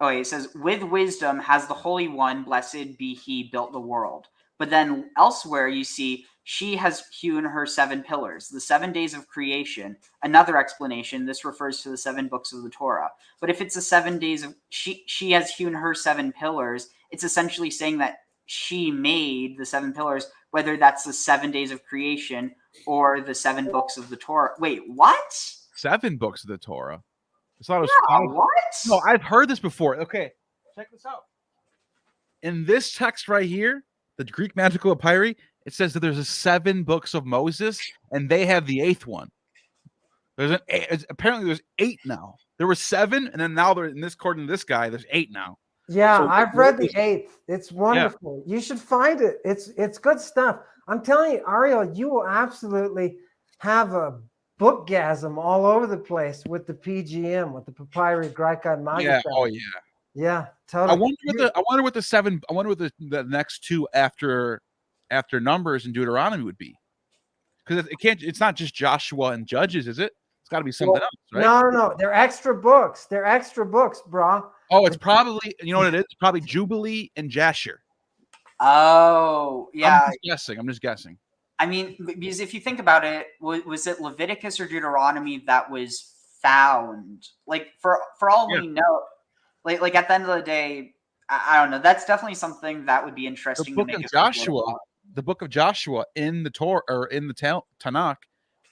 Oh, it says, "With wisdom has the Holy One, blessed be he, built the world." But then elsewhere you see, "She has hewn her 7 pillars, the 7 days of creation." Another explanation, this refers to the 7 books of the Torah. But if it's the 7 days of, she has hewn her 7 pillars, it's essentially saying that she made the 7 pillars, whether that's the 7 days of creation or the 7 books of the Torah. Wait, what? 7 books of the Torah. It's not What? No, I've heard this before. Okay, check this out. In this text right here, the Greek Magical Papyri, it says that there's 7 books of Moses, and they have the 8th one. Apparently there's 8 now. There were 7, and then now they're in this, according to this guy, there's 8 now. Yeah, So I've read the 8th. It's wonderful. Yeah. You should find it. It's good stuff. I'm telling you, Ariel, you will absolutely have a bookgasm all over the place with the PGM, with the Papyri Graikon Maga. Yeah. Oh yeah. Yeah, totally. I wonder what the 7. I wonder what the next 2 after Numbers and Deuteronomy would be, because it can't. It's not just Joshua and Judges, is it? It's got to be something else, right? No. They're extra books. They're extra books, brah. Oh, it's probably, you know what it is? It's probably Jubilee and Jasher. Oh, yeah. I'm just guessing. I mean, because if you think about it, was it Leviticus or Deuteronomy that was found? Like, for all we know, like at the end of the day, I don't know. That's definitely something that would be interesting. The book of Joshua in the Torah, or in the Tanakh,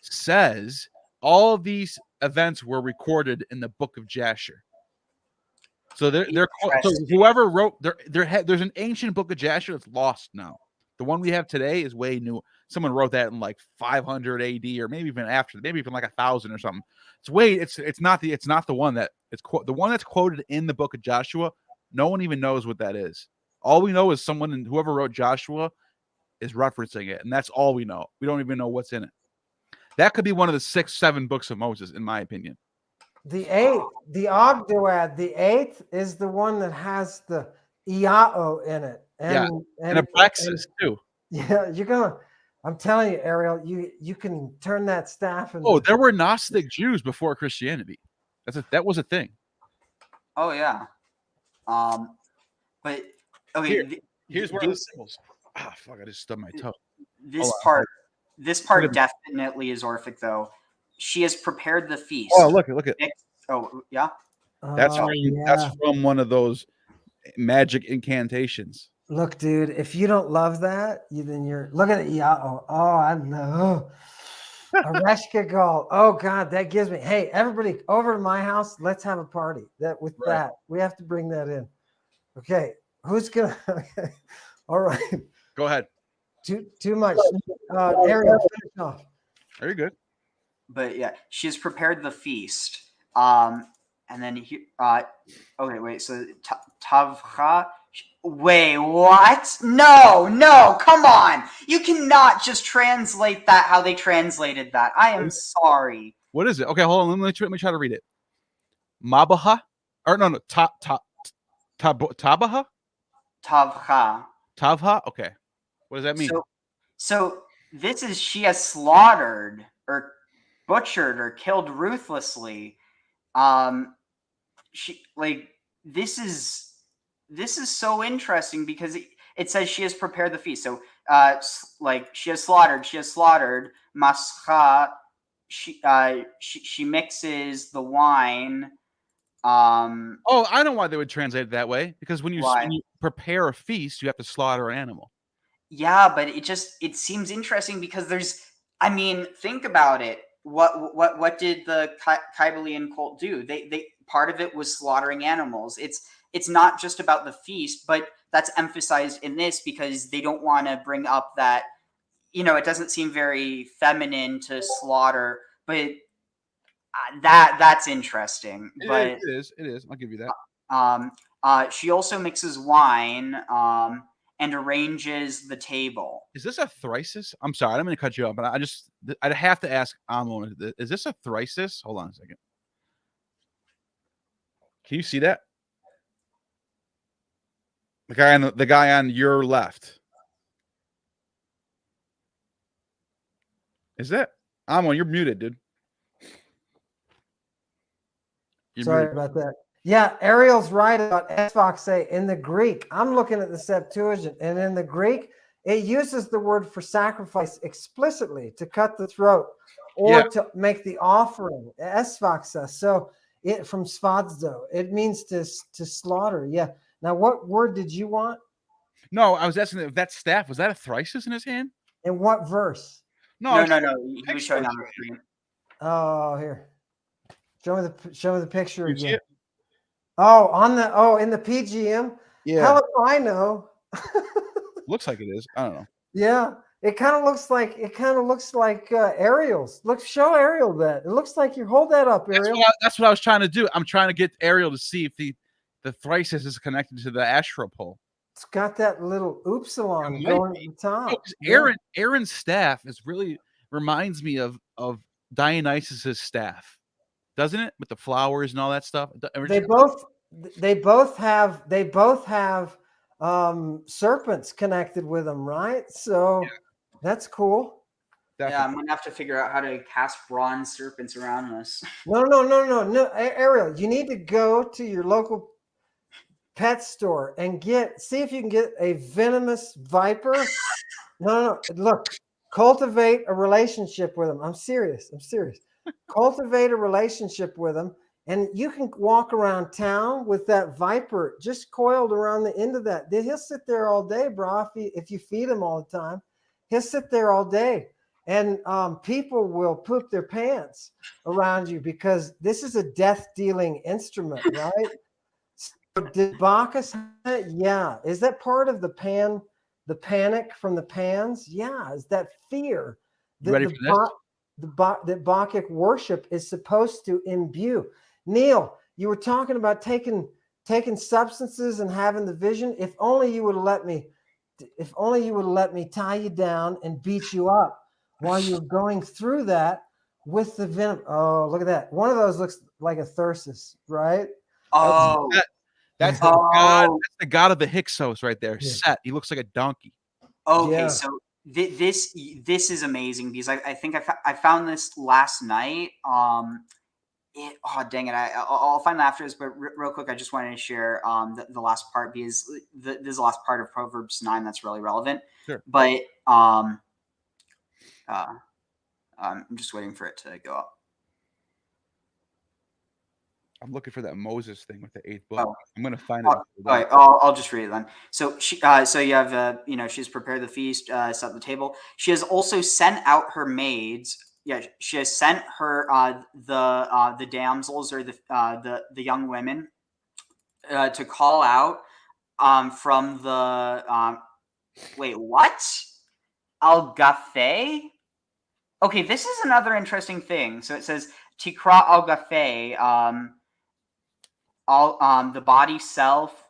says all of these events were recorded in the book of Jasher. So so whoever wrote there's an ancient book of Jasher that's lost now. The one we have today is way new. Someone wrote that in like 500 AD, or maybe even after, maybe even like 1000 or something. It's not the one that the one that's quoted in the book of Joshua. No one even knows what that is. All we know is whoever wrote Joshua is referencing it, and that's all we know. We don't even know what's in it. That could be one of the 6, 7 books of Moses, in my opinion. The 8th, the Ogdoad, the 8th is the one that has the Iao in it. And a Praxis too. Yeah, I'm telling you, Ariel, you can turn that staff into. Oh, there were Gnostic Jews before Christianity. That was a thing. Oh yeah. But okay. Here's one of the symbols. Ah, fuck! I just stubbed my toe. This part definitely is Orphic, though. She has prepared the feast. Oh, look at. Oh yeah. That's from one of those magic incantations. Look, dude, if you don't love that, then you're look at it. Yeah. Oh, I know. Areshka Gal. Oh God, that gives me. Hey, everybody, over to my house. Let's have a party. That we have to bring that in. Okay, who's gonna? Okay. All right. Go ahead. Too much. Ariel, finish off. Very good. But yeah, she has prepared the feast. And then okay, wait. So Tavcha. Wait, what? No, come on. You cannot just translate that how they translated that. I am sorry. What is it? Okay, hold on. Let me try to read it. Mabaha? Or no. Tabaha? Tavha? Okay. What does that mean? So this is, she has slaughtered or butchered or killed ruthlessly. This is so interesting because it says she has prepared the feast. So, she has slaughtered. Mascha, she mixes the wine. I know why they would translate it that way. Because when you prepare a feast, you have to slaughter an animal. Yeah, but it seems interesting because think about it. What did the Kybalian cult do? They part of it was slaughtering animals. it's not just about the feast, but that's emphasized in this because they don't want to bring up that, you know, it doesn't seem very feminine to slaughter, but that's interesting. But It is. I'll give you that. she also mixes wine and arranges the table. Is this a thrisis? I'm sorry, I'm going to cut you off, but I'd have to ask Ammon, is this a thrisis? Hold on a second. Can you see that? The guy on your left. Is that Ammon? You're muted, dude. Sorry about that. Yeah, Ariel's right about esvoxe in the Greek. I'm looking at the Septuagint, and in the Greek, it uses the word for sacrifice explicitly to cut the throat or to make the offering. Esvoxe. So it from svadzo, it means to slaughter. Yeah. Now, what word did you want? No, I was asking if that staff, was that a thrisis in his hand? In what verse? No. He was showing on the screen. Oh, here. Show me the picture You again. see it? Oh, in the PGM. Yeah. How do I know? Looks like it is. I don't know. Yeah, it kind of looks like Ariel's. Look, show Ariel that. It looks like you hold that up, Ariel. That's what I was trying to do. I'm trying to get Ariel to see if the thrisis is connected to the astral pole. It's got that little upsilon going at the top. Aaron's staff reminds me of Dionysus's staff. Doesn't it, with the flowers and all that stuff? They both have serpents connected with them, right? So that's cool. Definitely. Yeah, I'm gonna have to figure out how to cast bronze serpents around this. No, Ariel, you need to go to your local pet store and see if you can get a venomous viper. No, look, cultivate a relationship with them. I'm serious. Cultivate a relationship with them, and you can walk around town with that viper just coiled around the end of that. He'll sit there all day, bro. If you feed him all the time, he'll sit there all day, and people will poop their pants around you because this is a death-dealing instrument, right? So did Bacchus have it? Yeah. Is that part of the panic from the pans? Yeah. Is that fear? You ready for this? That Bacchic worship is supposed to imbue. Neil, you were talking about taking substances and having the vision. If only you would let me tie you down and beat you up while you're going through that with the venom. Oh, look at that. One of those looks like a thyrsus, right? Oh, that's the god. That's the god of the Hyksos right there. Yeah. Set. He looks like a donkey. Okay, Yeah. so this is amazing because I think I found this last night. Dang it! I'll find it afterwards. But real quick, I just wanted to share the last part because this is the last part of Proverbs 9 that's really relevant. Sure. But I'm just waiting for it to go up. I'm looking for that Moses thing with the 8th book. Oh. I'm gonna find it. All right, I'll just read it then. So so you have, she's prepared the feast, set the table. She has also sent out her maids. Yeah, she has sent her the damsels or the young women to call out from the wait, what? Al-Gafé? Okay, this is another interesting thing. So it says Tikra al-Gafé. The body self,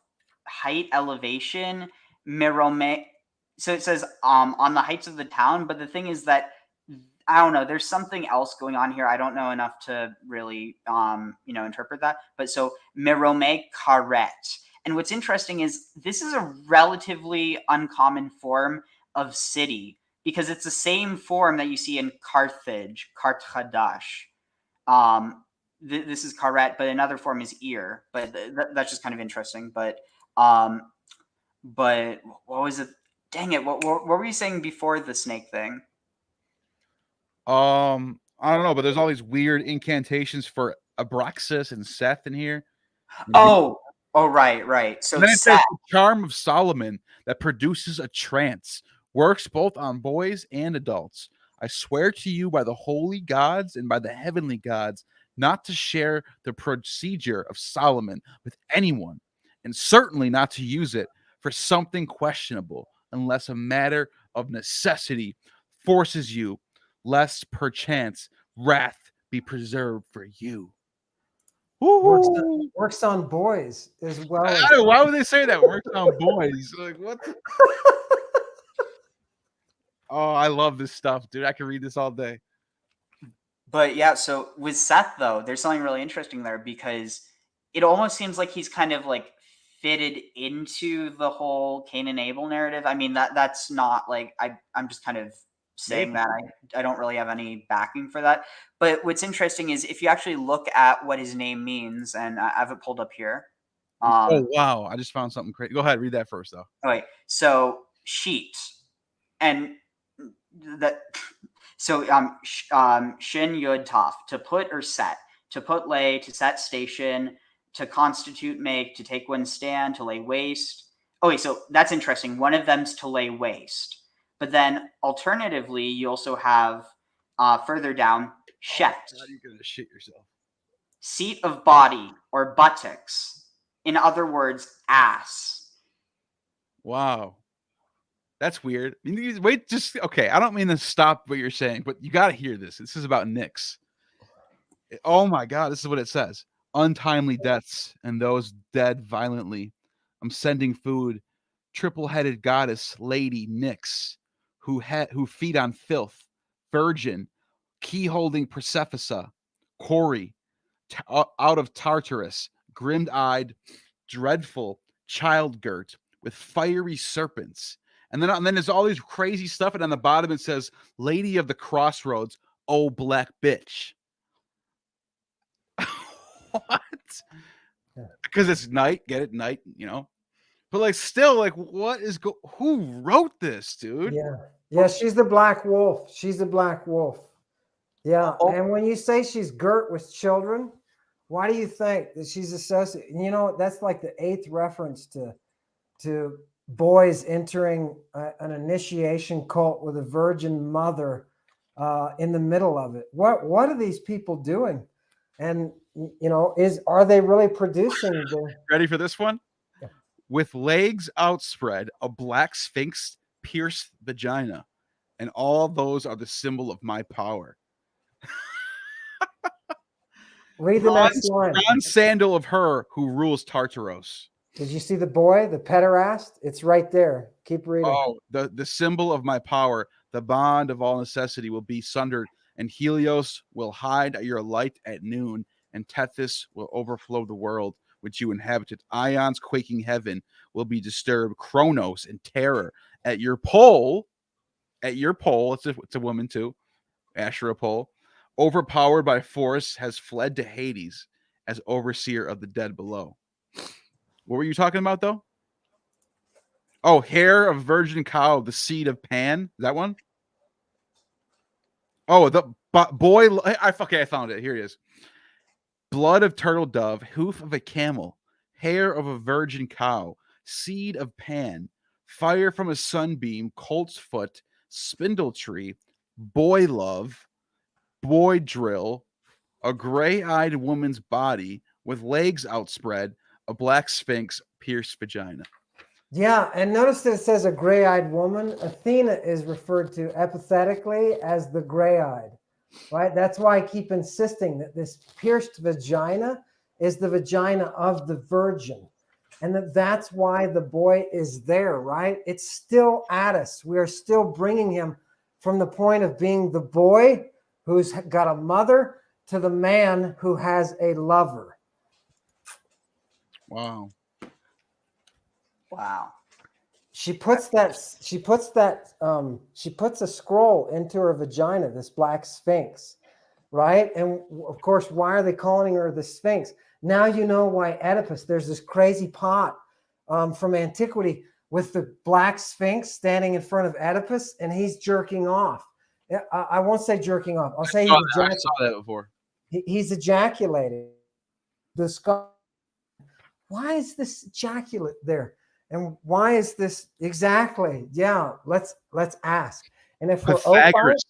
height, elevation, mirome. So it says on the heights of the town, but the thing is that I don't know. There's something else going on here. I don't know enough to really interpret that. But so mirome karet. And what's interesting is this is a relatively uncommon form of city because it's the same form that you see in Carthage, Karthadash. This is karet, but another form is ear. But that's just kind of interesting. But what was it? Dang it! What were you saying before the snake thing? I don't know, but there's all these weird incantations for Abraxas and Seth in here. Oh, right. So then it Seth. says the charm of Solomon that produces a trance, works both on boys and adults. I swear to you by the holy gods and by the heavenly gods not to share the procedure of Solomon with anyone, and certainly not to use it for something questionable, unless a matter of necessity forces you, lest perchance wrath be preserved for you. Woo-hoo. Works on boys as well I as don't know, why would they say that? Works on boys. Like, what? Oh, I love this stuff, dude. I can read this all day. But yeah, so with Seth though, there's something really interesting there because it almost seems like he's kind of like fitted into the whole Cain and Abel narrative. I mean that's not like I'm just kind of saying that. I don't really have any backing for that. But what's interesting is if you actually look at what his name means, and I have it pulled up here. Oh wow, I just found something crazy. Go ahead, read that first though. Okay, so sheet and that. So shin yud taf, to put or set, to put lay, to set station, to constitute make, to take one's stand, to lay waste. Okay, so that's interesting. One of them's to lay waste. But then alternatively, you also have further down, shet. How are you gonna shit yourself? Seat of body or buttocks. In other words, ass. Wow. That's weird. Wait, just okay. I don't mean to stop what you're saying, but you got to hear this. This is about Nyx. Oh my God, this is what it says: untimely deaths and those dead violently. I'm sending food. Triple-headed goddess, lady Nyx, who feed on filth. Virgin, key-holding Persephone, Cori, out of Tartarus, grim-eyed, dreadful, child-girt, with fiery serpents. And then there's all these crazy stuff, and on the bottom it says, Lady of the Crossroads, oh black bitch. What? Because it's night, get it? Night, you know? But like still, like what is who wrote this, dude? Yeah, she's the black wolf. She's the black wolf. Yeah. And when you say she's girt with children, why do you think that she's associated? You know, that's like the 8th reference to boys entering an initiation cult with a virgin mother in the middle of it. What are these people doing? And you know, are they really producing the Ready for this one? Yeah. With legs outspread, a black sphinx pierced vagina, and all those are the symbol of my power. Read the next line. Bronze sandal of her who rules Tartaros. Did you see the boy, the pederast? It's right there. Keep reading. Oh, the symbol of my power, the bond of all necessity will be sundered, and Helios will hide at your light at noon, and Tethys will overflow the world which you inhabited. Ions quaking heaven will be disturbed. Kronos in terror at your pole. It's a woman too. Asherah pole. Overpowered by force, has fled to Hades as overseer of the dead below. What were you talking about, though? Oh, hair of virgin cow, the seed of Pan. Is that one? Oh, the boy. I found it. Here it is. Blood of turtle dove, hoof of a camel, hair of a virgin cow, seed of Pan, fire from a sunbeam, colt's foot, spindle tree, boy love, boy drill, a gray-eyed woman's body with legs outspread, a black sphinx pierced vagina. Yeah, and notice that it says a gray-eyed woman. Athena is referred to epithetically as the gray-eyed, right? That's why I keep insisting that this pierced vagina is the vagina of the virgin, and that's why the boy is there, right? It's still at us. We are still bringing him from the point of being the boy who's got a mother to the man who has a lover. Wow. She puts a scroll into her vagina, this black sphinx, right? And of course, why are they calling her the Sphinx? Now you know why Oedipus, there's this crazy pot from antiquity with the black sphinx standing in front of Oedipus, and he's jerking off. I won't say jerking off. I'll say I saw that before. He's ejaculating. The skull. Why is this ejaculate there? And why is this exactly? Yeah, let's ask. And if we're Pythagoras.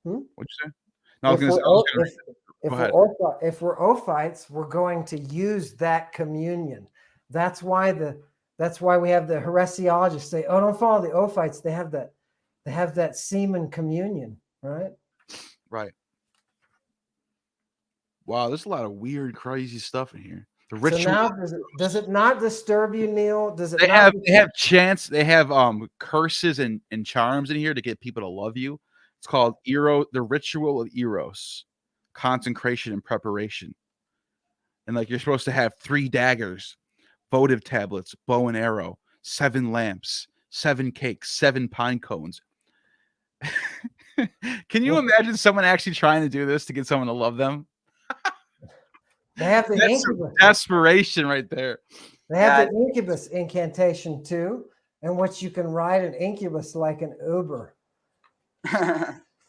Hmm? What'd you say? No, if we're Ophites, we're going to use that communion. That's why we have the heresiologists say, "Oh, don't follow the Ophites. They have that semen communion, right?" Right. Wow, there's a lot of weird, crazy stuff in here. The So ritual. now, does it not disturb you, Neil? Does it They not? have chants. They have curses and charms in here to get people to love you. It's called the ritual of Eros, consecration and preparation. And like you're supposed to have 3 daggers, votive tablets, bow and arrow, 7 lamps, 7 cakes, 7 pine cones. Can you imagine someone actually trying to do this to get someone to love them? They have the That's some incubus. desperation right there. They have the incubus incantation too, in which you can ride an incubus like an Uber.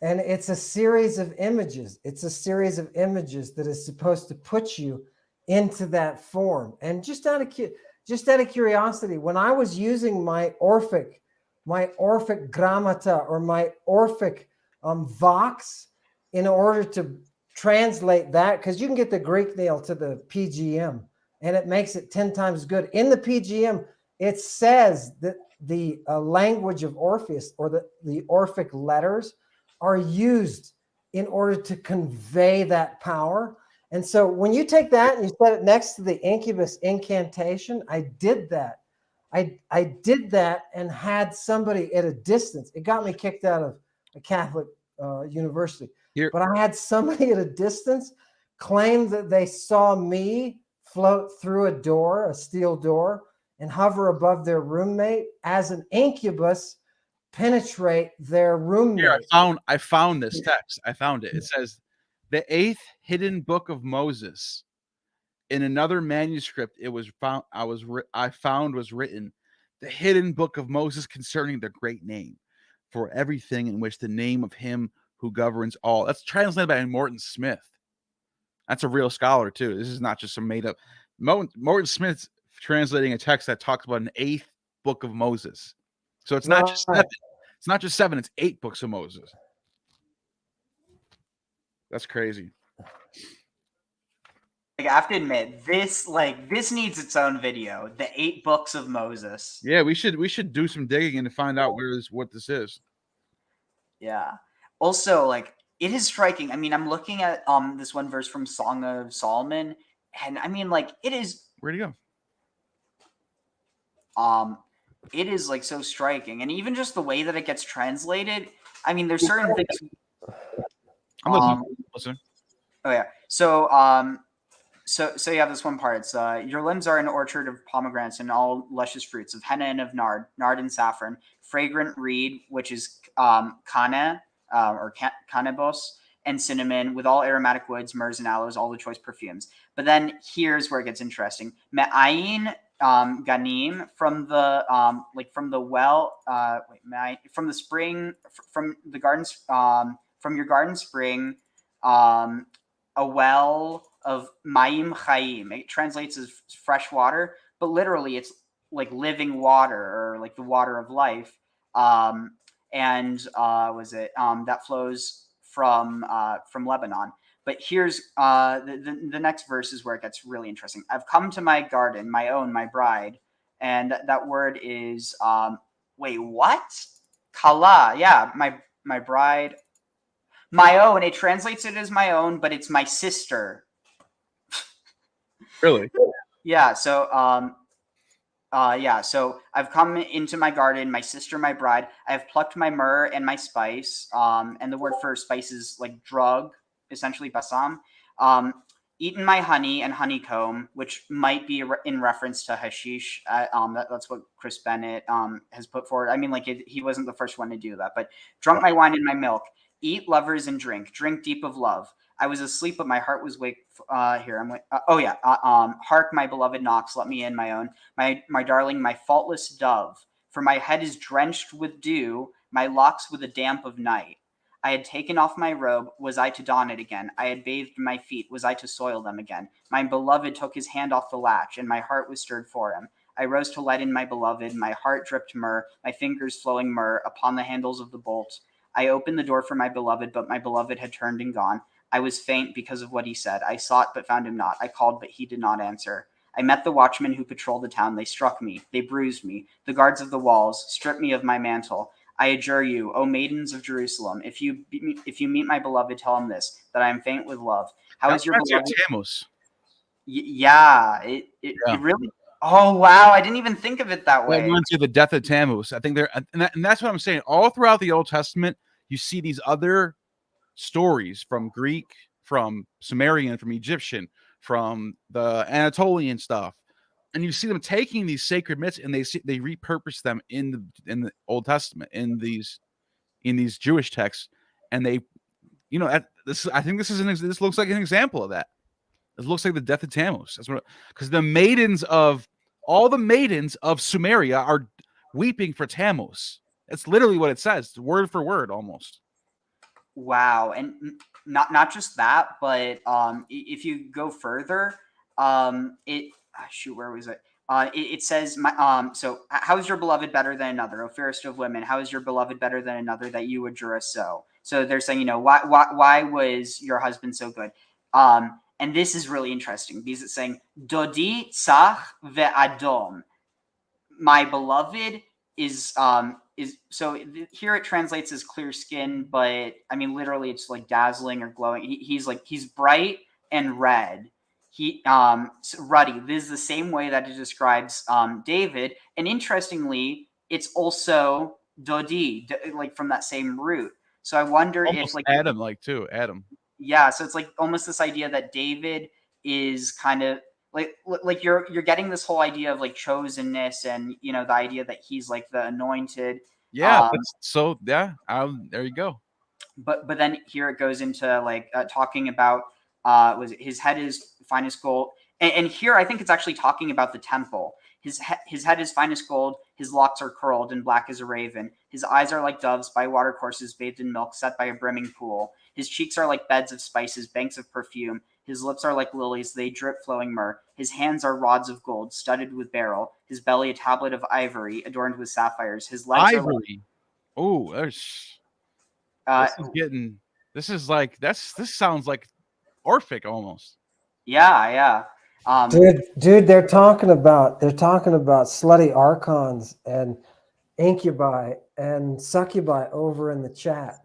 And it's a series of images. It's a series of images that is supposed to put you into that form. And just out of curiosity, when I was using my Orphic grammata or my Orphic vox in order to translate that, because you can get the Greek, Neil, to the PGM, and it makes it 10 times good. In the PGM, it says that the language of Orpheus, or the Orphic letters, are used in order to convey that power. And so when you take that and you set it next to the incubus incantation, I did that. I did that and had somebody at a distance. It got me kicked out of a Catholic university. Here. But I had somebody at a distance claim that they saw me float through a door, a steel door, and hover above their roommate as an incubus penetrate their roommate. Here, I found this text. I found it. It says, "The 8th hidden book of Moses." In another manuscript, it was found. I found was written, "The hidden book of Moses concerning the great name, for everything in which the name of him who governs all." That's translated by Morton Smith. That's a real scholar too. This is not just some made up. Morton Smith's translating a text that talks about an 8th book of Moses. So it's not just 7. It's not just 7. It's 8 books of Moses. That's crazy. Like, I have to admit, this needs its own video. The 8 books of Moses. Yeah, we should do some digging and to find out what this is. Yeah. Also, like, it is striking. I mean, I'm looking at this one verse from Song of Solomon, and I mean, like, it is. Where'd he go? It is like so striking, and even just the way that it gets translated. I mean, there's certain things. I'm listening. Oh yeah. So So you have this one part. It's your limbs are an orchard of pomegranates and all luscious fruits of henna and of nard and saffron, fragrant reed, which is canna or cannabis, and cinnamon, with all aromatic woods, myrrhs and aloes, all the choice perfumes. But then here's where it gets interesting. Me'ayin ganim, from the from the well, from the spring, from the gardens, from your garden spring, a well of Mayim Chaim. It translates as fresh water, but literally it's like living water, or like the water of life. That flows from Lebanon. But here's the next verse is where it gets really interesting. I've come to my garden, my own, my bride. And that word is, wait, what? Kala. Yeah, my bride. My own. It translates it as my own, but it's my sister. Really? Yeah. So, So I've come into my garden, my sister, my bride. I have plucked my myrrh and my spice. And the word for spice is like drug, essentially basam. Eaten my honey and honeycomb, which might be in reference to hashish. That's what Chris Bennett has put forward. I mean, like, he wasn't the first one to do that, but drunk my wine and my milk. Eat lovers and drink deep of love. I was asleep, but my heart was wake. Hark, my beloved knocks. Let me in, my own, my darling, my faultless dove. For my head is drenched with dew, my locks with the damp of night. I had taken off my robe. Was I to don it again? I had bathed my feet. Was I to soil them again? My beloved took his hand off the latch, and my heart was stirred for him. I rose to let in my beloved. My heart dripped myrrh, my fingers flowing myrrh upon the handles of the bolt. I opened the door for my beloved, but my beloved had turned and gone. I was faint because of what he said. I sought, but found him not. I called, but he did not answer. I met the watchmen who patrol the town. They struck me. They bruised me. The guards of the walls stripped me of my mantle. I adjure you, O maidens of Jerusalem, if you meet my beloved, tell him this, that I am faint with love. How is your beloved? Tammuz. Yeah, it really. Oh wow, I didn't even think of it that way. That reminds you of the death of Tammuz. I think and that's what I'm saying. All throughout the Old Testament, you see these other stories from Greek, from Sumerian, from Egyptian, from the Anatolian stuff, and you see them taking these sacred myths and they repurpose them in the Old Testament, in these Jewish texts, and they, I think this looks like an example of that. It looks like the death of Tammuz. That's what, because all the maidens of Sumeria are weeping for Tammuz. That's literally what it says, word for word, almost. Wow, and not just that, but if you go further, where was it? It says, so how is your beloved better than another, O fairest of women? How is your beloved better than another that you adjure us so? So they're saying, why was your husband so good? And this is really interesting because it's saying, Dodi tzach ve'adom. My beloved is so here it translates as clear skin, but I mean literally it's like dazzling or glowing. He's bright and red. Ruddy. This is the same way that it describes David, and interestingly, it's also Dodi, like from that same root. So I wonder almost if like Adam, Adam. Yeah, so it's like almost this idea that David is kind of like you're getting this whole idea of like chosenness, and the idea that he's like the anointed. Yeah, there you go. But then here it goes into like talking about was it his head is finest gold, and here I think it's actually talking about the temple. His head is finest gold, his locks are curled and black as a raven. His eyes are like doves by watercourses bathed in milk set by a brimming pool. His cheeks are like beds of spices, banks of perfume. His lips are like lilies, they drip flowing myrrh. His hands are rods of gold, studded with beryl. His belly a tablet of ivory, adorned with sapphires. His legs are like... Oh, this sounds like Orphic almost. Yeah. Dude, they're talking about slutty archons and incubi and succubi over in the chat,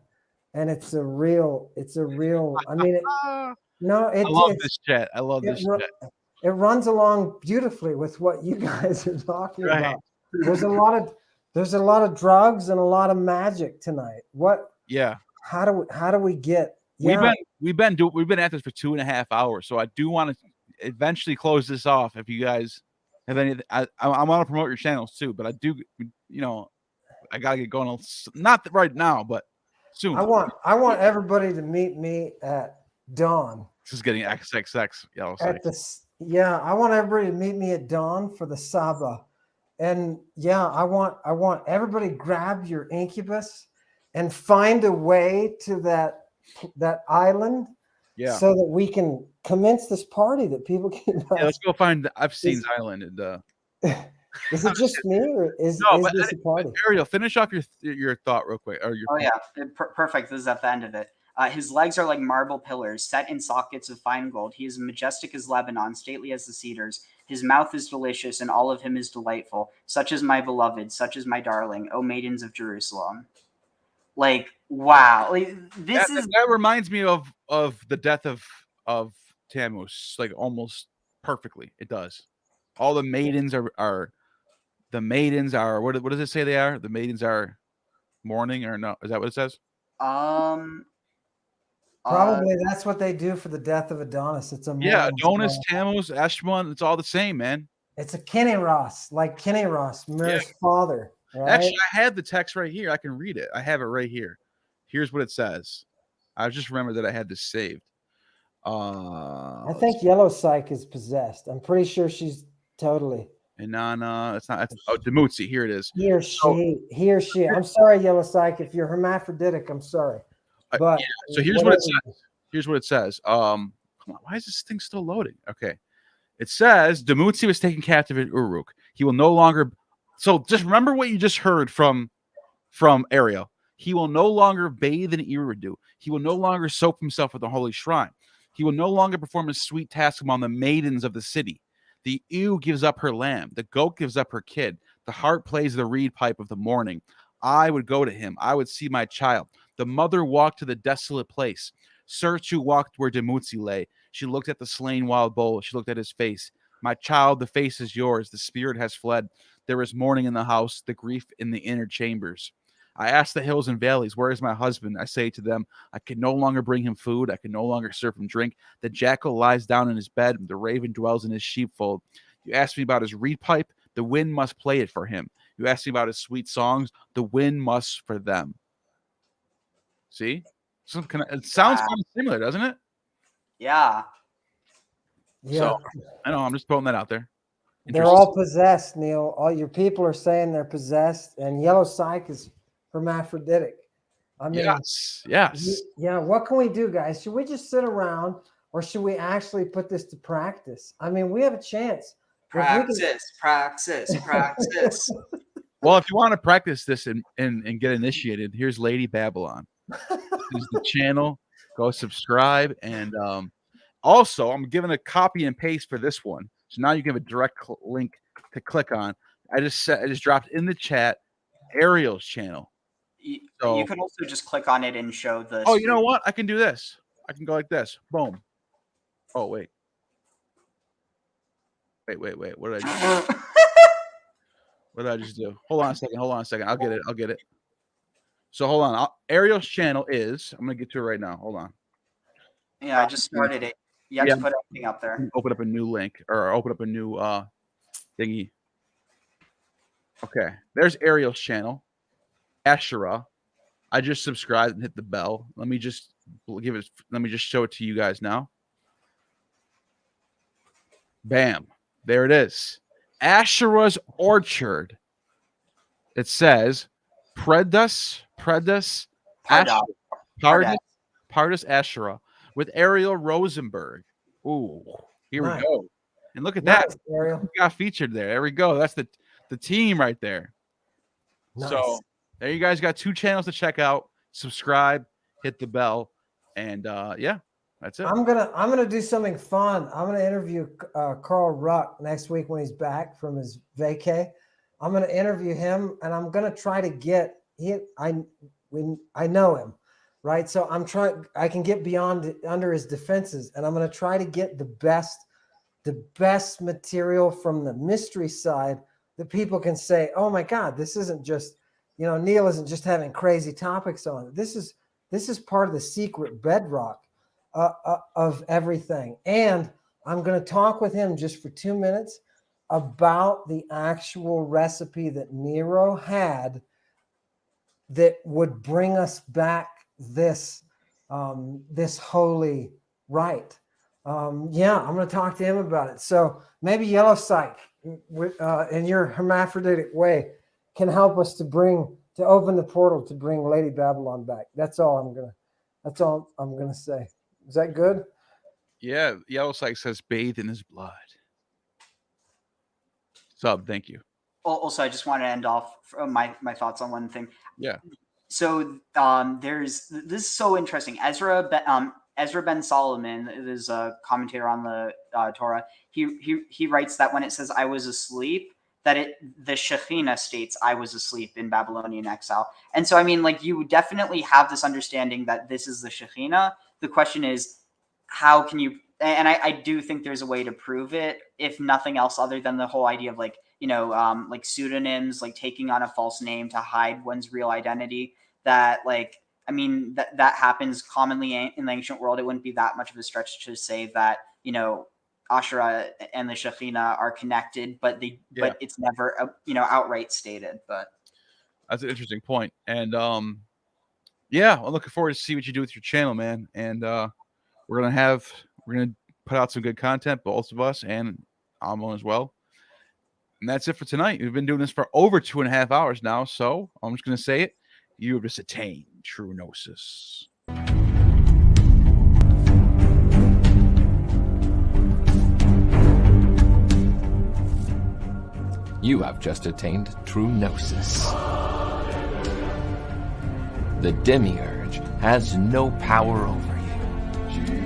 and it's a real. I mean, I love this chat. It runs along beautifully with what you guys are talking about. There's a lot of drugs and a lot of magic tonight. What? Yeah. How do we get? Yeah. We've been at this for 2.5 hours, so I do want to eventually close this off. If you guys have any, I want to promote your channels too, but I do, I gotta get going. Not right now, but soon. I want everybody to meet me at dawn. This is getting XXX yellow. I want everybody to meet me at dawn for the Saba, and I want everybody to grab your incubus and find a way to that island. Yeah. So that we can commence this party that people can. Yeah, let's go find Epstein's Island. And is it just me, or is this a party? Ariel, finish off your thought real quick. Perfect. This is at the end of it. His legs are like marble pillars set in sockets of fine gold. He is majestic as Lebanon, stately as the cedars. His mouth is delicious, and all of him is delightful. Such is my beloved, such is my darling, O maidens of Jerusalem. Like, wow. Like, that reminds me of the death of Tammuz, like almost perfectly. It does. All the maidens are what does it say they are? The maidens are mourning, or no? Is that what it says? Probably that's what they do for the death of Adonis. It's a Adonis, Tammuz, Eshmon. It's all the same, man. It's a Kinneros, like Kinneros, Mir's father. Right? Actually, I have the text right here. I can read it. I have it right here. Here's what it says. I just remembered that I had this saved. I think Yellow Psyche is possessed. I'm pretty sure she's totally. And Nana, it's not. Demutzi. Here it is. He or she. I'm sorry, Yellow Psyche. If you're hermaphroditic, I'm sorry. But so here's what it says. Here's what it says. Come on, why is this thing still loading? Okay. It says Demutzi was taken captive at Uruk. He will no longer. So just remember what you just heard from Ariel. He will no longer bathe in Eridu. He will no longer soap himself at the holy shrine. He will no longer perform a sweet task among the maidens of the city. The ewe gives up her lamb. The goat gives up her kid. The harp plays the reed pipe of the morning. I would go to him. I would see my child. The mother walked to the desolate place. Sertu walked where Demutzi lay. She looked at the slain wild bull. She looked at his face. My child, the face is yours. The spirit has fled. There is mourning in the house, the grief in the inner chambers. I ask the hills and valleys, where is my husband? I say to them, I can no longer bring him food. I can no longer serve him drink. The jackal lies down in his bed. The raven dwells in his sheepfold. You ask me about his reed pipe. The wind must play it for him. You ask me about his sweet songs. The wind must for them. See? It sounds kind of similar, doesn't it? Yeah. Yeah. So, I know, I'm just throwing that out there. They're all possessed, Neil. All your people are saying they're possessed, and yellow psyche is hermaphroditic. I mean, yes. Yeah. What can we do, guys? Should we just sit around, or should we actually put this to practice? I mean, we have a chance. Practice. Well, if you want to practice this and get initiated, here's Lady Babylon. This is the channel. Go subscribe, and also I'm giving a copy and paste for this one. So now you give a direct link to click on. I just dropped in the chat Ariel's channel. So, you can also just click on it and show the. Oh, you know what? I can do this. I can go like this. Boom. Oh wait. Wait. What did I do? What did I just do? Hold on a second. I'll get it. So hold on. Ariel's channel is. I'm gonna get to it right now. Hold on. Yeah, I just started it. You have to put everything up there. Open up a new link or open up a new thingy. Okay, there's Ariel's channel. Asherah. I just subscribed and hit the bell. Let me just show it to you guys now. Bam. There it is. Asherah's orchard. It says Pardus Asherah with Ariel Rosenberg. Ooh, here we go. And look at that. Ariel. We got featured there. There we go. That's the team right there. Nice. So there you guys got 2 channels to check out. Subscribe, hit the bell, and yeah, that's it. I'm gonna do something fun. I'm gonna interview Carl Ruck next week when he's back from his vacay. I'm gonna interview him, and I'm gonna try to get I know him, right? So I can get under his defenses, and I'm gonna try to get the best material from the mystery side that people can say, oh my God, this isn't just, Neil isn't just having crazy topics on it. This is part of the secret bedrock of everything. And I'm going to talk with him just for 2 minutes about the actual recipe that Nero had that would bring us back this holy rite. I'm going to talk to him about it. So maybe Yellow Psych, in your hermaphroditic way, can help us to open the portal to bring Lady Babylon back. That's all I'm gonna say. Is that good? Yeah, Yellow Psych says bathe in his blood. Sub, thank you. Also, I just want to end off my thoughts on one thing. Yeah. So this is so interesting. Ezra ben Solomon is a commentator on the Torah. He writes that when it says "I was asleep," that the Shekhinah states "I was asleep" in Babylonian exile. And so, I mean, like, you definitely have this understanding that this is the Shekhinah. The question is, how can you? And I do think there's a way to prove it, if nothing else, other than the whole idea of like pseudonyms, like taking on a false name to hide one's real identity. That that happens commonly in the ancient world. It wouldn't be that much of a stretch to say that Asherah and the Shekhinah are connected, but it's never outright stated. But that's an interesting point. And I'm looking forward to see what you do with your channel, man. And we're gonna put out some good content, both of us and Ammon as well. And that's it for tonight. We've been doing this for over 2.5 hours now, so I'm just gonna say it. You have just attained true gnosis. You have just attained true gnosis. The demiurge has no power over you.